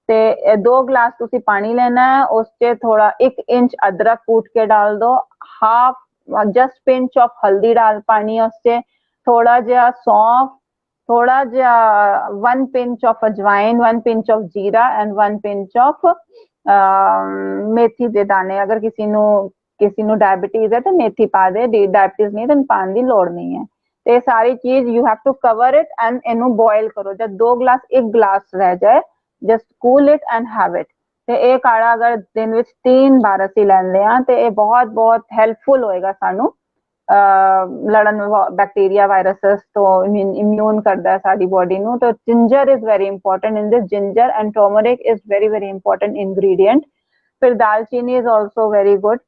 ਤੇ 2 ਗਲਾਸ ਤੁਸੀਂ ਪਾਣੀ ਲੈਣਾ ਹੈ, ਉਸ 'ਚ ਥੋੜਾ 1 ਇੰਚ ਅਦਰਕ ਕੂਟ ਕੇ डाल दो, हाफ जस्ट पिंच ऑफ हल्दी डाल पानी है उससे, थोड़ा जिहा सौंफ, थोड़ा जिहा 1 पिंच ऑफ अजवाइन, 1 पिंच ऑफ जीरा एंड 1 पिंच ऑफ मेथी ਦੇ ਦਾਣੇ। ਅਗਰ ਕਿਸੇ ਨੂੰ ਡਾਇਬੀਟੀਜ਼ ਹੈ ਤਾਂ ਮੇਥੀ ਪਾ ਦੇ, ਡਾਇਬੀਟੀਜ਼ ਨਹੀਂ ਤਾਂ ਪਾਉਣ ਦੀ ਲੋੜ ਨਹੀਂ ਹੈ। ਤੇ ਸਾਰੀ ਚੀਜ਼ you have to cover it and ਇਹਨੂੰ ਬੋਇਲ ਕਰੋ। ਜਦ 2 ਗਲਾਸ 1 ਗਲਾਸ ਰਹਿ ਜਾਏ, just cool it and have it. ਤੇ ਇਹ ਕਾੜਾ ਅਗਰ ਦਿਨ ਵਿੱਚ 3 ਵਾਰ ਅਸੀਂ ਲੈਂਦੇ ਹਾਂ ਤੇ ਇਹ ਬਹੁਤ ਬਹੁਤ ਹੈਲਪਫੁਲ ਹੋਏਗਾ ਸਾਨੂੰ ਲੜਨ ਬੈਕਟੀਰੀਆ ਵਾਇਰਸਸ ਤੋਂ, ਇਮਿਊਨ ਕਰਦਾ ਹੈ ਸਾਡੀ ਬੋਡੀ ਨੂੰ। ਤਾਂ ginger is very important in this, ginger and turmeric is very very important ingredient. ਫਿਰ ਦਾਲਚੀਨੀ ਇਜ਼ ਆਲਸੋ ਵੈਰੀ ਗੁੱਡ,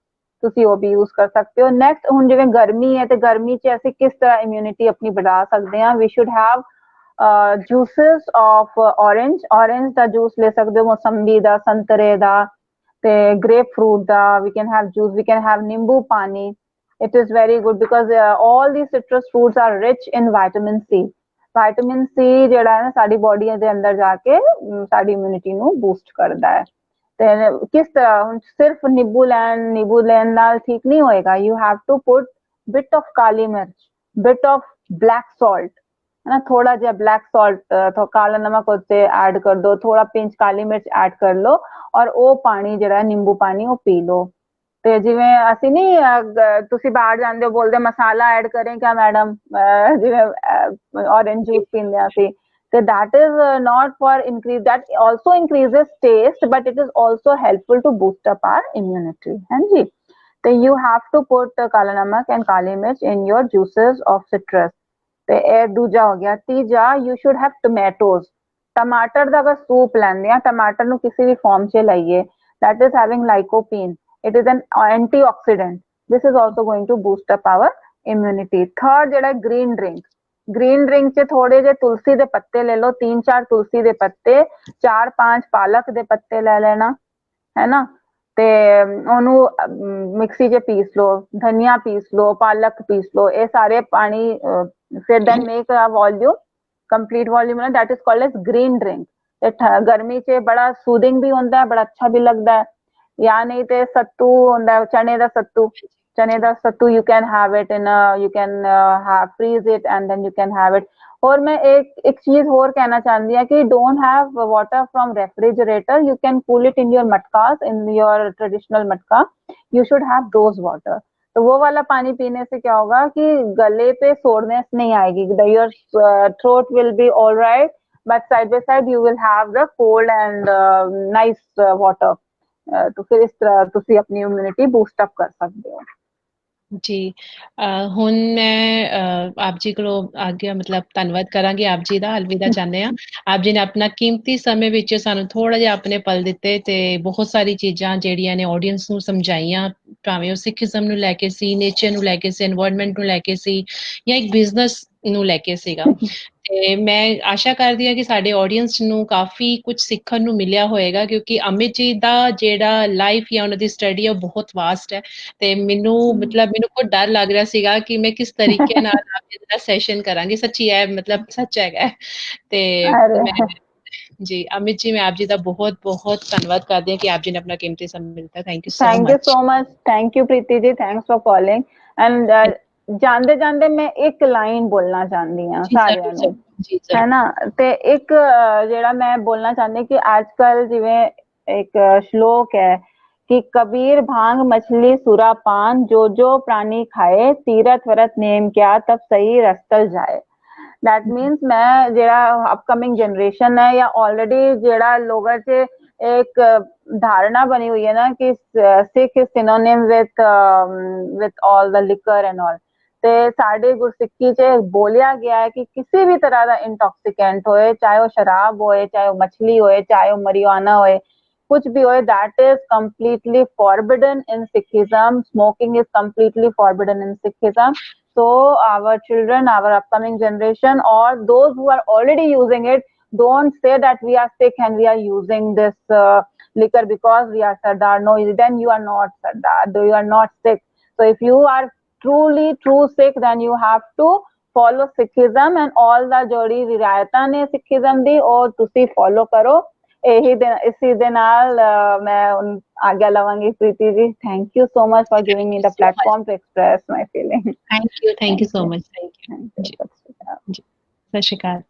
ਤੁਸੀਂ ਉਹ ਵੀ ਯੂਜ਼ ਕਰ ਸਕਦੇ ਹੋ। ਨੈਕਸਟ, ਹੁਣ ਜਿਵੇਂ ਗਰਮੀ ਹੈ ਤੇ ਗਰਮੀ 'ਚ ਅਸੀਂ ਕਿਸ ਤਰ੍ਹਾਂ ਇਮਿਊਨਿਟੀ ਆਪਣੀ ਵਧਾ ਸਕਦੇ ਹਾਂ? We should have juices of orange ਦਾ ਜੂਸ ਲੈ ਸਕਦੇ ਹੋ, ਮੌਸੰਬੀ ਦਾ, ਸੰਤਰੇ ਦਾ, ਤੇ ਗ੍ਰੇਪ ਫਰੂਟ ਦਾ। We can have juice, we can have nimbu pani. It is very good because all these citrus fruits are rich in vitamin C. Vitamin C ਜਿਹੜਾ ਹੈ ਨਾ ਸਾਡੀ ਬੋਡੀ ਦੇ ਅੰਦਰ ਜਾ ਕੇ ਸਾਡੀ ਇਮਿਊਨਿਟੀ ਨੂੰ ਬੂਸਟ ਕਰਦਾ ਹੈ। ਤੇ ਕਿਸ ਤਰ੍ਹਾਂ? ਹੁਣ ਸਿਰਫ ਨਿੰਬੂ ਲੈਣ ਨਾਲ ਠੀਕ ਨਹੀਂ ਹੋਏਗਾ। You have to put bit of kali mirch, bit of black salt, है ना, थोड़ा जिहा ब्लैक सॉल्ट, काला नमक उत्ते ऐड कर दो, थोड़ा पिंच काली मिर्च ऐड कर लो, और वो पानी जिहड़ा नींबू पानी वो पी लो। ਤੇ ਜਿਵੇਂ ਅਸੀਂ ਨਹੀਂ, ਤੁਸੀਂ ਬਾਹਰ ਜਾਂਦੇ ਹੋ ਬੋਲਦੇ ਮਸਾਲਾ ਐਡ ਕरें क्या मैडम, ਜਿਵੇਂ ऑरेंज जूस ਪੀਂਦੇ ਆ ਅਸੀਂ, ਤੇ that is not for increase, that also increases taste but it is also helpful to boost up our immunity। ਹਾਂਜੀ, ਤੇ you have to put ਕਾਲਾ ਨਮਕ and ਕਾਲੀ ਮਿਰਚ in your juices of citrus। ਤੇ ਇਹ ਦੂਜਾ ਹੋ ਗਿਆ। ਤੀਜਾ, you should have tomatoes। ਟਮਾਟਰ ਦਾ ਅਗਰ ਸੂਪ ਲੈਂਦੇ ਆ, ਟਮਾਟਰ ਨੂੰ ਕਿਸੇ ਵੀ ਫਾਰਮ 'ਚ ਲਈਏ, that is having lycopene, it is an antioxidant, this is also going to boost up our immunity। third ਜਿਹੜਾ green drink 'ਚ ਥੋੜੇ ਜਿਹੇ ਤੁਲਸੀ ਦੇ ਪੱਤੇ ਲੈ ਲਓ, 3-4 ਤੁਲਸੀ ਦੇ ਪੱਤੇ, 4-5 ਪਾਲਕ ਦੇ ਪੱਤੇ ਲੈ ਲੈਣਾ, ਹੈ ਨਾ, ਤੇ ਉਹਨੂੰ ਮਿਕਸੀ 'ਚ ਪੀਸ ਲਓ, ਧਨੀਆ ਪੀਸ ਲਓ, ਪਾਲਕ ਪੀਸ ਲਓ, ਇਹ ਸਾਰੇ ਪਾਣੀ, ਫਿਰ then make a volume, complete volume ਨਾ, that is called as green drink। ਤੇ ਗਰਮੀ 'ਚ ਬੜਾ ਸੂਦਿੰਗ ਵੀ ਹੁੰਦਾ ਹੈ, ਬੜਾ ਅੱਛਾ ਵੀ ਲੱਗਦਾ ਹੈ। ਜਾਂ ਨਹੀਂ ਤੇ ਸੱਤੂ ਹੁੰਦਾ, ਚਨੇ ਦਾ ਸੱਤੂ you can have it in a, you can have freeze it and then you can have it। और मैं एक चीज और कहना चाहती हूँ कि don't have water from refrigerator, you can cool it in your matkas, in your traditional matka, you should have those water। तो वो वाला पानी पीने से क्या होगा कि गले पे सोरनेस नहीं आएगी, your throat will be all right, but side by side you will have the cold and nice water। तो फिर इस तरह ਤੁਸੀਂ ਆਪਣੀ ਇਮਿਊਨਿਟੀ ਬੂਸਟ ਅਪ ਕਰ ਸਕਦੇ ਹੋ। ਜੀ, ਹੁਣ ਮੈਂ ਆਪ ਜੀ ਕੋਲੋਂ ਆਗਿਆ, ਮਤਲਬ ਧੰਨਵਾਦ ਕਰਾਂਗੀ ਆਪ ਜੀ ਦਾ, ਅਲਵਿਦਾ ਚਾਹੁੰਦੇ ਹਾਂ। ਆਪ ਜੀ ਨੇ ਆਪਣਾ ਕੀਮਤੀ ਸਮੇਂ ਵਿੱਚ ਸਾਨੂੰ ਥੋੜਾ ਜਿਹਾ ਆਪਣੇ ਪਲ ਦਿੱਤੇ ਤੇ ਬਹੁਤ ਸਾਰੀ ਚੀਜ਼ਾਂ ਜਿਹੜੀਆਂ ਨੇ ਆਡੀਅנס ਨੂੰ ਸਮਝਾਈਆਂ, ਭਾਵੇਂ ਉਹ ਸਿੱਖੀਜ਼ਮ ਨੂੰ ਲੈ ਕੇ ਸੀ, ਨੇਚਰ ਨੂੰ ਲੈ ਕੇ ਸੀ, এনवायरमेंट ਨੂੰ ਲੈ ਕੇ ਸੀ, ਜਾਂ ਇੱਕ ਬਿਜ਼ਨਸ ਨੂੰ ਲੈ ਕੇ ਸੀਗਾ। ਤੇ ਮੈਂ ਆਸ਼ਾ ਕਰਦੀ ਹਾਂ ਕਿ ਸਾਡੇ ਆਡੀਅנס ਨੂੰ ਕਾਫੀ ਕੁਝ ਸਿੱਖਣ ਨੂੰ ਮਿਲਿਆ ਹੋਏਗਾ, ਕਿਉਂਕਿ ਅਮਿਤ ਜੀ ਦਾ ਜਿਹੜਾ ਲਾਈਫ ਜਾਂ ਉਹਨਾਂ ਦੀ ਸਟੱਡੀ ਹੈ ਉਹ ਬਹੁਤ ਵਾਸਟ ਹੈ। ਤੇ ਮੈਨੂੰ ਕੋਈ ਡਰ ਲੱਗ ਰਿਹਾ ਸੀਗਾ ਕਿ ਮੈਂ ਕਿਸ ਤਰੀਕੇ ਨਾਲ ਆਪ ਜੀ ਦਾ ਸੈਸ਼ਨ ਕਰਾਂਗੀ। ਸੱਚੀ ਹੈ, ਮਤਲਬ ਸੱਚ ਹੈਗਾ। ਤੇ ਮੈਂ ਜੀ ਅਮਿਤ ਜੀ, ਮੈਂ ਆਪ ਜੀ ਦਾ ਬਹੁਤ ਬਹੁਤ ਧੰਨਵਾਦ ਕਰਦੀ ਹਾਂ ਕਿ ਆਪ ਜੀ ਨੇ ਆਪਣਾ ਕੀਮਤੀ ਸਮਾਂ ਦਿੱਤਾ। Thank you so much. Thank you Preeti ji, thanks for calling. And ਜਾਂਦੇ ਜਾਂਦੇ ਮੈਂ ਇੱਕ ਲਾਈਨ ਬੋਲਣਾ ਚਾਹੁੰਦੀ ਹਾਂ ਸਾਰਿਆਂ ਨੂੰ, ਹੈ ਨਾ। ਤੇ ਇੱਕ ਜਿਹੜਾ ਮੈਂ ਬੋਲਣਾ ਚਾਹੁੰਦੀ ਕਿ ਅੱਜ ਕੱਲ ਜਿਵੇਂ ਇੱਕ ਸ਼ਲੋਕ ਹੈ कि कबीर भांग मछली सुरा पान, जो जो प्राणी खाए, तीरथ व्रत नेम क्या, तब सही रस्तल जाए। दैट मीन्स मैं जेड़ा अपकमिंग जनरेशन है या ऑलरेडी जेड़ा लोगों से एक धारणा बनी हुई है ना कि Sikh is synonym with all the liquor and all, ਤੇ ਸਾਡੇ ਗੁਰਸਿੱਖੀ 'ਚ ਬੋਲਿਆ ਗਿਆ ਹੈ ਕਿ ਕਿਸੇ ਵੀ ਤਰ੍ਹਾਂ ਦਾ ਇੰਟੌਕਸੀਕੈਂਟ ਹੋਏ, ਚਾਹੇ ਉਹ ਸ਼ਰਾਬ ਹੋਏ, ਚਾਹੇ ਉਹ ਮਛਲੀ ਹੋਏ, ਚਾਹੇ ਉਹ ਮਰੀजुआना ਹੋਏ, कुछ भी होए, that is completely forbidden in Sikhism. Smoking is completely forbidden in Sikhism. So our children, our upcoming generation, or those who are already using it, don't say that we are sick and we are using this liquor because we are Sardar. No, then you are not Sardar. Though you are not sick. So if you are truly true sick, then you have to follow Sikhism and all the ਜਿਹੜੀ ਰਿਆਇਤਾਂ ਨੇ Sikhism ਦੀ ਉਹ ਤੁਸੀਂ follow ਕਰੋ। इसी दे नाल मैं आज्ञा लवांगी। Preeti ji, thank you so much for giving me the platform to express my feeling. Thank you so much. Thank you ji, सत श्री अकाल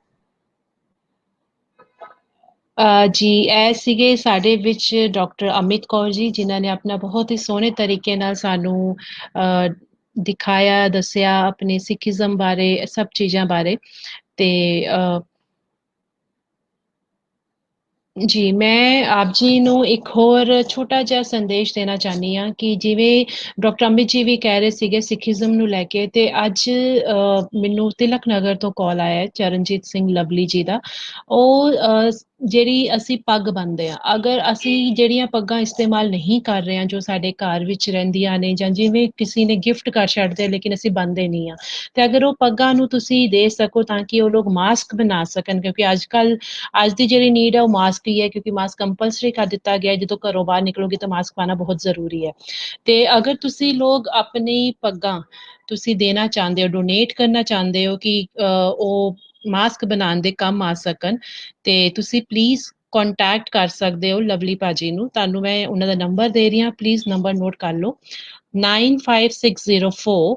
जी। ਇਹ ਸੀਗੇ ਸਾਡੇ ਵਿੱਚ ਡਾਕਟਰ ਅਮਿਤ ਕੌਰ ਜੀ, ਜਿਨ੍ਹਾਂ ਨੇ ਆਪਣਾ ਬਹੁਤ ਹੀ ਸੋਹਣੇ ਤਰੀਕੇ ਨਾਲ ਸਾਨੂੰ ਦਿਖਾਇਆ, ਦੱਸਿਆ ਆਪਣੇ ਸਿੱਖੀਜ਼ਮ ਬਾਰੇ, ਸਭ ਚੀਜ਼ਾਂ ਬਾਰੇ। ਤੇ जी, मैं आप जी ਨੂੰ ਇੱਕ ਹੋਰ ਛੋਟਾ ਜਿਹਾ ਸੰਦੇਸ਼ ਦੇਣਾ ਚਾਹਨੀ ਹਾਂ ਕਿ ਜਿਵੇਂ ਡਾਕਟਰ ਅਮਿਤ ਜੀ ਵੀ ਕਹਿ ਰਹੇ ਸੀਗੇ ਸਿੱਖੀਜ਼ਮ ਨੂੰ ਲੈ ਕੇ, ਤੇ ਅੱਜ ਮੈਨੂੰ ਤਿਲਕ ਨਗਰ ਤੋਂ ਕਾਲ ਆਇਆ ਹੈ ਚਰਨਜੀਤ ਸਿੰਘ ਲਵਲੀ ਜੀ ਦਾ। ਉਹ ਜਿਹੜੀ ਅਸੀਂ ਪੱਗ ਬੰਨਦੇ ਆ, ਅਗਰ ਅਸੀਂ ਜਿਹੜੀਆਂ ਪੱਗਾਂ ਇਸਤੇਮਾਲ ਨਹੀਂ ਕਰ ਰਹੇ ਹਾਂ, ਜੋ ਸਾਡੇ ਘਰ ਵਿੱਚ ਰਹਿੰਦੀਆਂ ਨੇ, ਜਾਂ ਜਿਵੇਂ ਕਿਸੇ ਨੇ ਗਿਫਟ ਕਰ ਛੱਡਦੇ ਲੇਕਿਨ ਅਸੀਂ ਬੰਨਦੇ ਨਹੀਂ ਆ, ਤੇ ਅਗਰ ਉਹ ਪੱਗਾਂ ਨੂੰ ਤੁਸੀਂ ਦੇ ਸਕੋ ਤਾਂ ਕਿ ਉਹ ਲੋਕ ਮਾਸਕ ਬਣਾ ਸਕਣ, ਕਿਉਂਕਿ ਅੱਜ ਦੀ ਜਿਹੜੀ ਨੀਡ ਹੈ ਉਹ ਮਾਸਕ ਹੀ ਹੈ, ਕਿਉਂਕਿ ਮਾਸਕ ਕੰਪਲਸਰੀ ਕਰ ਦਿੱਤਾ ਗਿਆ, ਜਦੋਂ ਘਰੋਂ ਬਾਹਰ ਨਿਕਲੋਗੇ ਤਾਂ ਮਾਸਕ ਪਾਣਾ ਬਹੁਤ ਜ਼ਰੂਰੀ ਹੈ। ਤੇ ਅਗਰ ਤੁਸੀਂ ਲੋਕ ਆਪਣੀ ਪੱਗਾਂ ਤੁਸੀਂ ਦੇਣਾ ਚਾਹੁੰਦੇ ਹੋ, ਡੋਨੇਟ ਕਰਨਾ ਚਾਹੁੰਦੇ ਹੋ ਕਿ ਉਹ ਮਾਸਕ ਬਣਾਉਣ ਦੇ ਕੰਮ ਆ ਸਕਣ, ਤੇ ਤੁਸੀਂ ਪਲੀਜ਼ ਕੰਟੈਕਟ ਕਰ ਸਕਦੇ ਹੋ ਲਵਲੀ ਭਾਜੀ ਨੂੰ। ਤੁਹਾਨੂੰ ਮੈਂ ਉਹਨਾਂ ਦਾ ਨੰਬਰ ਦੇ ਰਹੀ ਹਾਂ, ਪਲੀਜ਼ ਨੰਬਰ ਨੋਟ ਕਰ ਲਓ, 95604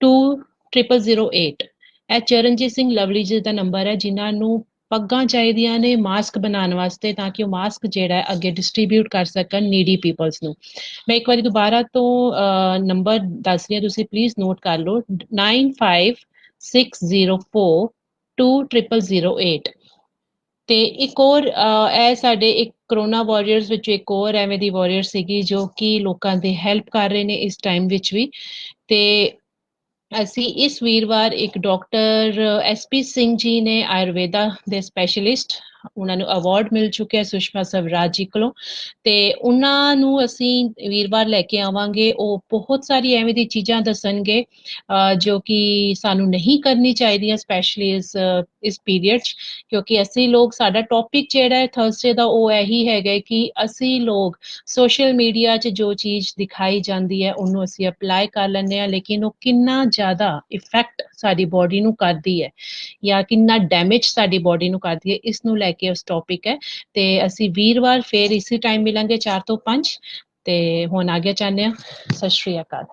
20008। ਇਹ ਚਰਨਜੀਤ ਸਿੰਘ ਲਵਲੀ ਜੀ ਦਾ ਨੰਬਰ ਹੈ, ਜਿਨ੍ਹਾਂ ਨੂੰ ਪੱਗਾਂ ਚਾਹੀਦੀਆਂ ਨੇ ਮਾਸਕ ਬਣਾਉਣ ਵਾਸਤੇ, ਤਾਂ ਕਿ ਉਹ ਮਾਸਕ ਜਿਹੜਾ ਹੈ ਅੱਗੇ ਡਿਸਟ੍ਰੀਬਿਊਟ ਕਰ ਸਕਣ ਨੀਡੀ ਪੀਪਲਸ ਨੂੰ। ਮੈਂ ਇੱਕ ਵਾਰੀ ਦੁਬਾਰਾ ਤੋਂ ਨੰਬਰ ਦੱਸ ਰਹੀ ਹਾਂ, ਤੁਸੀਂ ਪਲੀਜ਼ ਨੋਟ ਕਰ ਲਓ, 95604 20008। ਤੇ ਇੱਕ ਹੋਰ ਇਹ ਸਾਡੇ ਇੱਕ ਕਰੋਨਾ ਵਾਰੀਅਰਸ ਵਿੱਚੋਂ ਇੱਕ ਹੋਰ ਐਵੇਂ ਦੀ ਵਾਰੀਅਰ ਸੀਗੀ ਜੋ ਕਿ ਲੋਕਾਂ ਦੀ ਹੈਲਪ ਕਰ ਰਹੇ ਨੇ ਇਸ ਟਾਈਮ ਵਿੱਚ ਵੀ। ਤੇ ਅਸੀਂ ਇਸ ਵੀਰਵਾਰ ਇੱਕ ਡਾਕਟਰ SP ਸਿੰਘ ਜੀ ਨੇ, ਆਯੁਰਵੇਦਾ ਦੇ ਸਪੈਸ਼ਲਿਸਟ, ਉਹਨਾਂ ਨੂੰ ਅਵਾਰਡ ਮਿਲ ਚੁੱਕਿਆ ਸੁਸ਼ਮਾ ਸਵਰਾਜ ਜੀ ਕੋਲੋਂ, ਤੇ ਉਹਨਾਂ ਨੂੰ ਅਸੀਂ ਵੀਰਵਾਰ ਲੈ ਕੇ ਆਵਾਂਗੇ। ਉਹ ਬਹੁਤ ਸਾਰੀ ਐਵੇਂ ਦੀ ਚੀਜ਼ਾਂ ਦੱਸਣਗੇ ਜੋ ਕਿ ਸਾਨੂੰ ਨਹੀਂ ਕਰਨੀ ਚਾਹੀਦੀਆਂ, ਸਪੈਸ਼ਲੀ ਇਸ ਪੀਰੀਅਡ 'ਚ, ਕਿਉਂਕਿ ਅਸੀਂ ਲੋਕ, ਸਾਡਾ ਟੌਪਿਕ ਜਿਹੜਾ ਹੈ ਥਰਸਡੇ ਦਾ ਉਹ ਇਹੀ ਹੈਗਾ ਕਿ ਅਸੀਂ ਲੋਕ ਸੋਸ਼ਲ ਮੀਡੀਆ 'ਚ ਜੋ ਚੀਜ਼ ਦਿਖਾਈ ਜਾਂਦੀ ਹੈ ਉਹਨੂੰ ਅਸੀਂ ਅਪਲਾਈ ਕਰ ਲੈਂਦੇ ਹਾਂ, ਲੇਕਿਨ ਉਹ ਕਿੰਨਾ ਜ਼ਿਆਦਾ ਇਫੈਕਟ ਸਾਡੀ ਬੋਡੀ ਨੂੰ ਕਰਦੀ ਹੈ ਜਾਂ ਕਿੰਨਾ ਡੈਮੇਜ ਸਾਡੀ ਬੋਡੀ ਨੂੰ ਕਰਦੀ ਹੈ, ਇਸ ਨੂੰ ਲੈ ਕੇ ਉਸ ਟੌਪਿਕ ਹੈ। ਤੇ ਅਸੀਂ ਵੀਰਵਾਰ ਫੇਰ ਇਸੇ ਟਾਈਮ ਮਿਲਾਂਗੇ 4 ਤੋਂ 5। ਤੇ ਹੁਣ ਆਗਿਆ ਚਾਹੁੰਦੇ ਹਾਂ। ਸਤਿ ਸ਼੍ਰੀ ਅਕਾਲ।